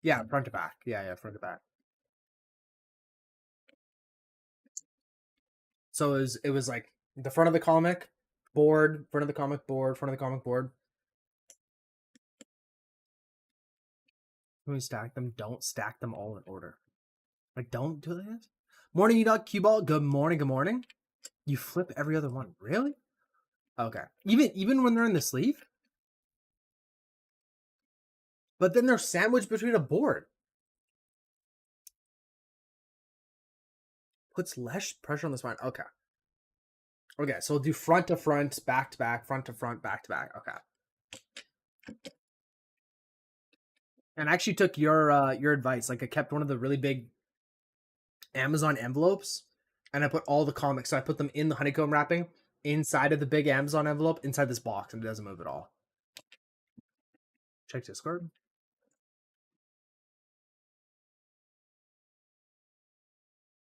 S3: Yeah, front to back. Yeah, front to back. So it was like the front of the comic, board, front of the comic, board, front of the comic, board. When we stack them, don't stack them all in order. Like, don't do that. Morning, cue ball. Good morning, good morning. You flip every other one. Really? Okay. Even when they're in the sleeve?
S1: But then they're sandwiched between a board. Puts less pressure on the spine. Okay. Okay, so we'll do front to front, back to back, front to front, back to back. Okay. And I actually took your advice. Like I kept one of the really big Amazon envelopes and I put all the comics. So I put them in the honeycomb wrapping inside of the big Amazon envelope inside this box, and it doesn't move at all. Check Discord.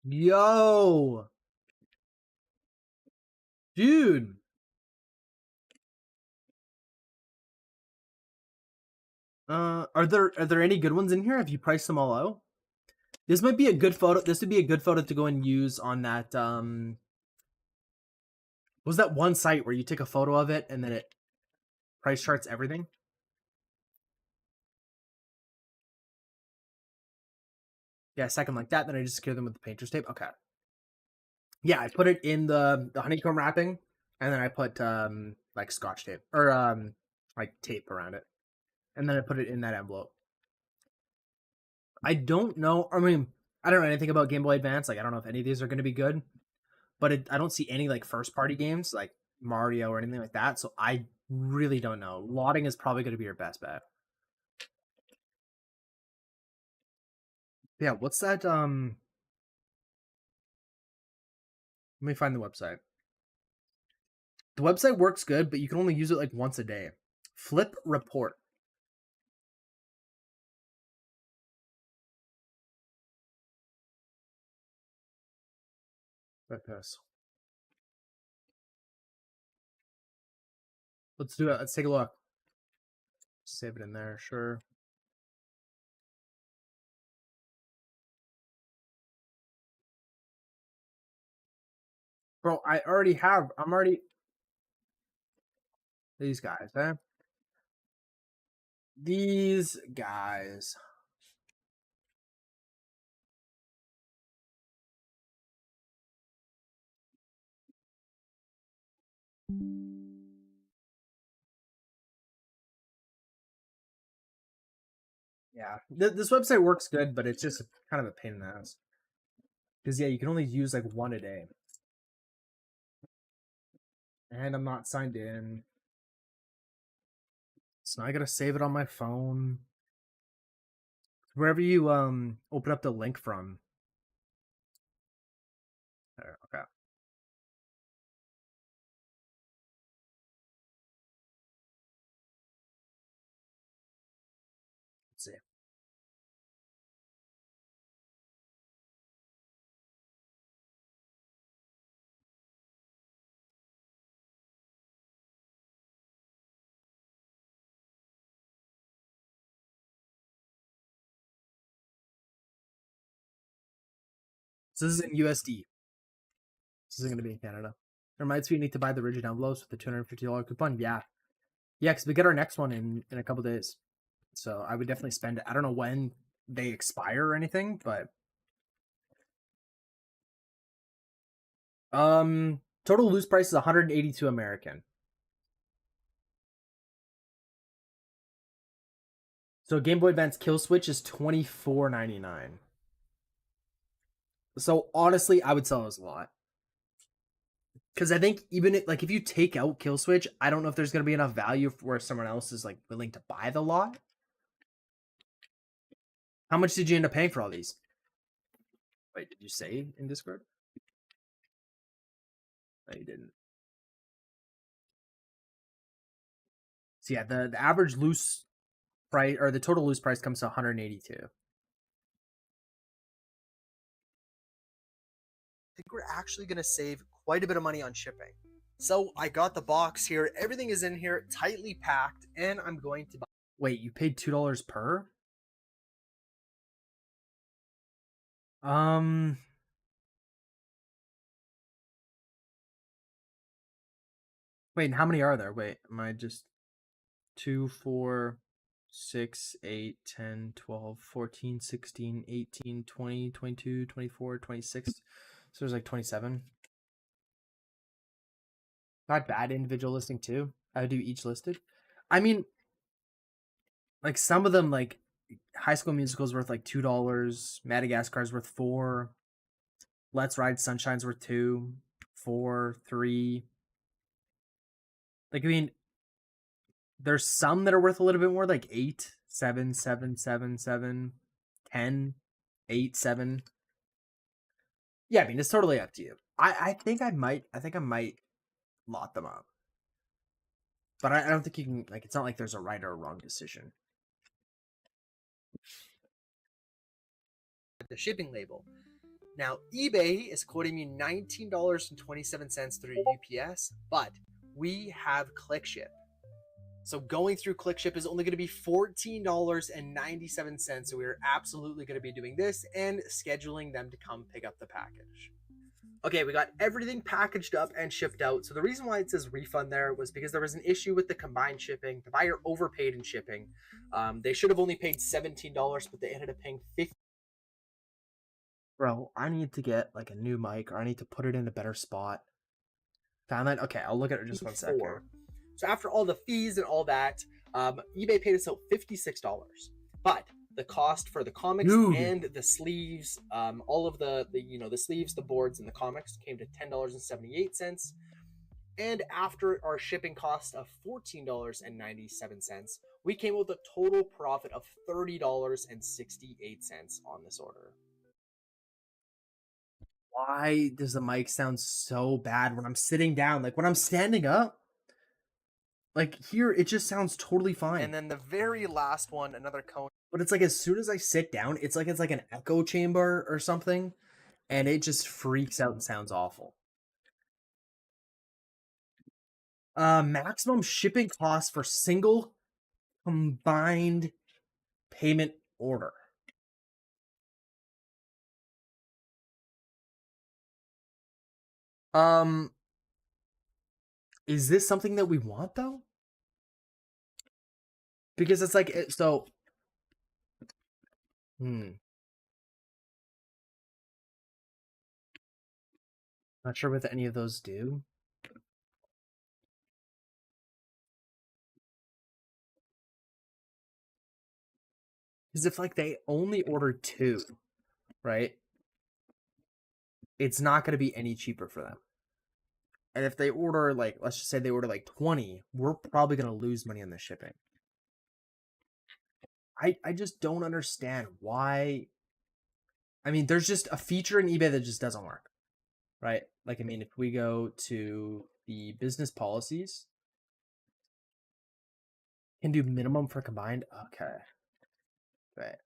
S1: Yo, dude. Are there any good ones in here? Have you priced them all out? This might be a good photo. This would be a good photo to go and use on that. Was that one site where you take a photo of it and then it price charts everything? Yeah, second like that. Then I just secure them with the painter's tape. Okay. Yeah, I put it in the honeycomb wrapping, and then I put like scotch tape or like tape around it, and then I put it in that envelope. I don't know. I mean, I don't know anything about Game Boy Advance. Like, I don't know if any of these are going to be good, but I don't see any like first party games like Mario or anything like that. So I really don't know. Lotting is probably going to be your best bet. Yeah, what's that? Let me find the website. The website works good, but you can only use it like once a day. Flip Report. Like this. Let's do it. Let's take a look. Save it in there, sure. Bro, I'm already these guys, eh? These guys. Yeah, this website works good, but it's just kind of a pain in the ass. Because yeah, you can only use like one a day. And I'm not signed in. So now I gotta save it on my phone. Wherever you open up the link from. There, okay. Let's see. So this is in USD. This isn't gonna be in Canada. It reminds me you need to buy the rigid envelopes with the $250 coupon. Yeah. Yeah, because we get our next one in a couple days. So I would definitely spend it. I don't know when they expire or anything, but total loose price is 182 American. So Game Boy Advance Kill Switch is $24.99. So honestly, I would sell those a lot. Because I think even if you take out Kill Switch, I don't know if there's gonna be enough value where someone else is like willing to buy the lot. How much did you end up paying for all these? Wait, did you say in Discord? No, you didn't. So yeah, the average loose price or the total loose price comes to 182. I think we're actually going to save quite a bit of money on shipping. So I got the box here. Everything is in here, tightly packed, and I'm going to buy. Wait, you paid $2 per? Wait, how many are there? Wait, am I just 2, 4, 6, 8, 10, 12, 14, 16, 18, 20, 22, 24, 26. So there's like 27. Not bad individual listing too. I would do each listed. I mean,
S3: like some of them, like High School Musical's worth like $2, Madagascar's worth $4, Let's Ride Sunshine's worth $2, $4, $3. Like, I mean, there's some that are worth a little bit more, like 8, 7, 7, 7, 7, 10, 8, 7. Yeah, I mean, it's totally up to you. I think I might lot them up. But I don't think you can, like, it's not like there's a right or a wrong decision. The shipping label. Now, eBay is quoting me $19.27 through UPS, but we have ClickShip. So going through ClickShip is only going to be $14.97. So we're absolutely going to be doing this and scheduling them to come pick up the package. Okay, we got everything packaged up and shipped out. So the reason why it says refund there was because there was an issue with the combined shipping. The buyer overpaid in shipping. They should have only paid $17, but they ended up paying $50. Bro, I need to get like a new mic, or I need to put it in a better spot. Found that? Okay, I'll look at it just 1 second. So after all the fees and all that, eBay paid us out $56. But the cost for the comics and the sleeves, all of the sleeves, the boards, and the comics came to $10.78. And after our shipping cost of $14.97, we came with a total profit of $30.68 on this order. Why does the mic sound so bad when I'm sitting down? Like when I'm standing up, like here, it just sounds totally fine. And then the very last one, another cone. But it's like as soon as I sit down, it's like an echo chamber or something, and it just freaks out and sounds awful. Maximum shipping cost for single combined payment order. Is this something that we want though? Because it's like so. Not sure what any of those do. Because if like they only order 2, right? It's not going to be any cheaper for them. And if they order like, let's just say they order like 20, we're probably going to lose money on the shipping. I just don't understand why. I mean, there's just a feature in eBay that just doesn't work, right? Like, I mean, if we go to the business policies, can do minimum for combined. Okay. Right.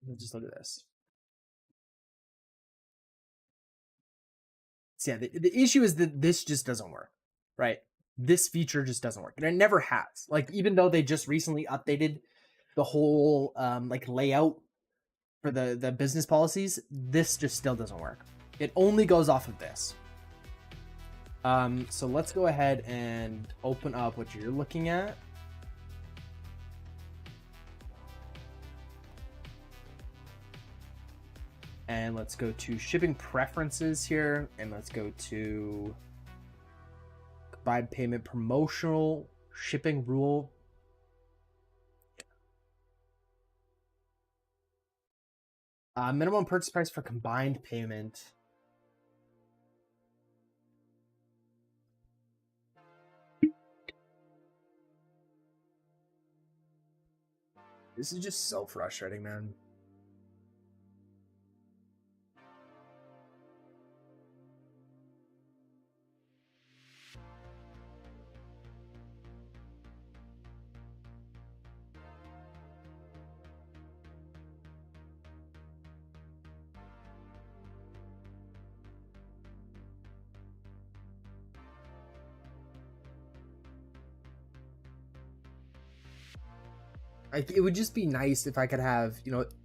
S3: Let's just look at this. So yeah, the issue is that this just doesn't work, right? This feature just doesn't work, and it never has. Like, even though they just recently updated the whole like layout for the business policies, this just still doesn't work. It only goes off of this. So let's go ahead and open up what you're looking at. And let's go to shipping preferences here, and let's go to combined payment promotional shipping rule. Minimum purchase price for combined payment. This is just so frustrating, man. It would just be nice if I could have,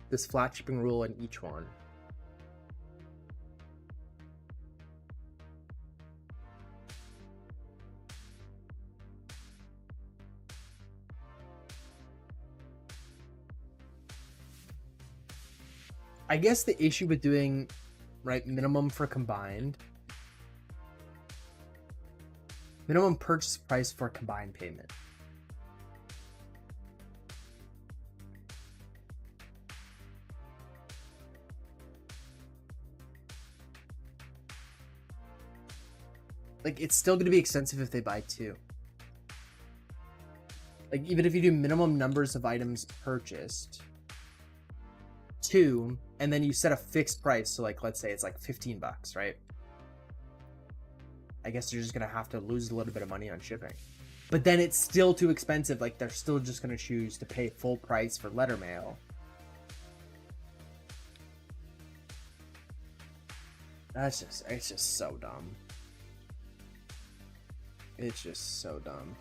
S3: this flat shipping rule in each one. I guess the issue with doing, right, minimum for combined, minimum purchase price for combined payment. like it's still gonna be expensive if they buy 2. Like even if you do minimum numbers of items purchased, 2, and then you set a fixed price. So like let's say it's like $15, right? I guess you're just gonna have to lose a little bit of money on shipping. But then it's still too expensive. Like they're still just gonna choose to pay full price for letter mail. It's just so dumb. It's just so dumb.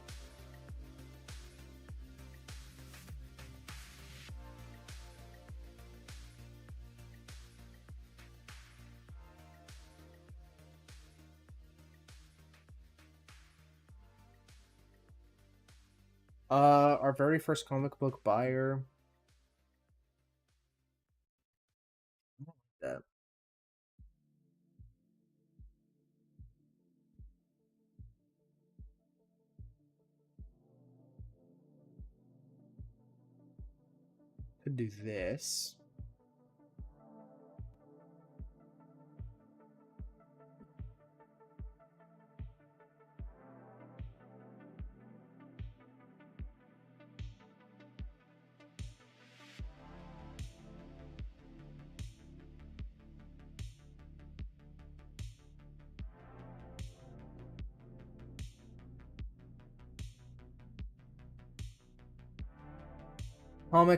S3: Our very first comic book buyer. That. Could do this.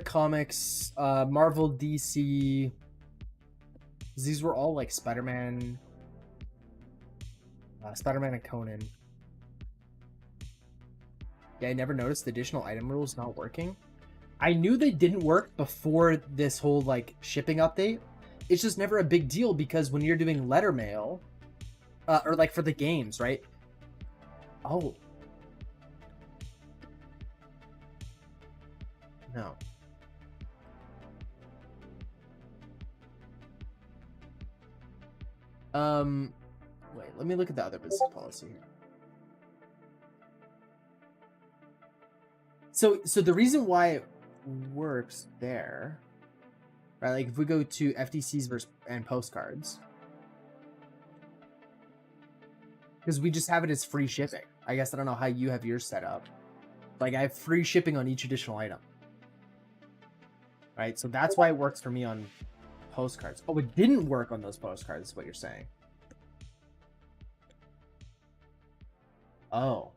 S3: Comics, Marvel, DC. These were all like Spider-Man, Spider-Man and Conan. Yeah, I never noticed the additional item rules not working. I knew they didn't work before this whole like shipping update. It's just never a big deal because when you're doing letter mail, or like for the games, right? Oh. No. Wait, let me look at the other business policy here. So the reason why it works there, right? Like if we go to FTCs versus and postcards, because we just have it as free shipping. I guess I don't know how you have yours set up. Like I have free shipping on each additional item, right? So that's why it works for me on postcards. Oh, it didn't work on those postcards, is what you're saying. Oh.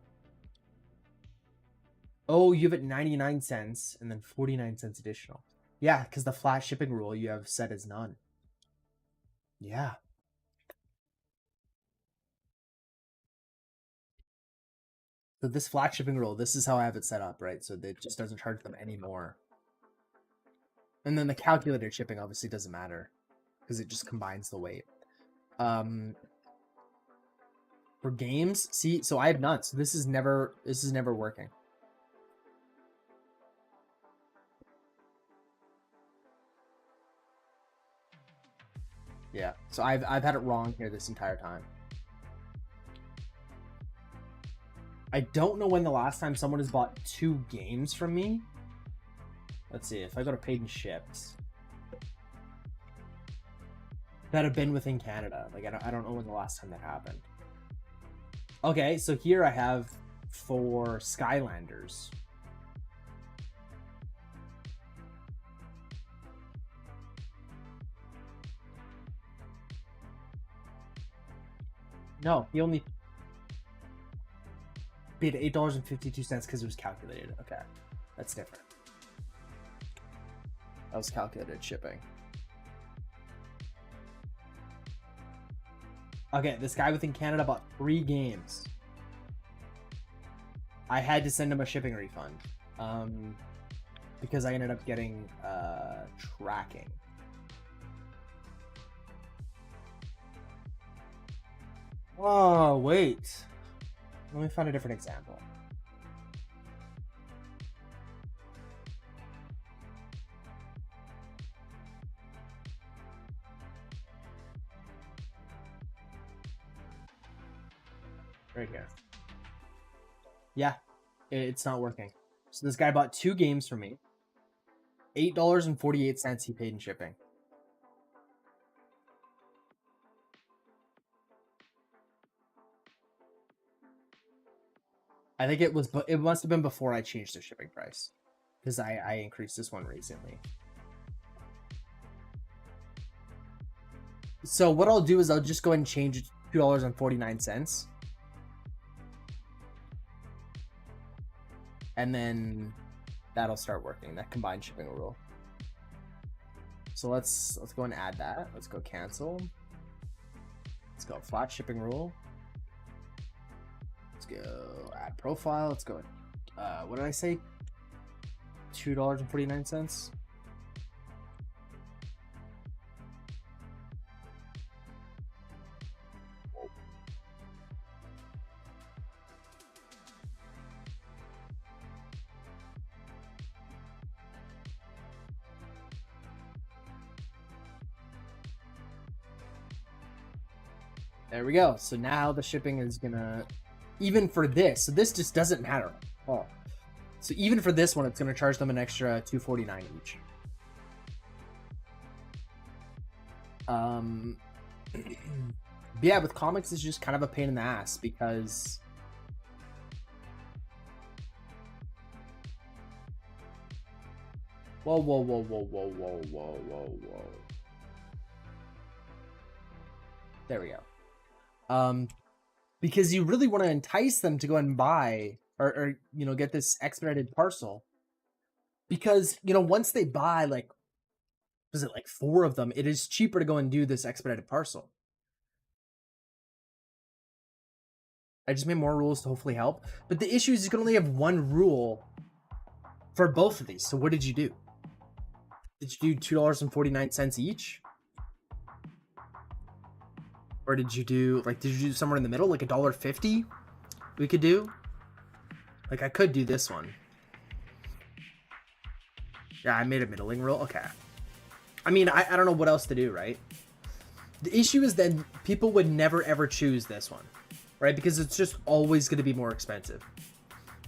S3: Oh, you have it 99 cents and then 49 cents additional. Yeah, because the flat shipping rule you have set as none. Yeah. So this flat shipping rule, this is how I have it set up, right? So it just doesn't charge them anymore. And then the calculated shipping obviously doesn't matter because it just combines the weight. For games, see, so I have none. So this is never working. Yeah, so I've had it wrong here this entire time. I don't know when the last time someone has bought 2 games from me. Let's see, if I go to paid and shipped. That have been within Canada. Like, I don't know when the last time that happened. Okay, so here I have for Skylanders. No, he only paid $8.52 because it was calculated. Okay, that's different. That was calculated shipping. Okay, this guy within Canada bought 3 games. I had to send him a shipping refund. Because I ended up getting tracking. Oh, wait. Let me find a different example. Right here. Yeah, it's not working. So this guy bought 2 games from me. $8.48 he paid in shipping. I think it was, but it must have been before I changed the shipping price, because I increased this one recently. So what I'll do is I'll just go ahead and change it to $2.49. And then that'll start working, that combined shipping rule. So let's go and add that. Let's go cancel. Let's go flat shipping rule. Let's go add profile. Let's go. What did I say? $2.49. There we go. So now the shipping is gonna, even for this, so this just doesn't matter. Oh, so even for this one, it's gonna charge them an extra $2.49 each. But yeah, with comics, it's just kind of a pain in the ass because whoa. There we go. Because you really want to entice them to go and buy or you know, get this expedited parcel, because you know, once they buy, like, was it like 4 of them, it is cheaper to go and do this expedited parcel. I just made more rules to hopefully help, but the issue is you can only have 1 rule for both of these. So what did you do? Did you do $2.49 each? Or did you do, like, did you do somewhere in the middle, like $1.50 we could do? Like, I could do this one. Yeah, I made a middling rule. Okay. I mean, I don't know what else to do, right? The issue is that people would never, ever choose this one, right? Because it's just always going to be more expensive.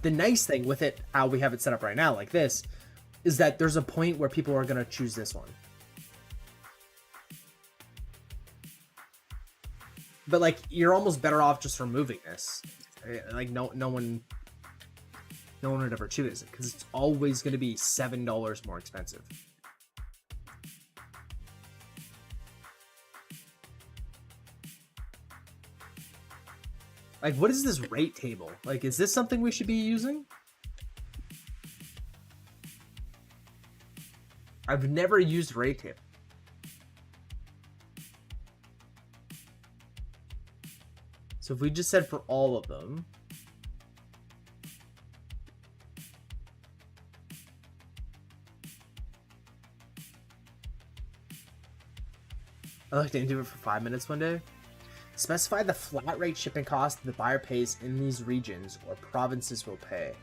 S3: The nice thing with it, how we have it set up right now, like this, is that there's a point where people are going to choose this one. But like, you're almost better off just removing this. Like, no one would ever choose it because it's always going to be $7 more expensive. Like, what is this rate table? Like, is this something we should be using? I've never used rate table. So if we just said for all of them, I like to do it for 5 minutes one day. Specify the flat rate shipping cost the buyer pays in these regions or provinces will pay.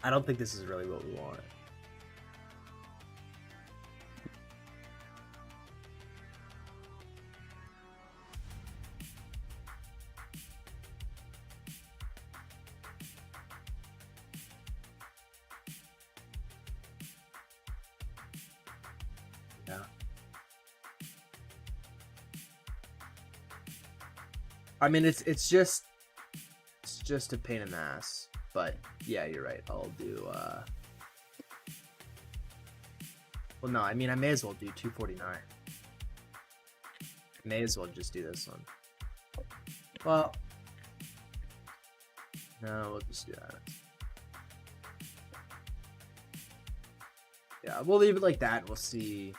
S3: I don't think this is really what we want. Yeah. I mean, it's just a pain in the ass. But yeah, you're right. I'll do well, no, I mean, I may as well do $2.49. May as well just do this one. Well, no, we'll just do that. Yeah, we'll leave it like that. We'll see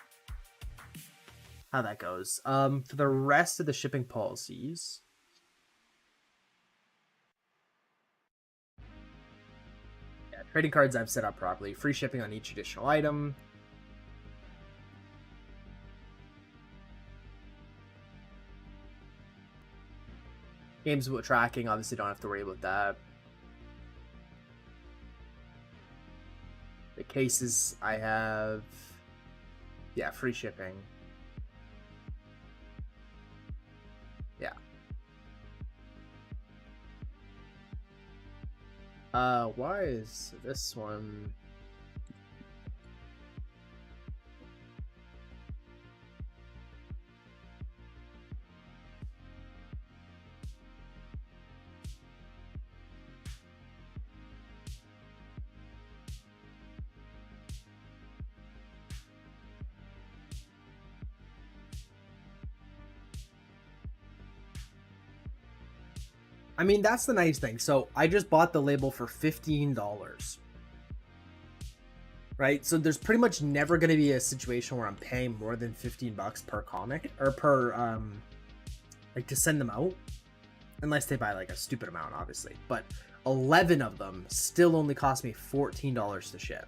S3: how that goes. For the rest of the shipping policies, yeah, trading cards I've set up properly. Free shipping on each additional item. Games with tracking, obviously don't have to worry about that. The cases I have, yeah, free shipping. Yeah. Why is this one?
S1: I mean, that's the nice thing. So I just bought the label for $15. Right? So there's pretty much never going to be a situation where I'm paying more than $15 per comic or per like to send them out, unless they buy like a stupid amount, obviously. But 11 of them still only cost me $14 to ship.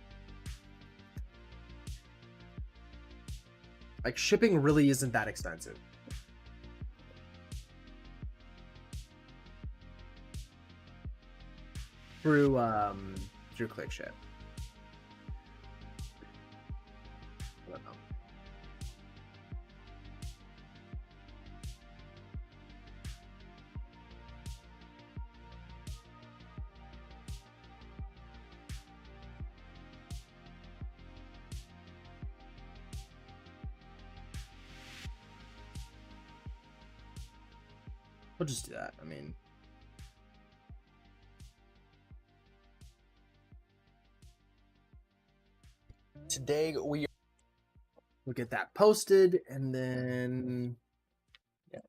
S1: Like, shipping really isn't that expensive. Through ClickShip. I don't know. We'll just do that. I mean, today we'll get that posted, and then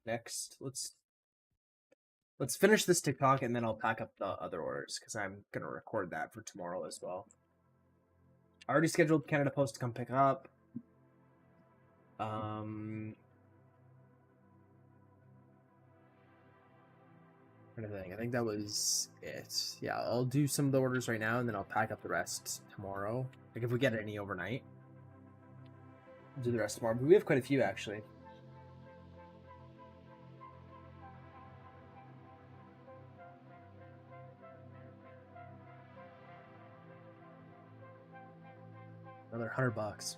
S1: next let's finish this TikTok, and then I'll pack up the other orders because I'm gonna record that for tomorrow as well. I already scheduled Canada Post to come pick up. I think that was it. Yeah, I'll do some of the orders right now, and then I'll pack up the rest tomorrow. Like, if we get any overnight, we'll do the rest tomorrow. But we have quite a few, actually. Another $100.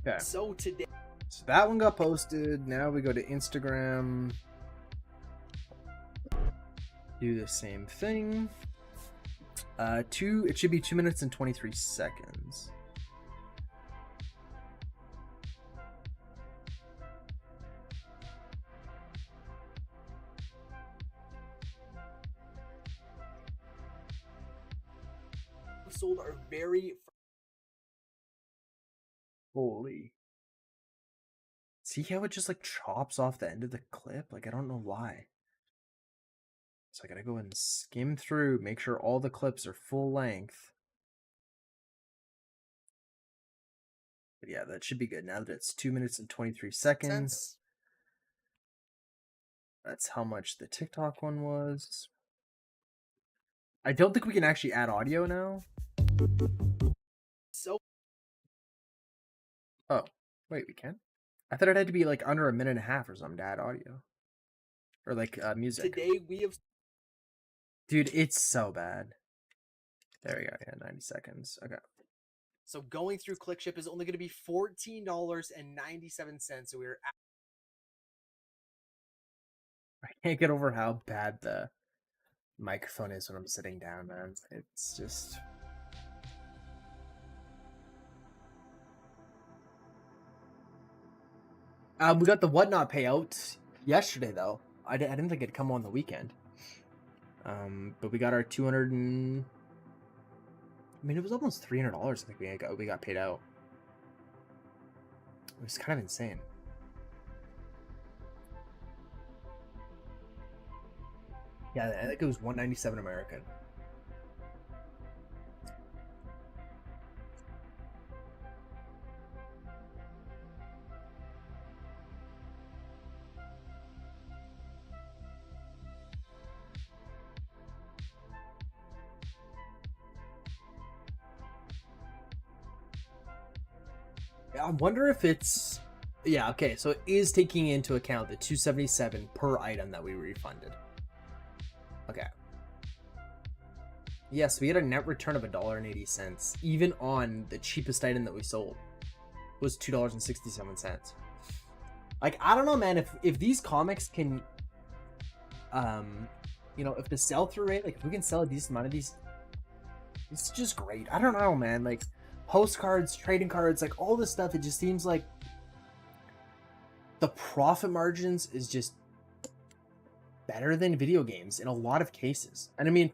S1: Okay. So that one got posted. Now we go to Instagram. Do the same thing. It should be 2 minutes and 23 seconds. Sold our very holy. See how it just like chops off the end of the clip? Like, I don't know why. So I gotta go and skim through, make sure all the clips are full length. But yeah, that should be good now that it's 2 minutes and 23 seconds. That's how much the TikTok one was. I don't think we can actually add audio now. Oh, wait, we can? I thought it had to be like under a minute and a half or something to add audio. Or like music. Today we have... Dude, it's so bad. There we go. Yeah, 90 seconds. Okay. So going through ClickShip is only going to be $14.97. So we're... I can't get over how bad the microphone is when I'm sitting down, man. It's just... we got the Whatnot payout yesterday, though. I didn't think it'd come on the weekend. But we got our 200 and... I mean, it was almost $300, I think we got paid out. It was kind of insane. Yeah, I think it was $197 American. I wonder if it's... Yeah, okay, so it is taking into account the $277 per item that we refunded. Okay. Yes, we had a net return of $1.80, even on the cheapest item that we sold. It was $2.67. Like, I don't know, man, if these comics can... you know, if the sell-through rate, like, if we can sell a decent amount of these... It's just great. I don't know, man, like... Postcards, trading cards, like all this stuff, it just seems like the profit margins is just
S3: better than video games in a lot of cases. And I mean,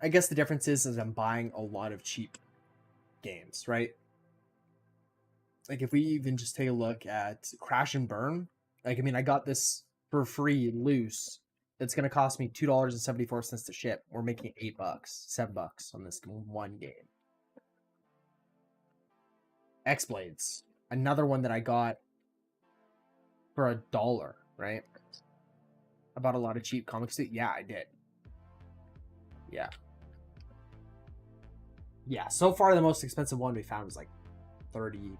S3: I guess the difference is I'm buying a lot of cheap games, right? Like if we even just take a look at Crash and Burn, like I mean, I got this for free loose. It's gonna cost me $2.74 to ship. We're making $8, $7 on this one game. X-Blades, another one that I got for $1, right? I bought a lot of cheap comics. Yeah, I did. Yeah. Yeah, so far the most expensive one we found was like $30.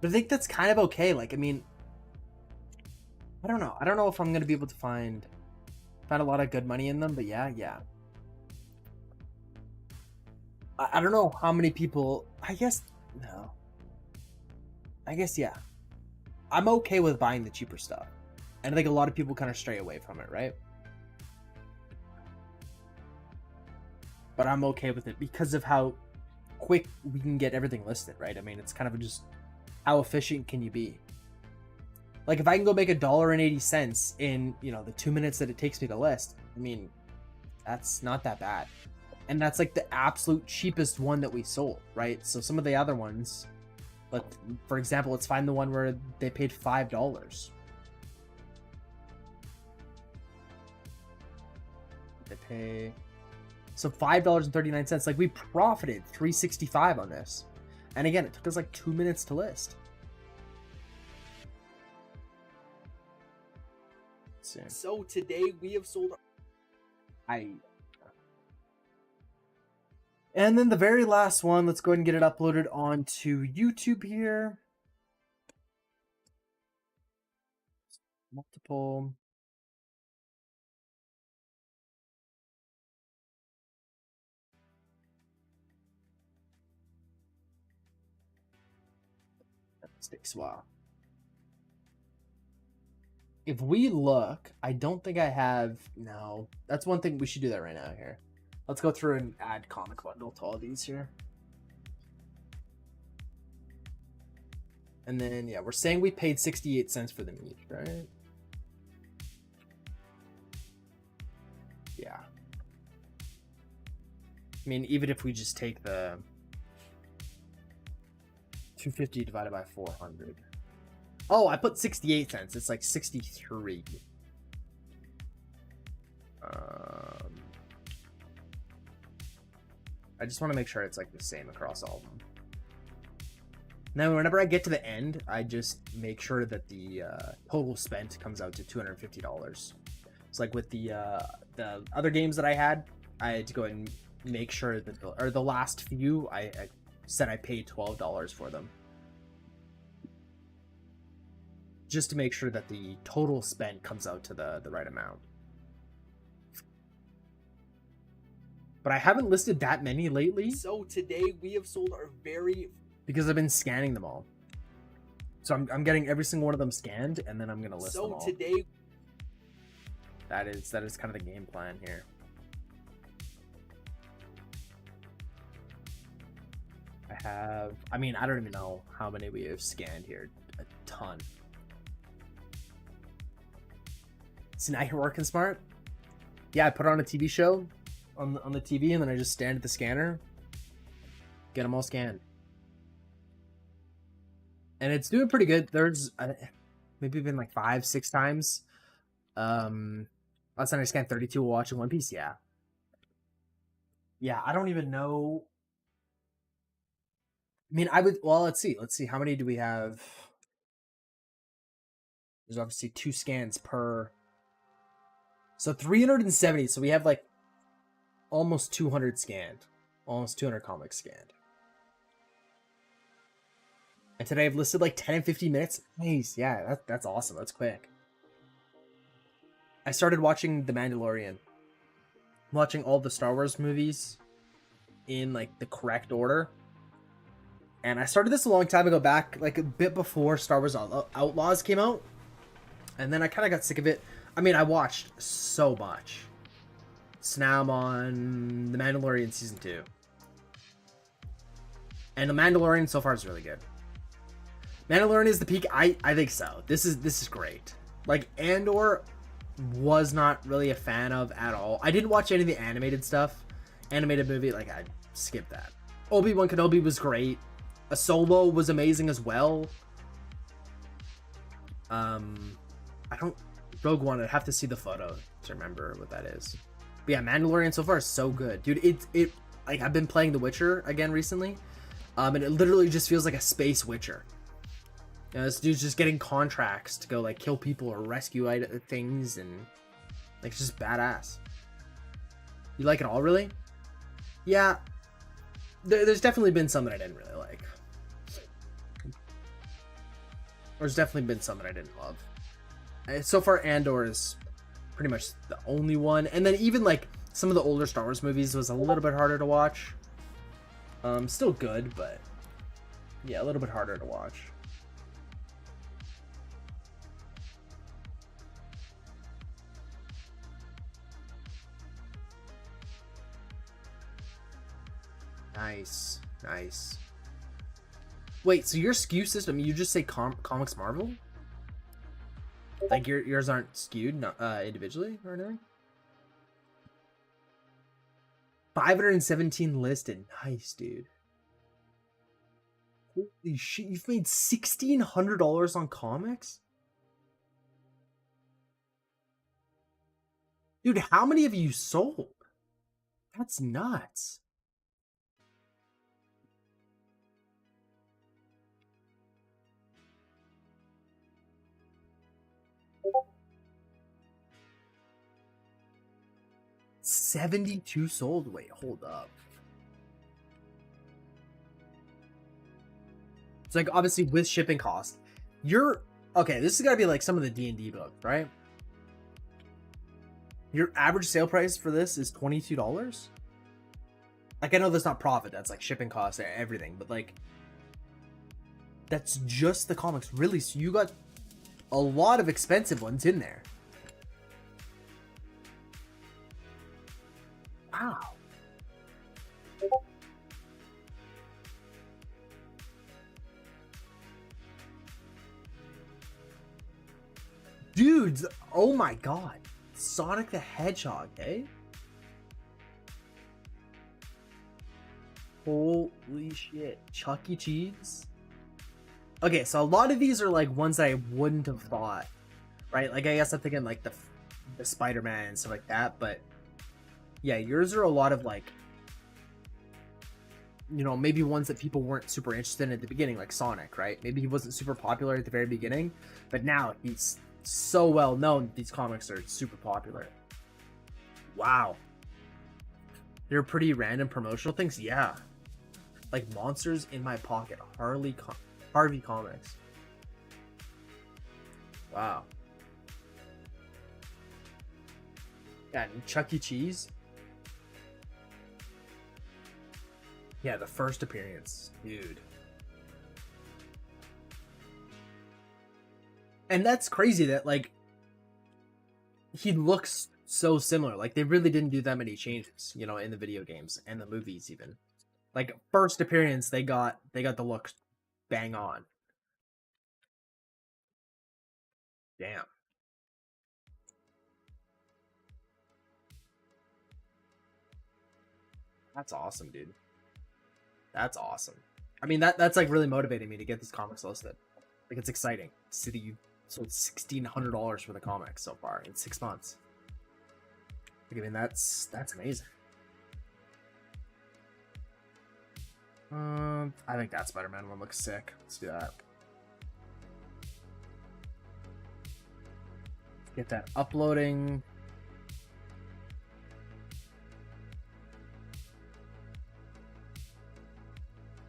S3: But I think that's kind of okay. Like, I mean, I don't know. I don't know if I'm gonna be able to find a lot of good money in them, but yeah. I don't know how many people. I guess no. I guess yeah. I'm okay with buying the cheaper stuff, and I think a lot of people kind of stray away from it, right? But I'm okay with it because of how quick we can get everything listed, right? I mean, it's kind of just how efficient can you be? Like if I can go make $1.80 in, you know, the 2 minutes that it takes me to list, I mean, that's not that bad. And that's like the absolute cheapest one that we sold, right? So some of the other ones, like for example, let's find the one where they paid $5. They pay so $5.39. Like we profited $3.65 on this. And again, it took us like 2 minutes to list. Let's see.
S1: So today we have sold.
S3: And then the very last one, let's go ahead and get it uploaded onto YouTube here. Multiple. That takes a while. If we look, I don't think I have. No, that's one thing we should do that right now here. Let's go through and add comic bundle to all these here. And then, yeah, we're saying we paid 68 cents for them each, right? Yeah. I mean, even if we just take the 250 divided by 400. Oh, I put 68 cents. It's like 63. I just want to make sure it's like the same across all of them. Now, whenever I get to the end, I just make sure that the total spent comes out to $250. It's like with the other games that I had to go and make sure that the last few I said I paid $12 for them, just to make sure that the total spent comes out to the right amount. But I haven't listed that many lately.
S1: So today we have sold our very...
S3: Because I've been scanning them all. So I'm getting every single one of them scanned, and then I'm going to list them all.
S1: So today...
S3: That is kind of the game plan here. I mean, I don't even know how many we have scanned here. A ton. See, now you're working smart. Yeah, I put on a TV show on the TV, and then I just stand at the scanner, get them all scanned, and it's doing pretty good. There's maybe been like 5-6 times. Last time I scanned 32 while watching One Piece. Yeah, I don't even know. I mean, well, let's see how many do we have. There's obviously 2 scans per, so 370. So we have like almost 200 scanned, almost 200 comics scanned. And today I've listed like 10 and 15 minutes. Nice, yeah, that's awesome. That's quick. I started watching The Mandalorian, watching all the Star Wars movies in like the correct order. And I started this a long time ago, back like a bit before Star Wars Outlaws came out. And then I kind of got sick of it. I mean, I watched so much. So now I'm on The Mandalorian Season 2. And The Mandalorian so far is really good. Mandalorian is the peak. I think so. This is great. Like, Andor was not really a fan of at all. I didn't watch any of the animated stuff. Animated movie, like, I skipped that. Obi-Wan Kenobi was great. A Solo was amazing as well. Rogue One, I'd have to see the photo to remember what that is. But yeah, Mandalorian so far is so good. Dude, it like, I've been playing The Witcher again recently. And it literally just feels like a space Witcher. You know, this dude's just getting contracts to go, like, kill people or rescue things, and, like, it's just badass. You like it all, really? Yeah. There's definitely been some that I didn't really like. There's definitely been some that I didn't love. So far, Andor is pretty much the only one. And then even, like, some of the older Star Wars movies was a little bit harder to watch. Still good, but yeah, a little bit harder to watch. Nice, nice. Wait, so your SKU system, you just say Comics Marvel? Like, yours aren't skewed individually or anything? 517 listed. Nice, dude. Holy shit, you've made $1,600 on comics? Dude, how many have you sold? That's nuts. $72 sold. Wait, hold up. It's like, obviously with shipping cost, you're okay. This is gotta be like some of the D&D books, right? Your average sale price for this is $22. Like, I know that's not profit. That's like shipping costs, everything. But like, that's just the comics, really. So you got a lot of expensive ones in there. Wow. Dudes, oh my god. Sonic the Hedgehog, eh? Holy shit. Chuck E. Cheese? Okay, so a lot of these are like ones that I wouldn't have thought, right? Like, I guess I'm thinking like the Spider-Man and stuff like that, but yeah, yours are a lot of like, you know, maybe ones that people weren't super interested in at the beginning, like Sonic, right? Maybe he wasn't super popular at the very beginning, but now he's so well known. These comics are super popular. Wow. They're pretty random promotional things. Yeah. Like Monsters in My Pocket, Harvey Comics. Wow. Yeah, and Chuck E. Cheese. Yeah, the first appearance, dude. And that's crazy that, like, he looks so similar. Like, they really didn't do that many changes, you know, in the video games and the movies even. Like, first appearance, they got the look bang on. Damn. That's awesome, dude. That's awesome. I mean, that's like really motivating me to get these comics listed. Like, it's exciting to see that you sold $1,600 for the comics so far in 6 months. Like, I mean, that's amazing. I think that Spider-Man one looks sick. Let's do that. Get that uploading.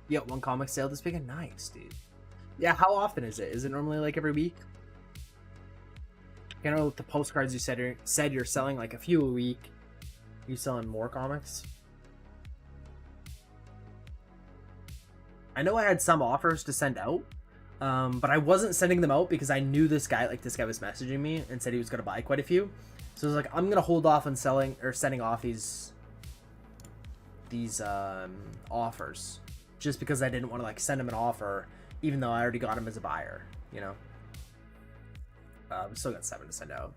S3: Yeah, one comic sale this weekend. Nice, dude. Yeah, how often is it? Is it normally like every week? You know, the postcards you said you're selling like a few a week. You selling more comics? I know I had some offers to send out, but I wasn't sending them out because I knew this guy was messaging me and said he was gonna buy quite a few. So I was like, I'm gonna hold off on selling or sending off these offers just because I didn't want to like send him an offer, even though I already got him as a buyer. You know. We still got 7 to send out.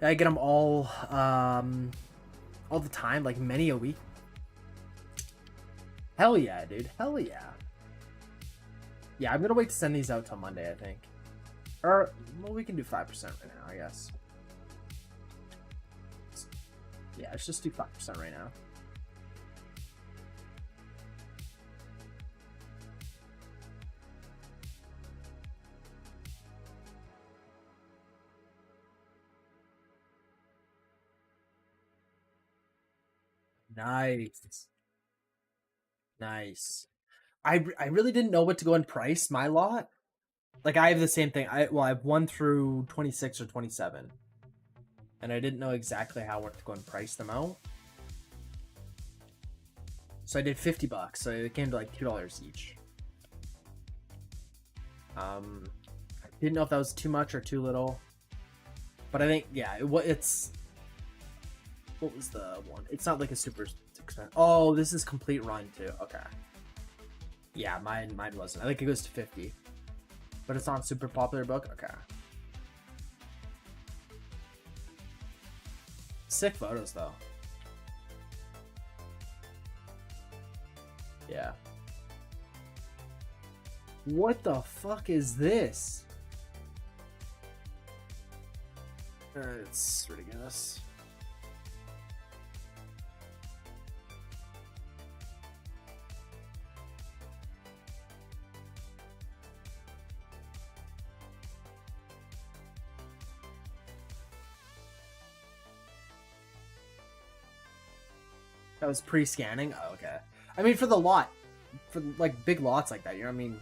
S3: I get them all the time, like many a week. Hell yeah, dude. Hell yeah. Yeah, I'm gonna wait to send these out till Monday, I think. Or, well, we can do 5% right now, I guess. Yeah, let's just do 5% right now. Nice. Nice. I really didn't know what to go and price my lot. Like I have the same thing. I have 1 through 26 or 27. And I didn't know exactly how to go and price them out. So I did $50, so it came to like $2 each. I didn't know if that was too much or too little. But I think yeah, it's what was the one? It's not like a super expensive. Oh, this is complete run too. Okay. Yeah, mine wasn't. I think it goes to 50. But it's not super popular book. Okay. Sick photos though. Yeah. What the fuck is this? It's ridiculous. That was pre-scanning? Oh, okay. I mean, for the lot. For, like, big lots like that, you know what I mean?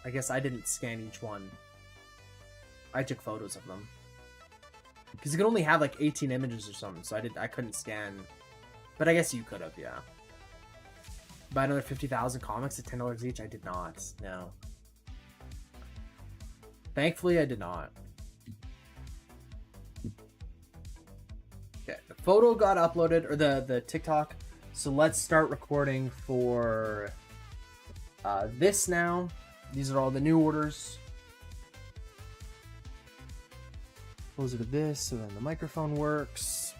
S3: I guess I didn't scan each one. I took photos of them. Because you can only have, like, 18 images or something, so I couldn't scan. But I guess you could have, yeah. Buy another 50,000 comics at $10 each? I did not. No. Thankfully, I did not. Okay, the photo got uploaded, or the TikTok. So let's start recording for this now. These are all the new orders. Closer to this, so then the microphone works.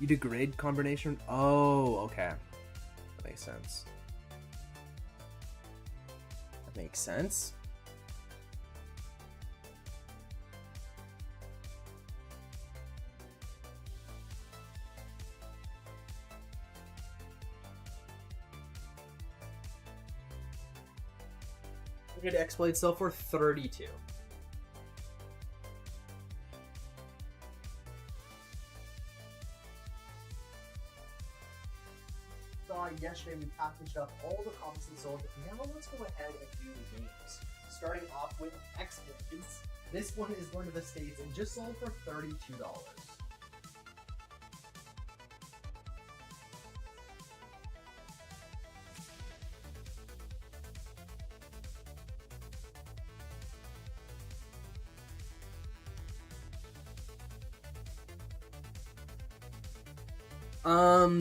S3: You did grade combination? Oh, okay. That makes sense. That makes sense. Good exploit sell for 32. Saw yesterday we packaged up all the comics we sold. Now let's go ahead and do the games. Starting off with X-Blades. This one is going to the States and just sold for $32.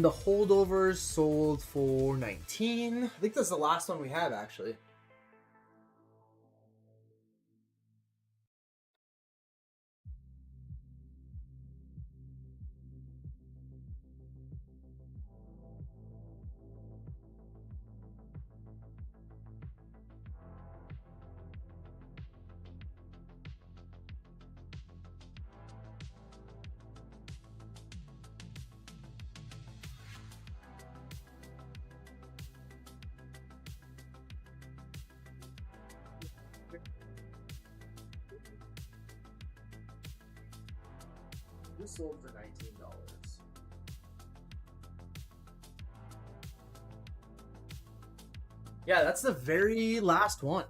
S3: The holdovers sold for 19. I think that's the last one we have, actually. This sold for $19. Yeah, that's the very last one.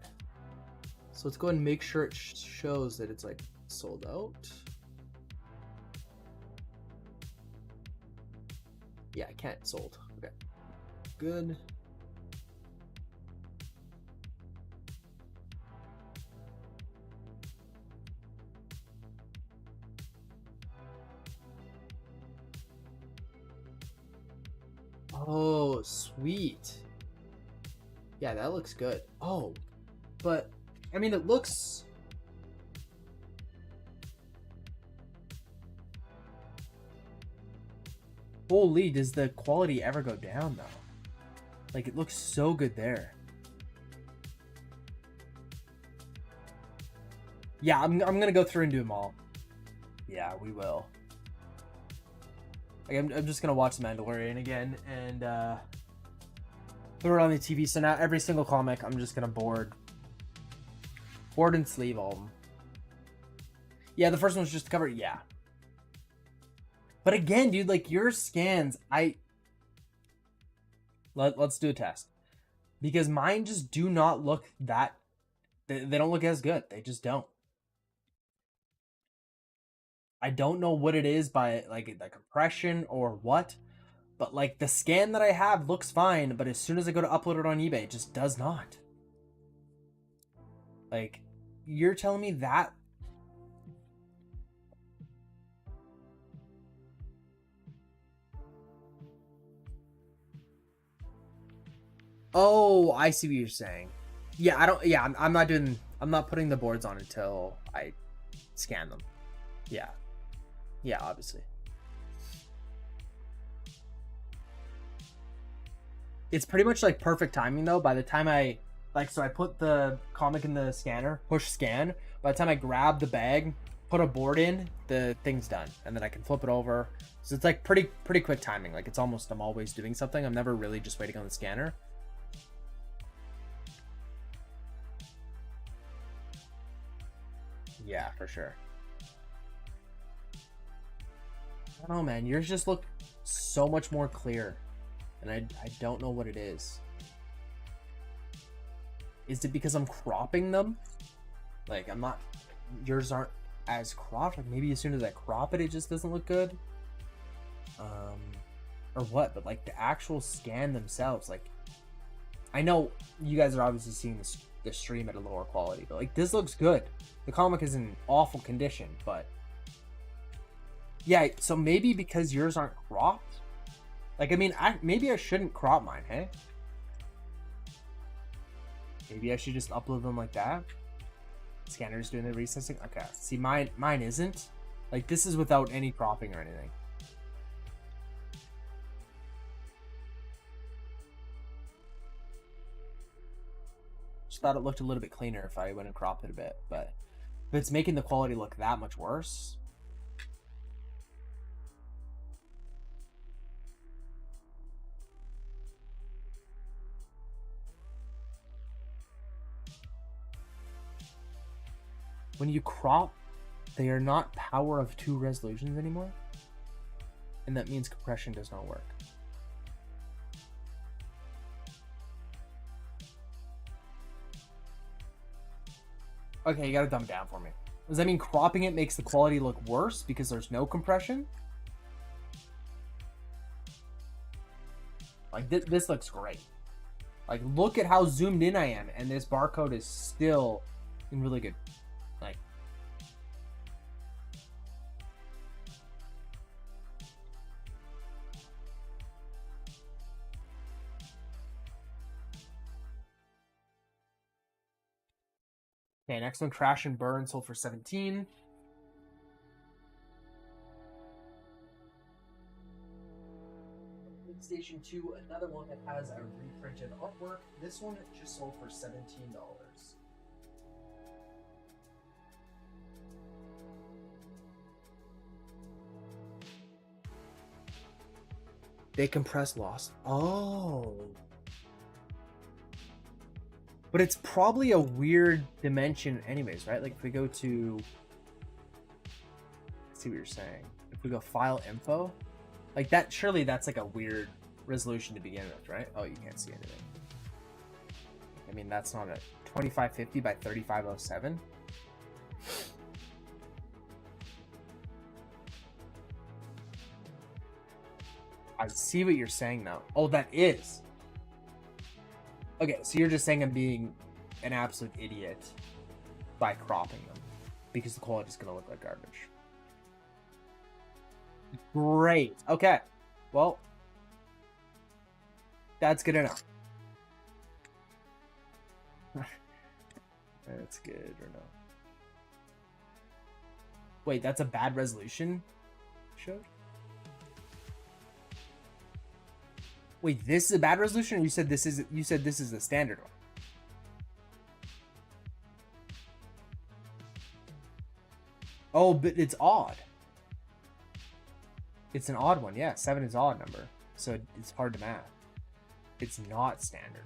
S3: So let's go ahead and make sure it shows that it's like sold out. Yeah, I can't sold. Okay. Good.
S2: Oh, sweet. Yeah, that looks good.
S3: Oh, but I mean, it looks. Holy, does the quality ever go down though? Like, it looks so good there. Yeah, I'm gonna go through and do them all. Yeah, we will. Like, I'm just gonna watch The Mandalorian again and throw it on the TV. So now every single comic, I'm just gonna board and sleeve all of them. Yeah, the first one's just the cover. Yeah. But again, dude, like your scans, let's do a test. Because mine just do not look that, they don't look as good. They just don't. I don't know what it is by like the compression or what, but like the scan that I have looks fine, but as soon as I go to upload it on eBay, it just does not. Like, you're telling me that? Oh, I see what you're saying. Yeah, I'm not putting the boards on until I scan them. Yeah. Yeah, obviously. It's pretty much like perfect timing though. By the time I put the comic in the scanner, push scan. By the time I grab the bag, put a board in, the thing's done, and then I can flip it over. So it's like pretty quick timing. Like, it's almost, I'm always doing something. I'm never really just waiting on the scanner. Yeah, for sure. I don't know, man. Yours just look so much more clear, and I don't know what it is. Is it because I'm cropping them? Like, I'm not. Yours aren't as cropped. Like, maybe as soon as I crop it, it just doesn't look good. Or what? But like the actual scan themselves, like, I know you guys are obviously seeing the stream at a lower quality, but like this looks good. The comic is in awful condition, but yeah. So maybe because yours aren't cropped. Like, I mean, maybe I shouldn't crop mine, hey? Maybe I should just upload them like that. Scanner's doing the recessing. Okay. See, mine isn't. Like, this is without any cropping or anything. Just thought it looked a little bit cleaner if I went and cropped it a bit, but if it's making the quality look that much worse. When you crop, they are not power of 2 resolutions anymore, and that means compression does not work. Okay, you gotta dumb it down for me. Does that mean cropping it makes the quality look worse because there's no compression? Like, this looks great. Like, look at how zoomed in I am, and this barcode is still in really good. Like, okay, next one, Crash and Burn, sold for 17. Station 2, another one that has a reprinted artwork. This one just sold for $17. They compress loss. Oh. But it's probably a weird dimension anyways, right? Like, if we go to, let's see what you're saying. If we go file info, like that, surely that's like a weird resolution to begin with, right? Oh, you can't see anything. I mean, that's not a 2550 by 3507. I see what you're saying now. Oh, that is. Okay, so you're just saying I'm being an absolute idiot by cropping them because the quality is going to look like garbage. Great. Okay. Well, That's good enough. That's good or no? Wait, that's a bad resolution? Showed? Wait, this is a bad resolution, or you said this is the standard one? Oh, but it's odd. It's an odd one, yeah. 7 is an odd number, so it's hard to math. It's not standard.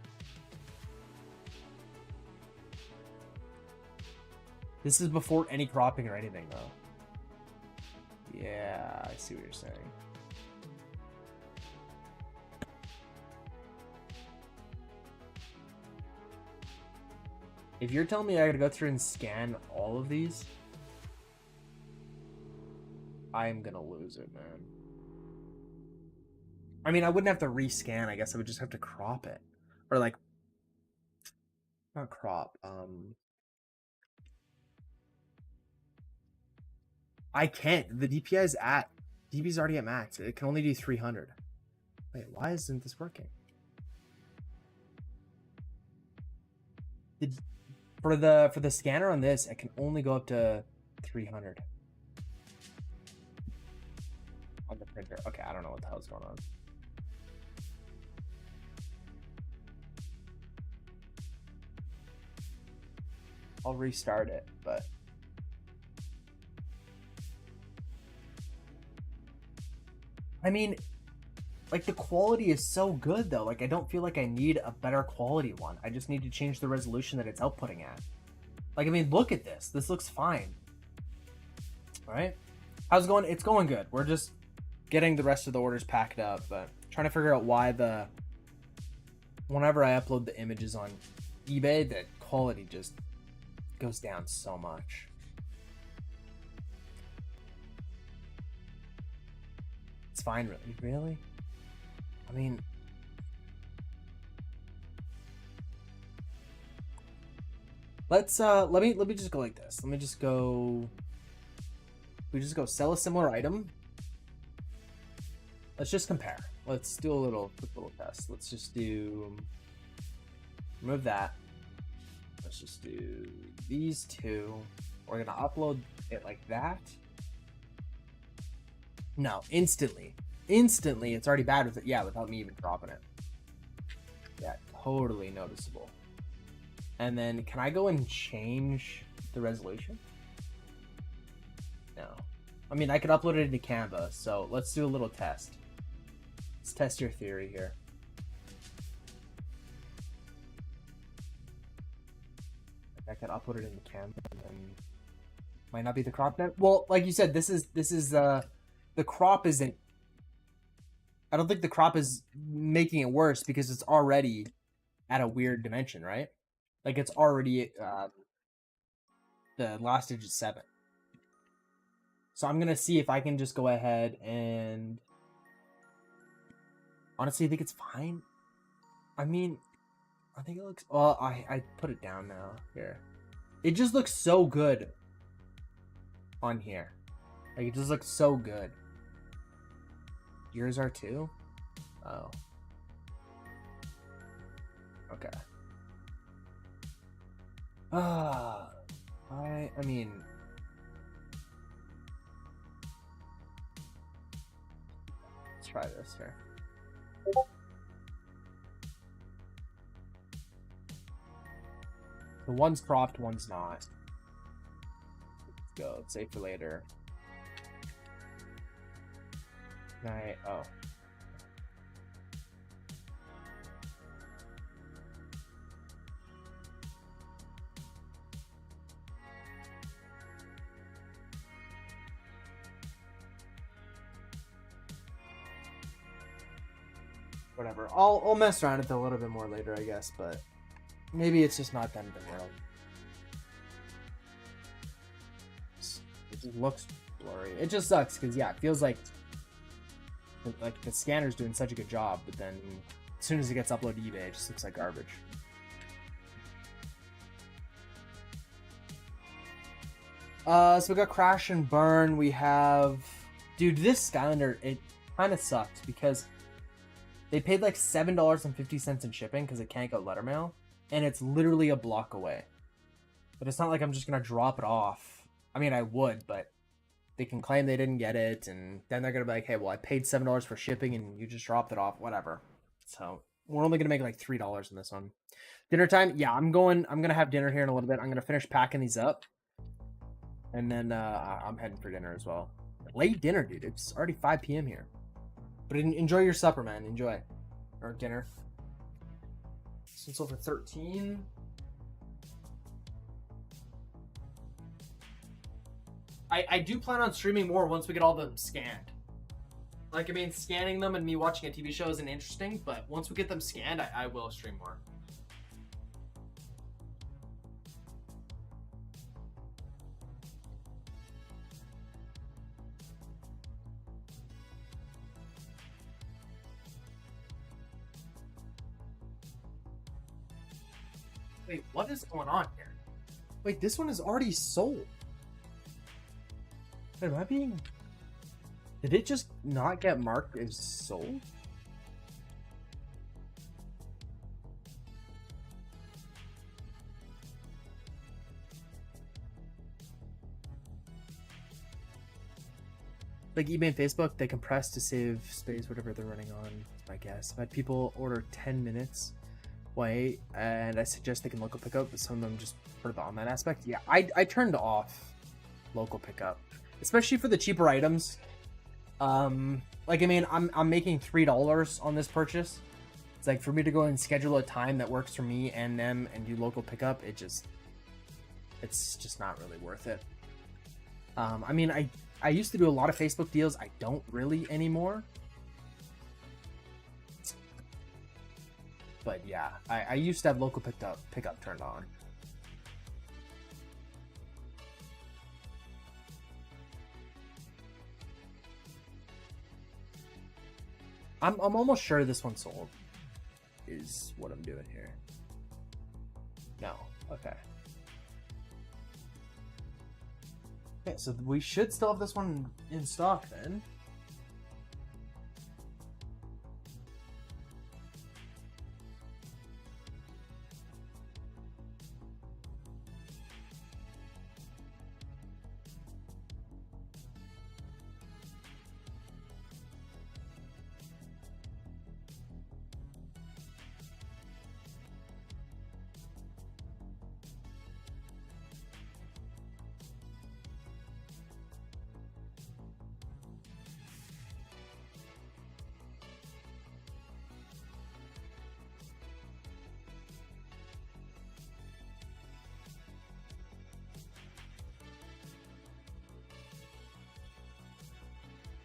S3: This is before any cropping or anything, though. Yeah, I see what you're saying. If you're telling me I gotta go through and scan all of these, I am gonna lose it, man. I mean, I wouldn't have to rescan. I guess I would just have to crop it. Or, like, not crop. I can't. The DPI's already at max. It can only do 300. Wait, why isn't this working? For the scanner on this, it can only go up to 300 on the printer. Okay, I don't know what the hell's going on. I'll restart it, but I mean, like, the quality is so good though. Like, I don't feel like I need a better quality one. I just need to change the resolution that it's outputting at. Like, I mean, look at this. This looks fine. All right. How's it going? It's going good. We're just getting the rest of the orders packed up, but trying to figure out why whenever I upload the images on eBay, the quality just goes down so much. It's fine, really? I mean, let's let me just go like this. Let me just go. We just go sell a similar item. Let's just compare. Let's do a quick little test. Let's just do remove that. Let's just do these two. We're gonna upload it like that. No, instantly, it's already bad with it. Yeah, without me even dropping it. Yeah, totally noticeable. And then, can I go and change the resolution? No. I mean, I could upload it into Canva, so let's do a little test. Let's test your theory here. I could upload it into Canva, and then might not be the crop net. Well, like you said, this is the crop isn't. I don't think the crop is making it worse because it's already at a weird dimension, right? Like, it's already the last digit 7. So I'm gonna see if I can just go ahead and honestly, I think it's fine. I mean, I think it looks. Well, I put it down now. Here, it just looks so good on here. Like, it just looks so good. Yours are too? Oh. Okay. I mean, let's try this here. The one's cropped, one's not. Let's go. Let's save for later. Oh. Whatever. I'll mess around with it a little bit more later, I guess, but maybe it's just not the end of the world. It just looks blurry. It just sucks because, yeah, it feels like the scanner's doing such a good job, but then as soon as it gets uploaded to eBay, it just looks like garbage. So we got Crash and Burn. We have, dude, this Skylander, it kind of sucks because They paid like $7.50 in shipping because it can't go letter mail, and it's literally a block away. But it's not like I'm just gonna drop it off. I mean, I would, but they can claim they didn't get it, and then they're gonna be like, "Hey, well, I paid $7 for shipping, and you just dropped it off, whatever." So we're only gonna make like $3 in this one. Dinner time, yeah. I'm gonna have dinner here in a little bit. I'm gonna finish packing these up, and then I'm heading for dinner as well. Late dinner, dude. It's already 5 p.m. here. But enjoy your supper, man. Enjoy. Or dinner. So it's over 13. I do plan on streaming more once we get all of them scanned. Like, I mean, scanning them and me watching a TV show isn't interesting, but once we get them scanned, I will stream more. Wait, what is going on here? Wait, this one is already sold. Wait, am I being... Did it just not get marked as sold? Like eBay and Facebook, they compress to save space, whatever they're running on, I guess. I've had people order 10 minutes wait, and I suggest they can local pickup, but some of them just for the online aspect. Yeah, I turned off local pickup, especially for the cheaper items. Like, I mean, I'm making $3 on this purchase. It's like, for me to go and schedule a time that works for me and them and do local pickup, it's just not really worth it. I mean, I used to do a lot of Facebook deals. I don't really anymore. But yeah, I used to have local pickup turned on. I'm almost sure this one sold, is what I'm doing here. No, okay. Okay, so we should still have this one in stock then.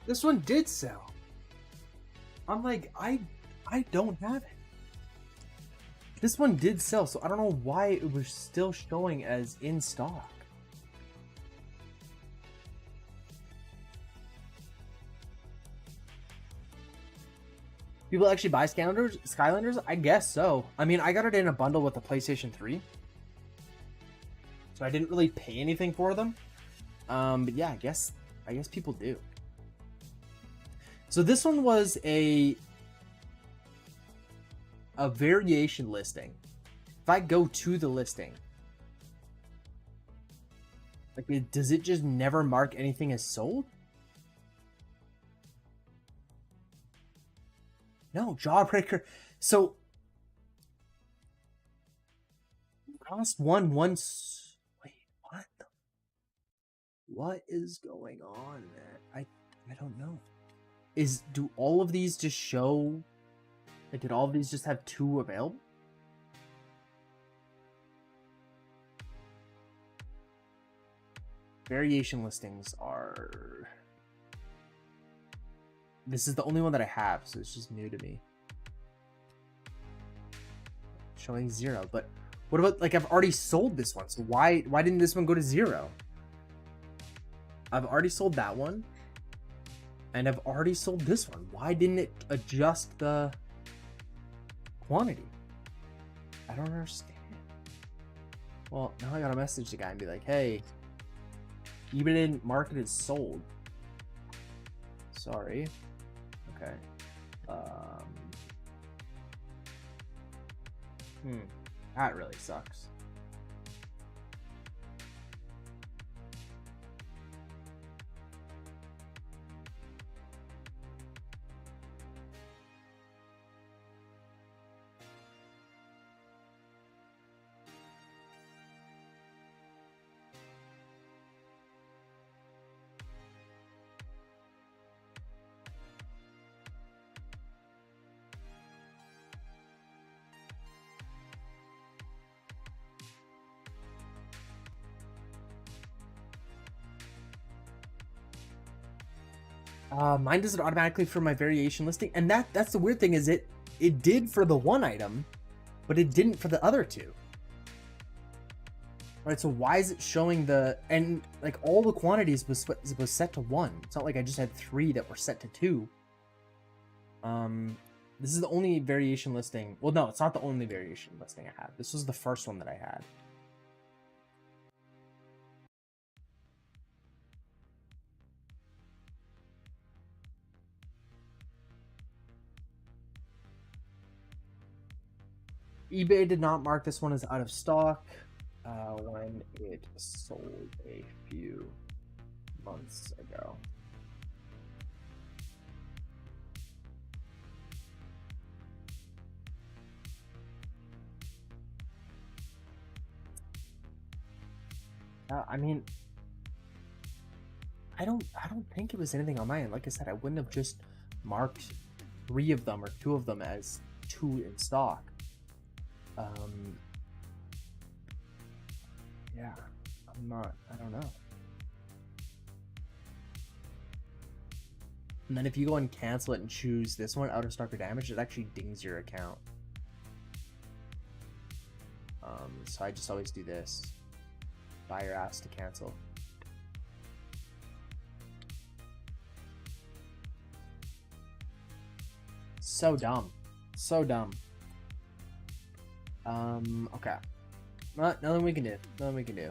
S3: This one did sell. I'm like, I don't have it. This one did sell, so I don't know why it was still showing as in stock. People actually buy Skylanders? I guess so. I mean, I got it in a bundle with the PlayStation 3. So I didn't really pay anything for them. But yeah, I guess people do. So this one was a variation listing. If I go to the listing, like, does it just never mark anything as sold? No, Jawbreaker. So cost one once. Wait, what? What is going on there? I don't know. Do all of these just show? Like, did all of these just have 2 available? Variation listings are... This is the only one that I have, so it's just new to me. Showing 0, but what about, like, I've already sold this one, so why didn't this one go to 0? I've already sold that one, and I've already sold this one. Why didn't it adjust the quantity? I don't understand. Well, now I gotta message the guy and be like, hey, eBay didn't mark it as sold. Sorry. Okay. That really sucks. Mine does it automatically for my variation listing, and that's the weird thing is it did for the one item, but it didn't for the other two. Right, so why is it showing and like all the quantities was set to 1. It's not like I just had 3 that were set to 2. This is the only variation listing. Well, no, it's not the only variation listing I had. This was the first one that I had. eBay did not mark this one as out of stock when it sold a few months ago. I mean, I don't think it was anything on my end. Like I said, I wouldn't have just marked 3 of them or 2 of them as 2 in stock. Yeah, I don't know. And then if you go and cancel it and choose this one, out of stock or damaged, it actually dings your account. So I just always do this. Buy your ass to cancel. So dumb. So dumb. Okay. Nothing we can do. Nothing we can do.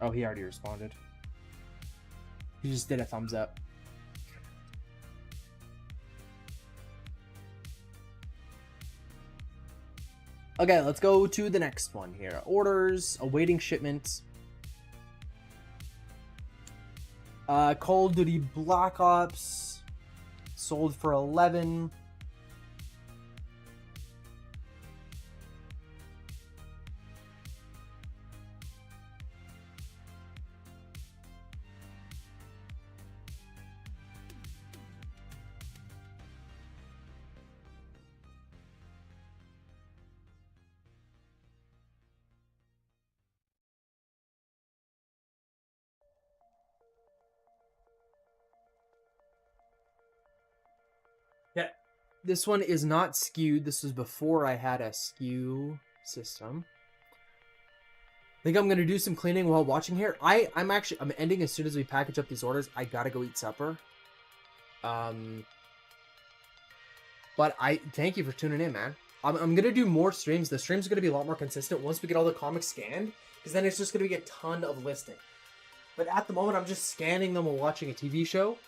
S3: Oh, he already responded. He just did a thumbs up. Okay, let's go to the next one here. Orders, awaiting shipment. Call of Duty Black Ops sold for 11. Yeah, this one is not skewed. This was before I had a skew system. I think I'm gonna do some cleaning while watching here. I'm ending as soon as we package up these orders. I gotta go eat supper. But I thank you for tuning in, man. I'm gonna do more streams. The streams are gonna be a lot more consistent once we get all the comics scanned, because then it's just gonna be a ton of listing. But at the moment, I'm just scanning them while watching a TV show.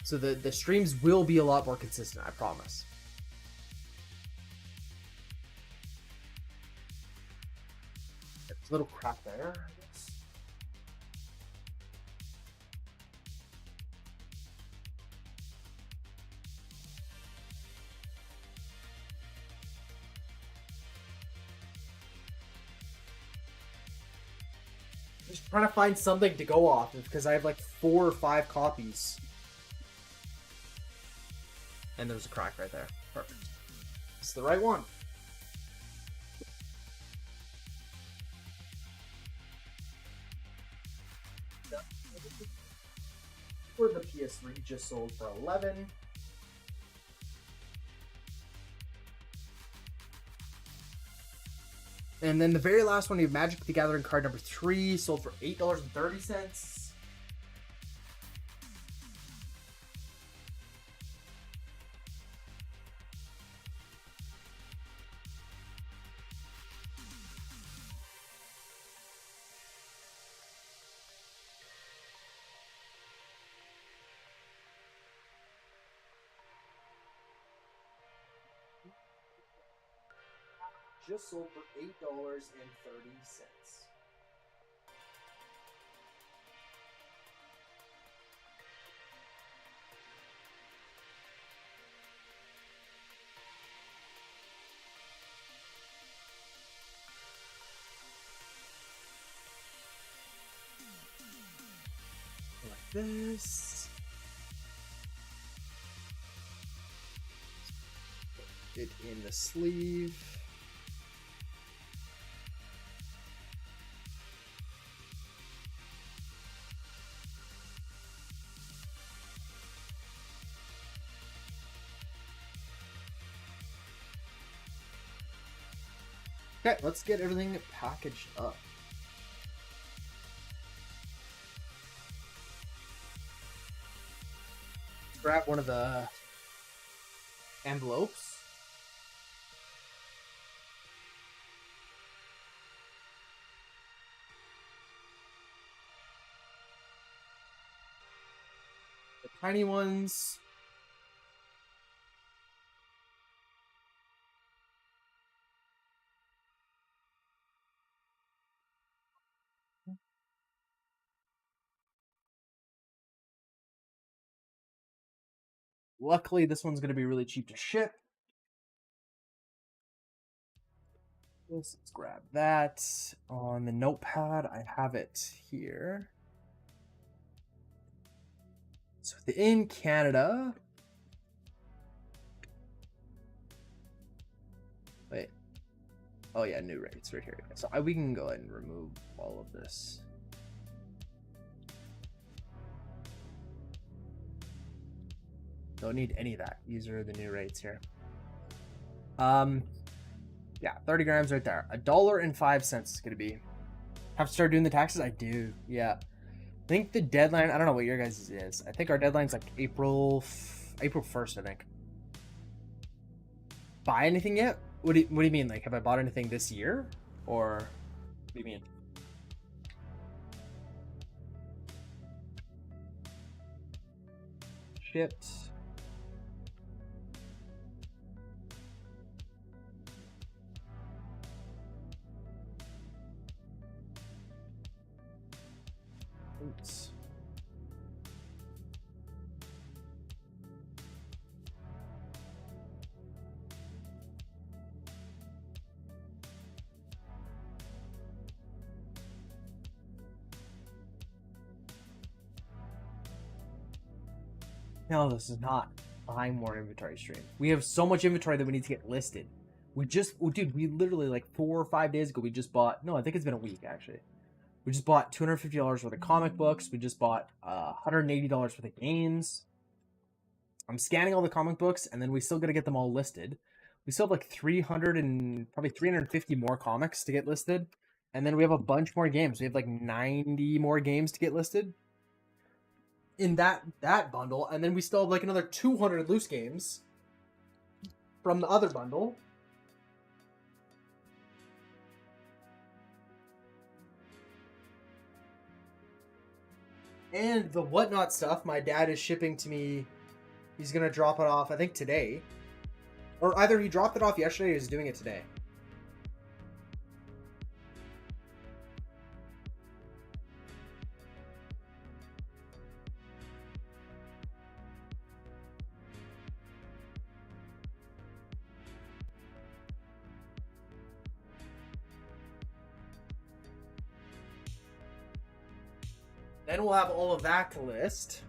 S3: So the streams will be a lot more consistent, I promise. There's a little crap there, I guess. Just trying to find something to go off because I have like 4 or 5 copies. And there's a crack right there. Perfect. It's the right one. For the PS3 just sold for 11. And then the very last one, we have Magic the Gathering card number 3, sold for $8.30.
S1: just sold for $8.30. Like this. It in the sleeve. Okay, let's get everything packaged up. Grab one of the envelopes. The tiny ones. Luckily, this one's going to be really cheap to ship. Let's grab that. On the notepad, I have it here. So in Canada... Wait. Oh yeah, new rates right here. So we can go ahead and remove all of this. Don't need any of that. These are the new rates here. Yeah, 30 grams right there. $1.05 is gonna be. Have to start doing the taxes? I do. Yeah. I think the deadline, I don't know what your guys' is. I think our deadline's like April 1st, I think. Buy anything yet? What do you mean? Like, have I bought anything this year? Or what do you mean? Shipped. Oops. No, this is not buying more inventory stream. We have so much inventory that we need to get listed. We just, oh, dude, we literally like 4 or 5 days ago, we just bought, no, I think it's been a week actually. We just bought $250 worth of comic books. We just bought $180 worth of games. I'm scanning all the comic books, and then we still got to get them all listed. We still have like 300 and probably 350 more comics to get listed. And then we have a bunch more games. We have like 90 more games to get listed in that bundle. And then we still have like another 200 loose games from the other bundle. And the Whatnot stuff, my dad is shipping to me. He's going to drop it off, I think, today. Or either he dropped it off yesterday or he's doing it today. Then we'll have all of that to list.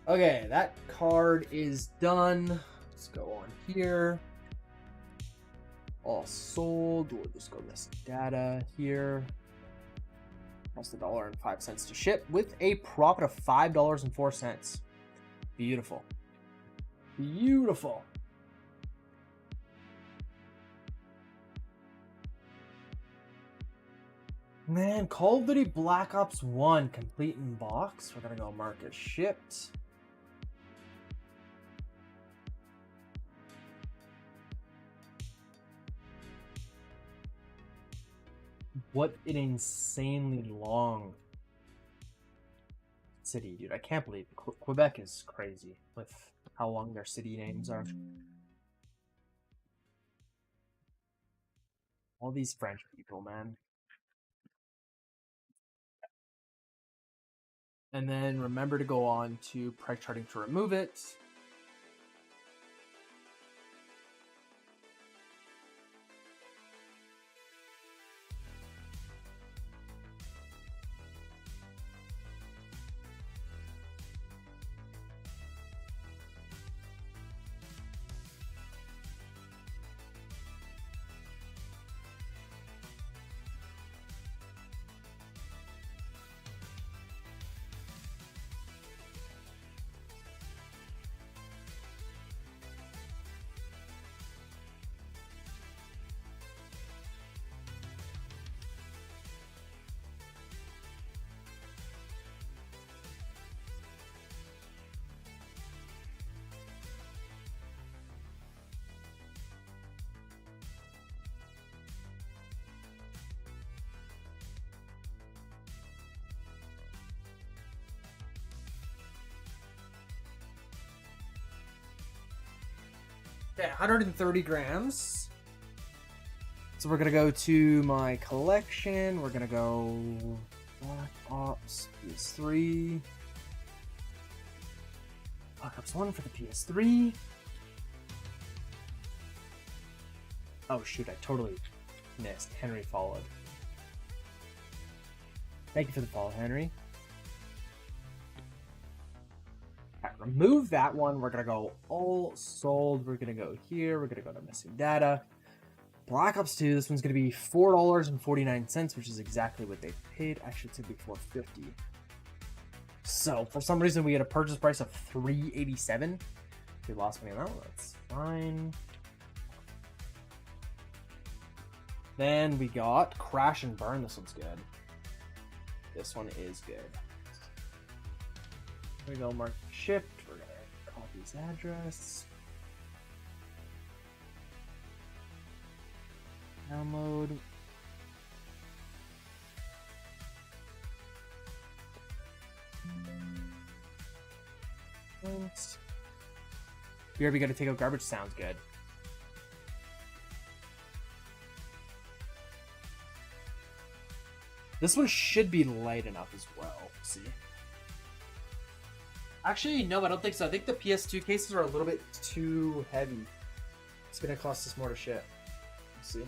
S1: Okay, that card is done. Let's go on here. All sold. We'll just go list data here. Cost $1.05 to ship with a profit of $5.04. Beautiful. Beautiful. Man, Call of Duty Black Ops 1 complete in box. We're gonna go mark it shipped. What an insanely long city, dude. I can't believe Quebec is crazy with how long their city names are.
S3: All these French people, man. And then remember to go on to price charting to remove it. Okay, 130 grams. So we're gonna go to my collection. We're gonna go Black Ops PS3. Black Ops 1 for the PS3. Oh shoot, I totally missed. Henry followed. Thank you for the follow, Henry. Okay, remove that one. We're gonna go all sold. We're gonna go here. We're gonna go to missing data. Black Ops 2. This one's gonna be $4.49, which is exactly what they paid. Actually, it's gonna be $4.50. So for some reason, we get a purchase price of $3.87. We lost money on that one. That's fine. Then we got Crash and Burn. This one's good. This one is good. Here we go, mark shipped. We're gonna copy his address. Download. Thanks. BRB gotta take out garbage. Sounds good. This one should be light enough as well. See? Actually, no, I don't think so. I think the PS2 cases are a little bit too heavy. It's gonna cost us more to ship. Let's see.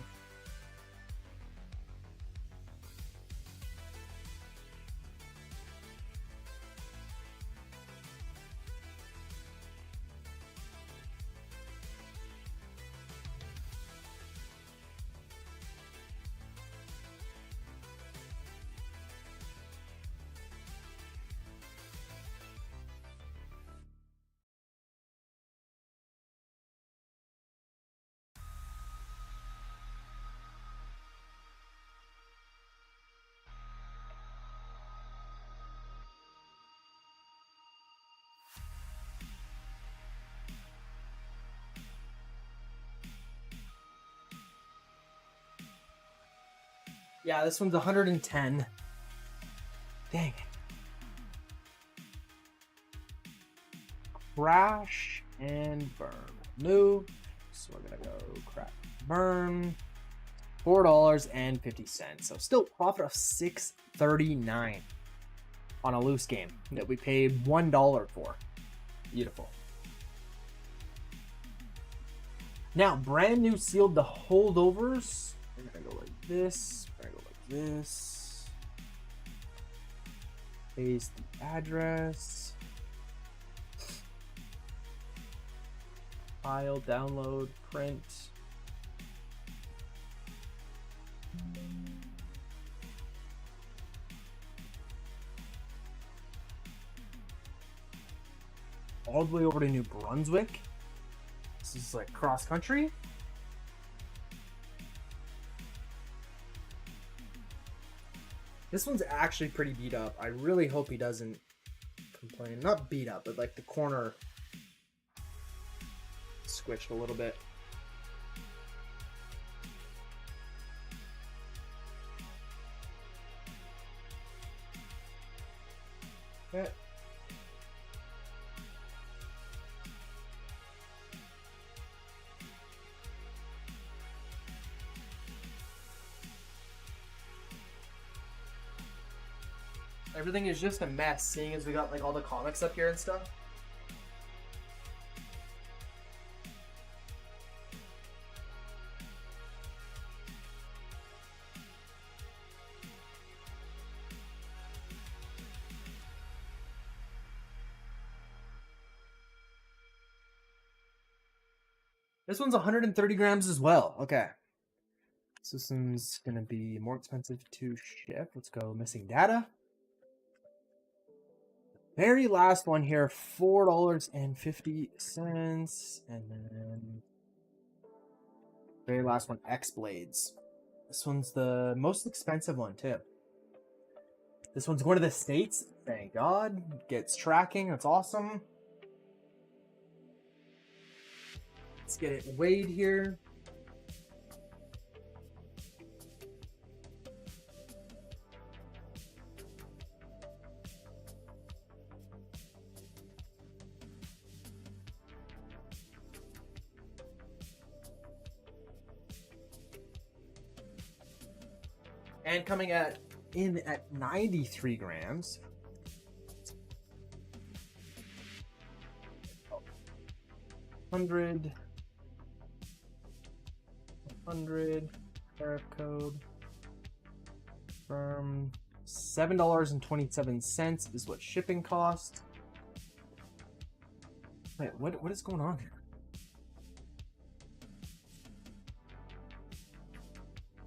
S3: Yeah, this one's 110. Dang it. Crash and Burn. Move. So we're gonna go crash and burn. $4.50. So still profit of $6.39 on a loose game that we paid $1 for. Beautiful. Now, brand new sealed the holdovers. We're gonna go like this. We're gonna go like this. Paste the address. File, download, print. All the way over to New Brunswick. This is like cross country. This one's actually pretty beat up. I really hope he doesn't complain. Not beat up, but like the corner squished a little bit. Okay. Everything is just a mess, seeing as we got like all the comics up here and stuff. This one's 130 grams as well. Okay. So this one's gonna be more expensive to ship. Let's go missing data. Very last one here, $4.50. And then very last one, X Blades. This one's the most expensive one too. This one's going to the States. Thank God. Gets tracking. That's awesome. Let's get it weighed here. And coming in at 93 grams. 100 tariff code from $7.27 is what shipping cost. Wait, what is going on here?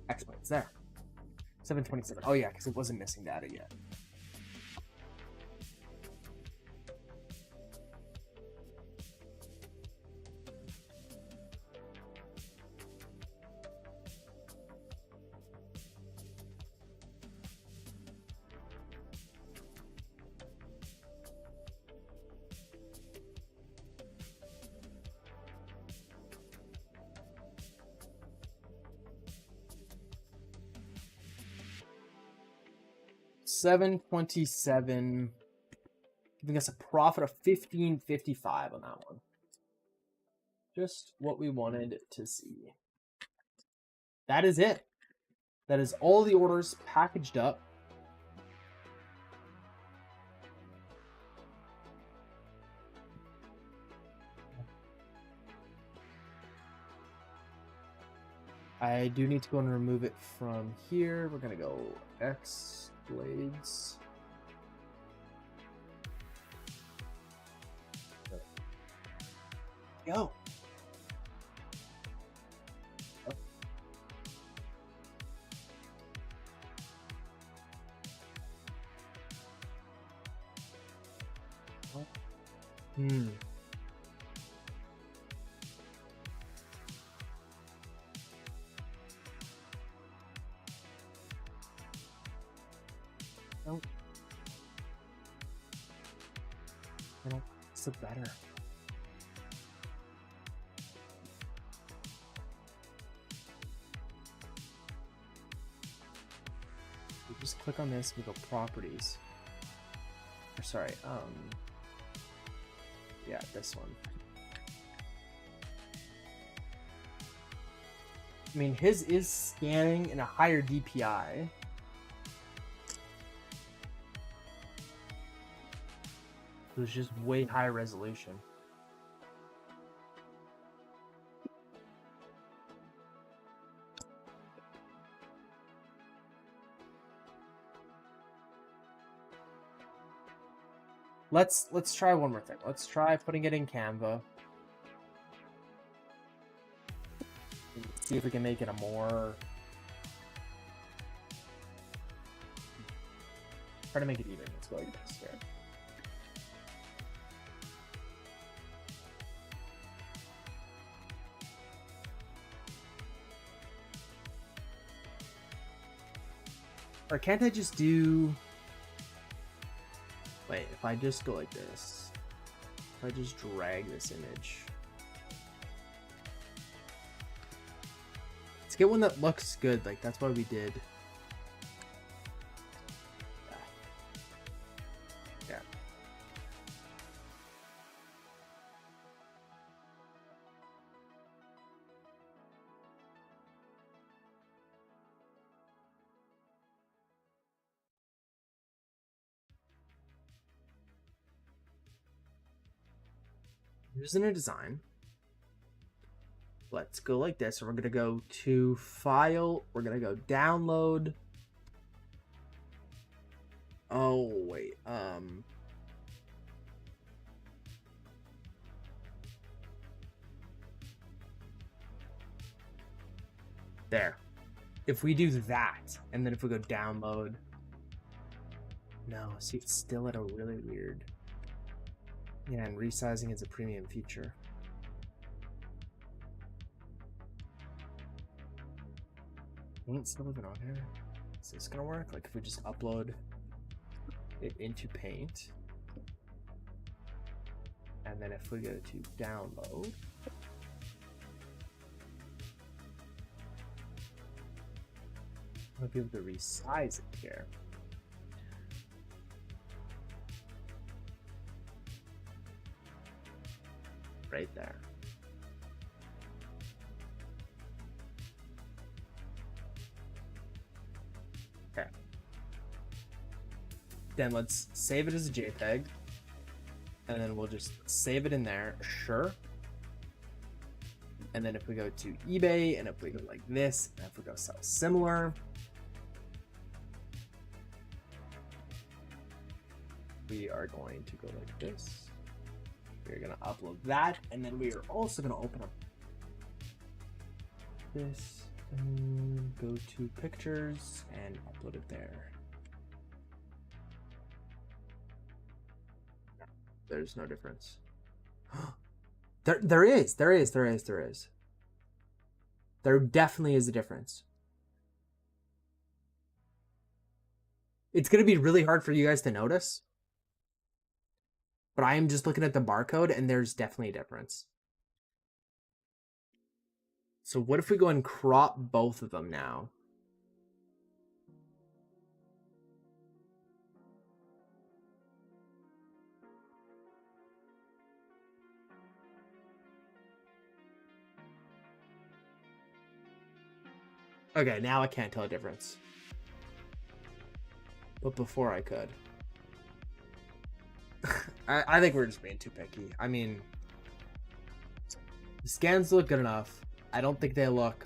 S3: X-Blades there. 727. Oh yeah, because it wasn't missing data yet. $7.27, giving us a profit of $15.55 on that one. Just what we wanted to see. That is it. That is all the orders packaged up. I do need to go and remove it from here. We're gonna go X Blades. Go. Hmm. Nope. Nope. It's better. We just click on this, we go properties. Or sorry, yeah, this one. I mean, his is scanning in a higher DPI. It was just way higher resolution. Let's try one more thing. Let's try putting it in Canva. See if we can make it a more... Try to make it even. Let's go like this here. Or can't I just do... Wait, if I just go like this, if I just drag this image, let's get one that looks good. Like, that's what we did.
S1: Using a design. Let's go like this. So we're gonna go to file. We're gonna go download. Oh wait. There. If we do that, and then if we go download. No, see, it's still at a really weird. Yeah, and resizing is a premium feature. Ain't still even on here. Is this gonna work? Like if we just upload it into Paint, and then if we go to download, I'll be able to resize it here. Right there. Okay. Then let's save it as a JPEG. And then we'll just save it in there. Sure. And then if we go to eBay, and if we go like this, and if we go sell similar, we are going to go like this. We're gonna upload that, and then we are also gonna open up this and go to pictures and upload it there. There's no difference. There is. There definitely is a difference. It's gonna be really hard for you guys to notice. But I am just looking at the barcode, and there's definitely a difference. So what if we go and crop both of them now? Okay, now I can't tell a difference. But before I could. I think we're just being too picky. I mean, the scans look good enough. I don't think they look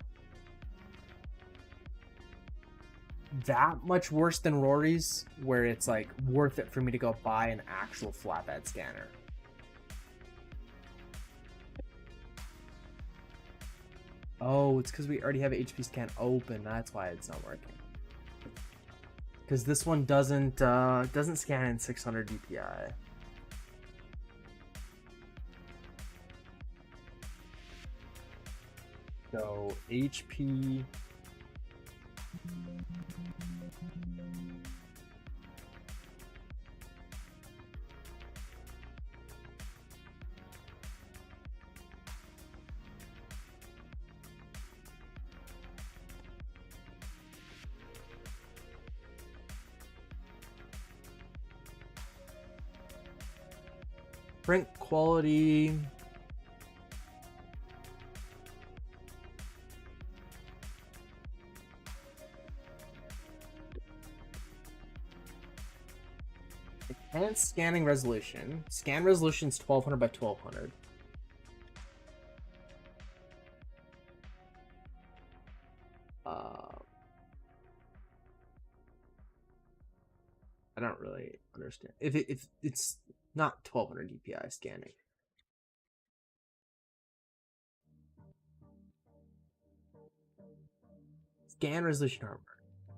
S1: that much worse than Rory's, where it's like worth it for me to go buy an actual flatbed scanner. Oh, it's because we already have HP Scan open. That's why it's not working. Because this one doesn't scan in 600 DPI. So HP. Print quality. Enhanced scanning resolution. Scan resolution is 1200 by 1200. I don't really understand. If it's not 1200 DPI scanning. Scan resolution armor.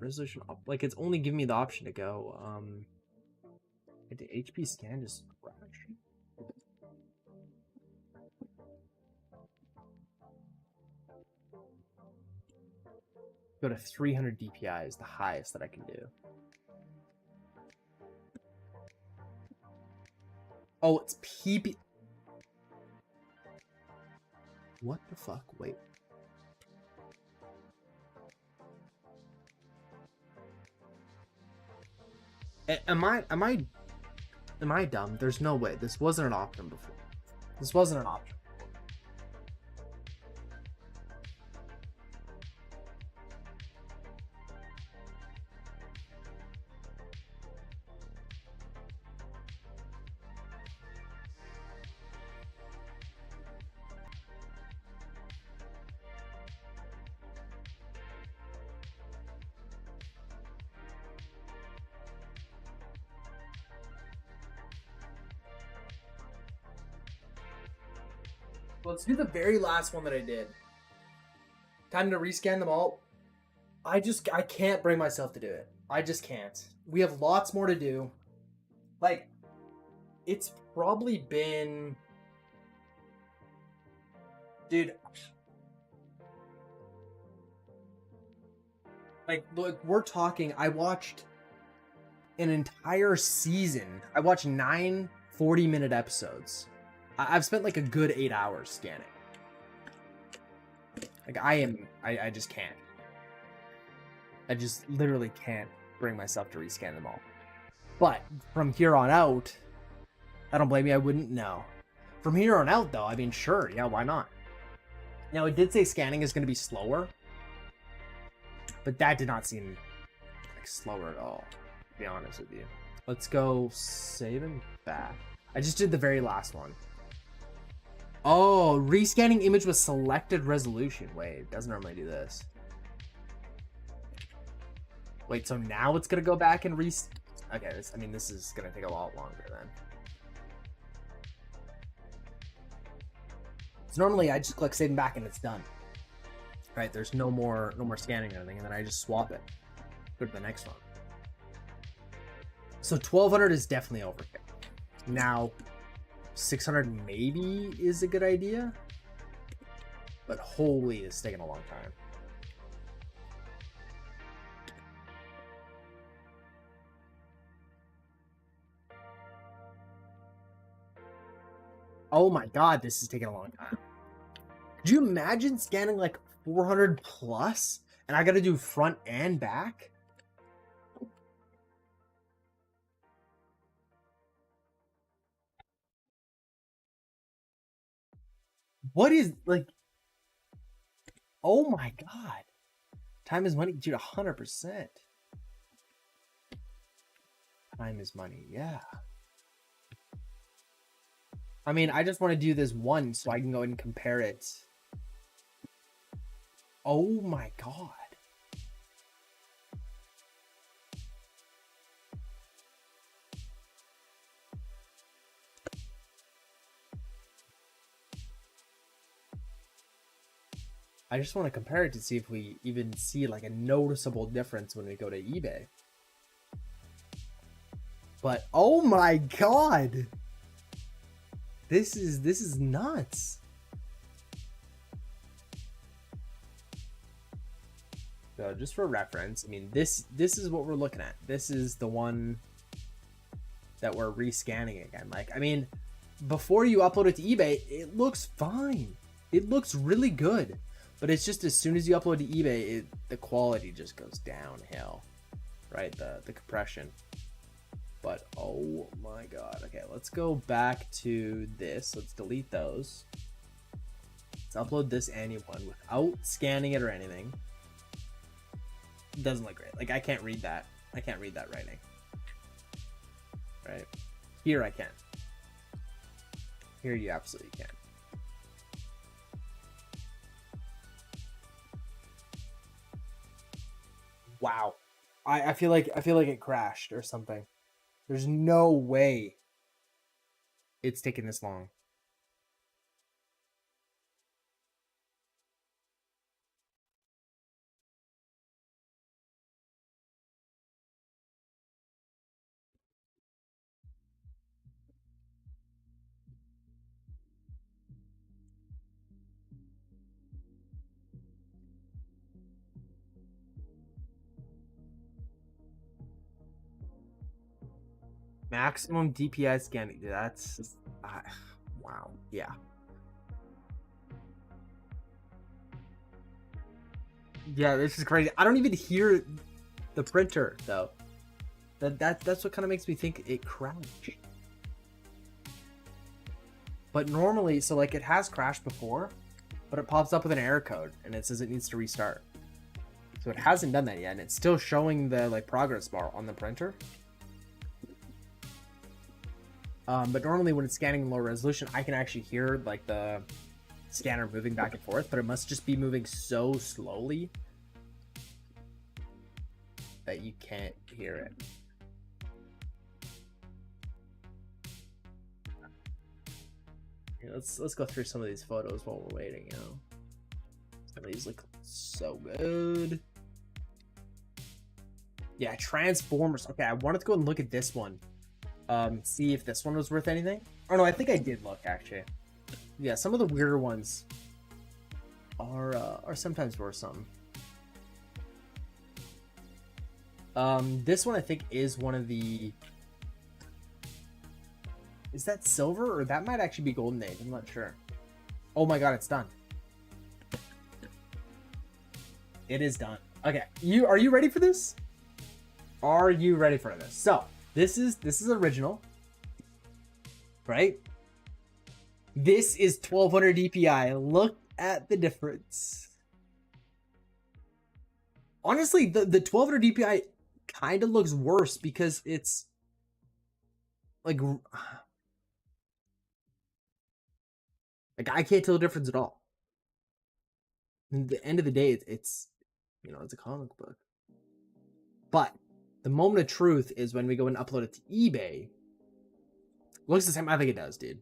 S1: Resolution up. Like it's only giving me the option to go into HP scan just crash. Go to 300 DPI is the highest that I can do. Oh, it's PP. What the fuck? Wait. Am I dumb? There's no way. This wasn't an option before. This wasn't an option.
S3: Let's do the very last one that I did. Time to rescan them all. I can't bring myself to do it. I just can't. We have lots more to do. Like, it's probably been... Dude. Like, look, we're talking, I watched an entire season. I watched 9 40-minute episodes. I've spent like a good 8 hours scanning. Like, I just can't. I just literally can't bring myself to rescan them all. But from here on out, I don't blame you, I wouldn't know. From here on out, though, I mean, sure, yeah, why not? Now, it did say scanning is going to be slower, but that did not seem like slower at all, to be honest with you. Let's go save and back. I just did the very last one. Oh, rescanning image with selected resolution. Wait, it doesn't normally do this. Wait, so now it's gonna go back and Okay, this is gonna take a lot longer then. So normally I just click save and back and it's done. Right, there's no more scanning or anything, and then I just swap it. Go to the next one. So 1200 is definitely overkill. Now 600 maybe is a good idea, but holy, it's taking a long time. Oh my god, this is taking a long time. Could you imagine scanning like 400 plus and I gotta do front and back? What is, like, oh my god. Time is money, dude, 100%. Time is money, yeah. I mean, I just want to do this once so I can go and compare it. Oh my god. I just want to compare it to see if we even see like a noticeable difference when we go to eBay. But oh my god. This is nuts. So just for reference, I mean, this is what we're looking at. This is the one that we're rescanning again. Like, I mean, before you upload it to eBay, it looks fine. It looks really good. But it's just as soon as you upload to eBay, the quality just goes downhill, right? The compression. But oh my god. Okay, let's go back to this. Let's delete those. Let's upload this Annie one without scanning it or anything. It doesn't look great. Like, I can't read that. I can't read that writing. Right? Here I can. Here you absolutely can. Wow. I feel like it crashed or something. There's no way it's taking this long. Maximum DPI scanning. That's wow. Yeah. Yeah, this is crazy. I don't even hear the printer though. That's what kind of makes me think it crashed. But normally, so like it has crashed before, but it pops up with an error code and it says it needs to restart. So it hasn't done that yet, and it's still showing the like progress bar on the printer. But normally when it's scanning in low resolution, I can actually hear like the scanner moving back and forth, but it must just be moving so slowly that you can't hear it. Yeah, let's go through some of these photos while we're waiting. You know, some of these look so good. Yeah, Transformers. Okay, I wanted to go and look at this one. See if this one was worth anything. Oh no, I think I did look actually. Yeah, some of the weirder ones are sometimes worth something. This one I think is one of the. Is that silver or that might actually be golden age? I'm not sure. Oh my god, it's done. It is done. Okay, are you ready for this? Are you ready for this? So this is original, right? This is 1200 DPI. Look at the difference. Honestly, the 1200 DPI kind of looks worse because it's like I can't tell the difference at all. At the end of the day, it's you know, it's a comic book. But the moment of truth is when we go and upload it to eBay. It looks the same. I think it does, dude.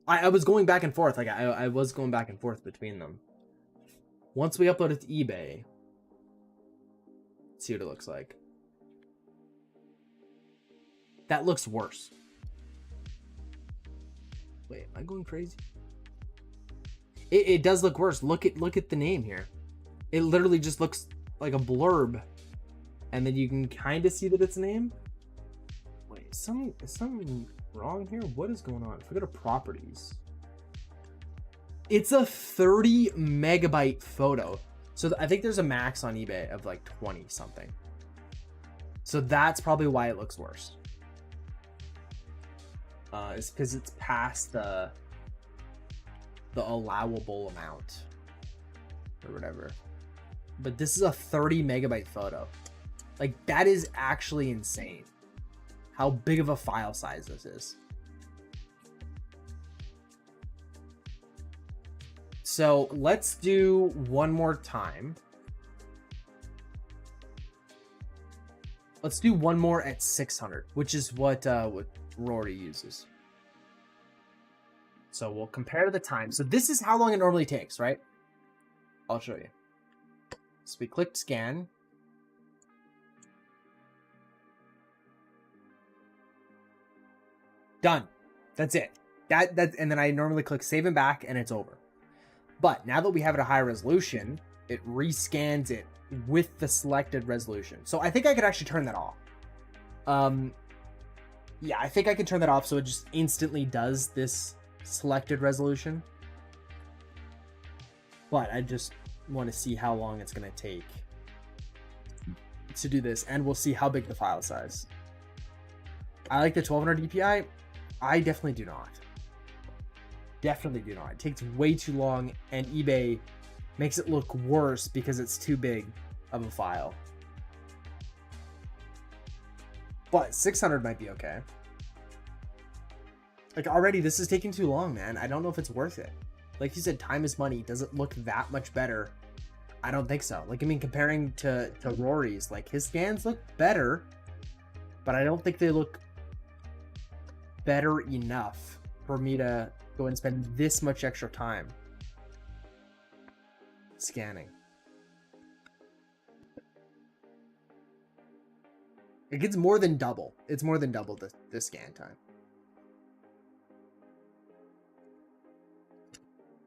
S3: I was going back and forth. Like I was going back and forth between them. Once we upload it to eBay, let's see what it looks like. That looks worse. Wait, am I going crazy? It does look worse. Look at the name here. It literally just looks like a blurb. And then you can kind of see that it's a name. Wait, is something wrong here? What is going on? If we go to properties. It's a 30 megabyte photo. So I think there's a max on eBay of like 20 something. So that's probably why it looks worse. It's because it's past the allowable amount or whatever. But this is a 30 megabyte photo. Like, that is actually insane how big of a file size this is. So let's do one more time. Let's do one more at 600, which is what Rory uses. So we'll compare the time. So this is how long it normally takes, right? I'll show you. So we clicked scan. Done. That's it. That and then I normally click save and back and it's over. But now that we have it at a high resolution, it rescans it with the selected resolution. So I think I could actually turn that off. Yeah, I think I can turn that off so it just instantly does this selected resolution. But I just want to see how long it's going to take to do this, and we'll see how big the file size. I like the 1200 DPI. I definitely do not. Definitely do not. It takes way too long, and eBay makes it look worse because it's too big of a file. But 600 might be okay. Like, already this is taking too long, man. I don't know if it's worth it. Like you said, time is money. Does it look that much better? I don't think so. Like, I mean, comparing to Rory's, like, his scans look better, but I don't think they look better enough for me to go and spend this much extra time scanning. It gets more than double. It's more than double the scan time.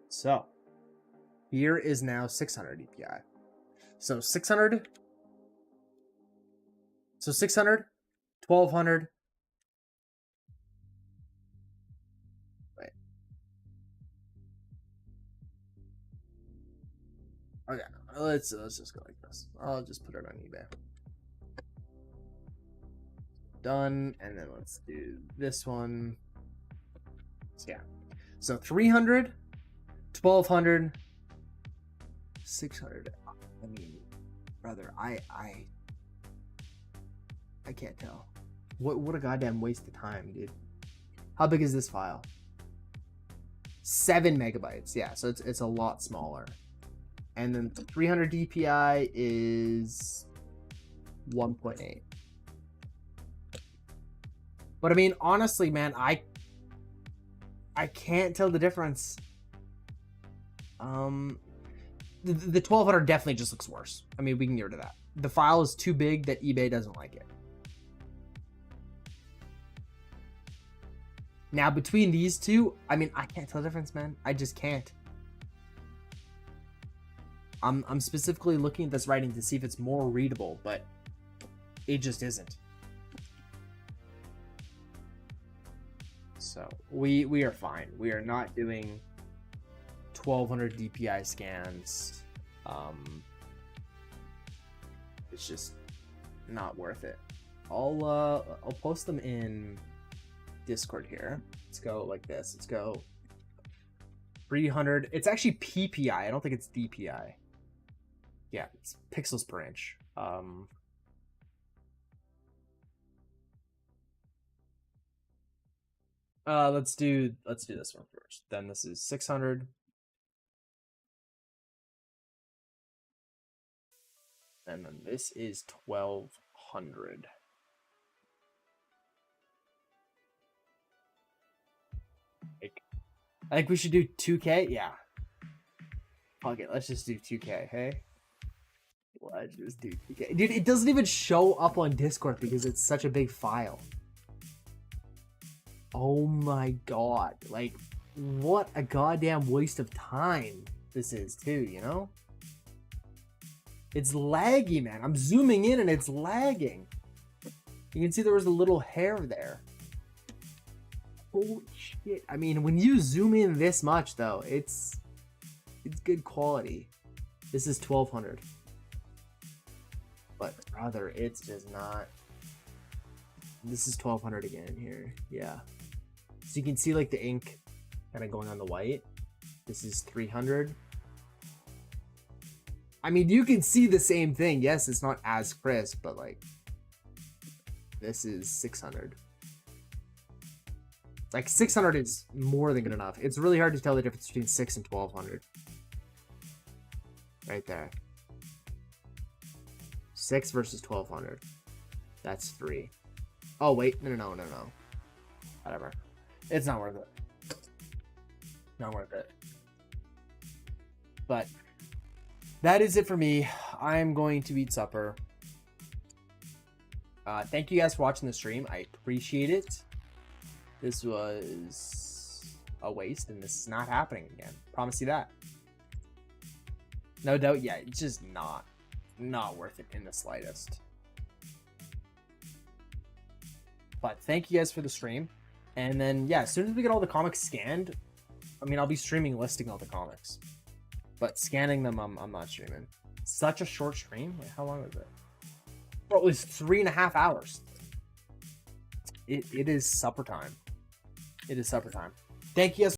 S3: So here is now 600 DPI. So 600. So 600, 1200. Wait. Okay, let's just go like this. I'll just put it on eBay. Done, and then let's do this one. So yeah. So 300, 1200, 600. I mean, brother, I can't tell. What a goddamn waste of time, dude. How big is this file? 7 megabytes. Yeah, so it's a lot smaller. And then 300 DPI is 1.8. But I mean, honestly, man, I I can't tell the difference. The 1200 definitely just looks worse. I mean, we can get rid of that. The file is too big that eBay doesn't like it. Now, between these two, I mean, I can't tell the difference, man. I just can't. I'm specifically looking at this writing to see if it's more readable, but it just isn't. So we are fine. We are not doing 1200 DPI scans. It's just not worth it. I'll post them in Discord here. Let's go like this. Let's go 300. It's actually PPI. I don't think it's DPI. Yeah, it's pixels per inch. Let's do this one first. Then this is 600. And then this is 1200. I think we should do 2K. Yeah. Fuck it. Let's just do 2K. Hey. Let's just do 2K. Dude, it doesn't even show up on Discord because it's such a big file. Oh my god. Like, what a goddamn waste of time this is too, you know? It's laggy, man. I'm zooming in and it's lagging. You can see there was a little hair there. Holy shit. I mean, when you zoom in this much though, it's good quality. This is 1200. But brother, it's just not. This is 1200 again here. Yeah. So you can see like the ink kind of going on the white. This is 300. I mean, you can see the same thing. Yes, it's not as crisp, but like this is 600. Like 600 is more than good enough. It's really hard to tell the difference between 6 and 1200. Right there. 6 versus 1200. That's 3. Oh, wait. No. Whatever. It's not worth it. Not worth it. But that is it for me. I'm going to eat supper. Thank you guys for watching the stream. I appreciate it. This was a waste, and this is not happening again. Promise you that. No doubt, yeah, it's just not worth it in the slightest. But thank you guys for the stream. And then, yeah, as soon as we get all the comics scanned, I mean, I'll be streaming listing all the comics. But scanning them, I'm not streaming. Such a short stream? Wait, how long was it? Bro, it was 3.5 hours. It is supper time. It is supper time. Thank you guys.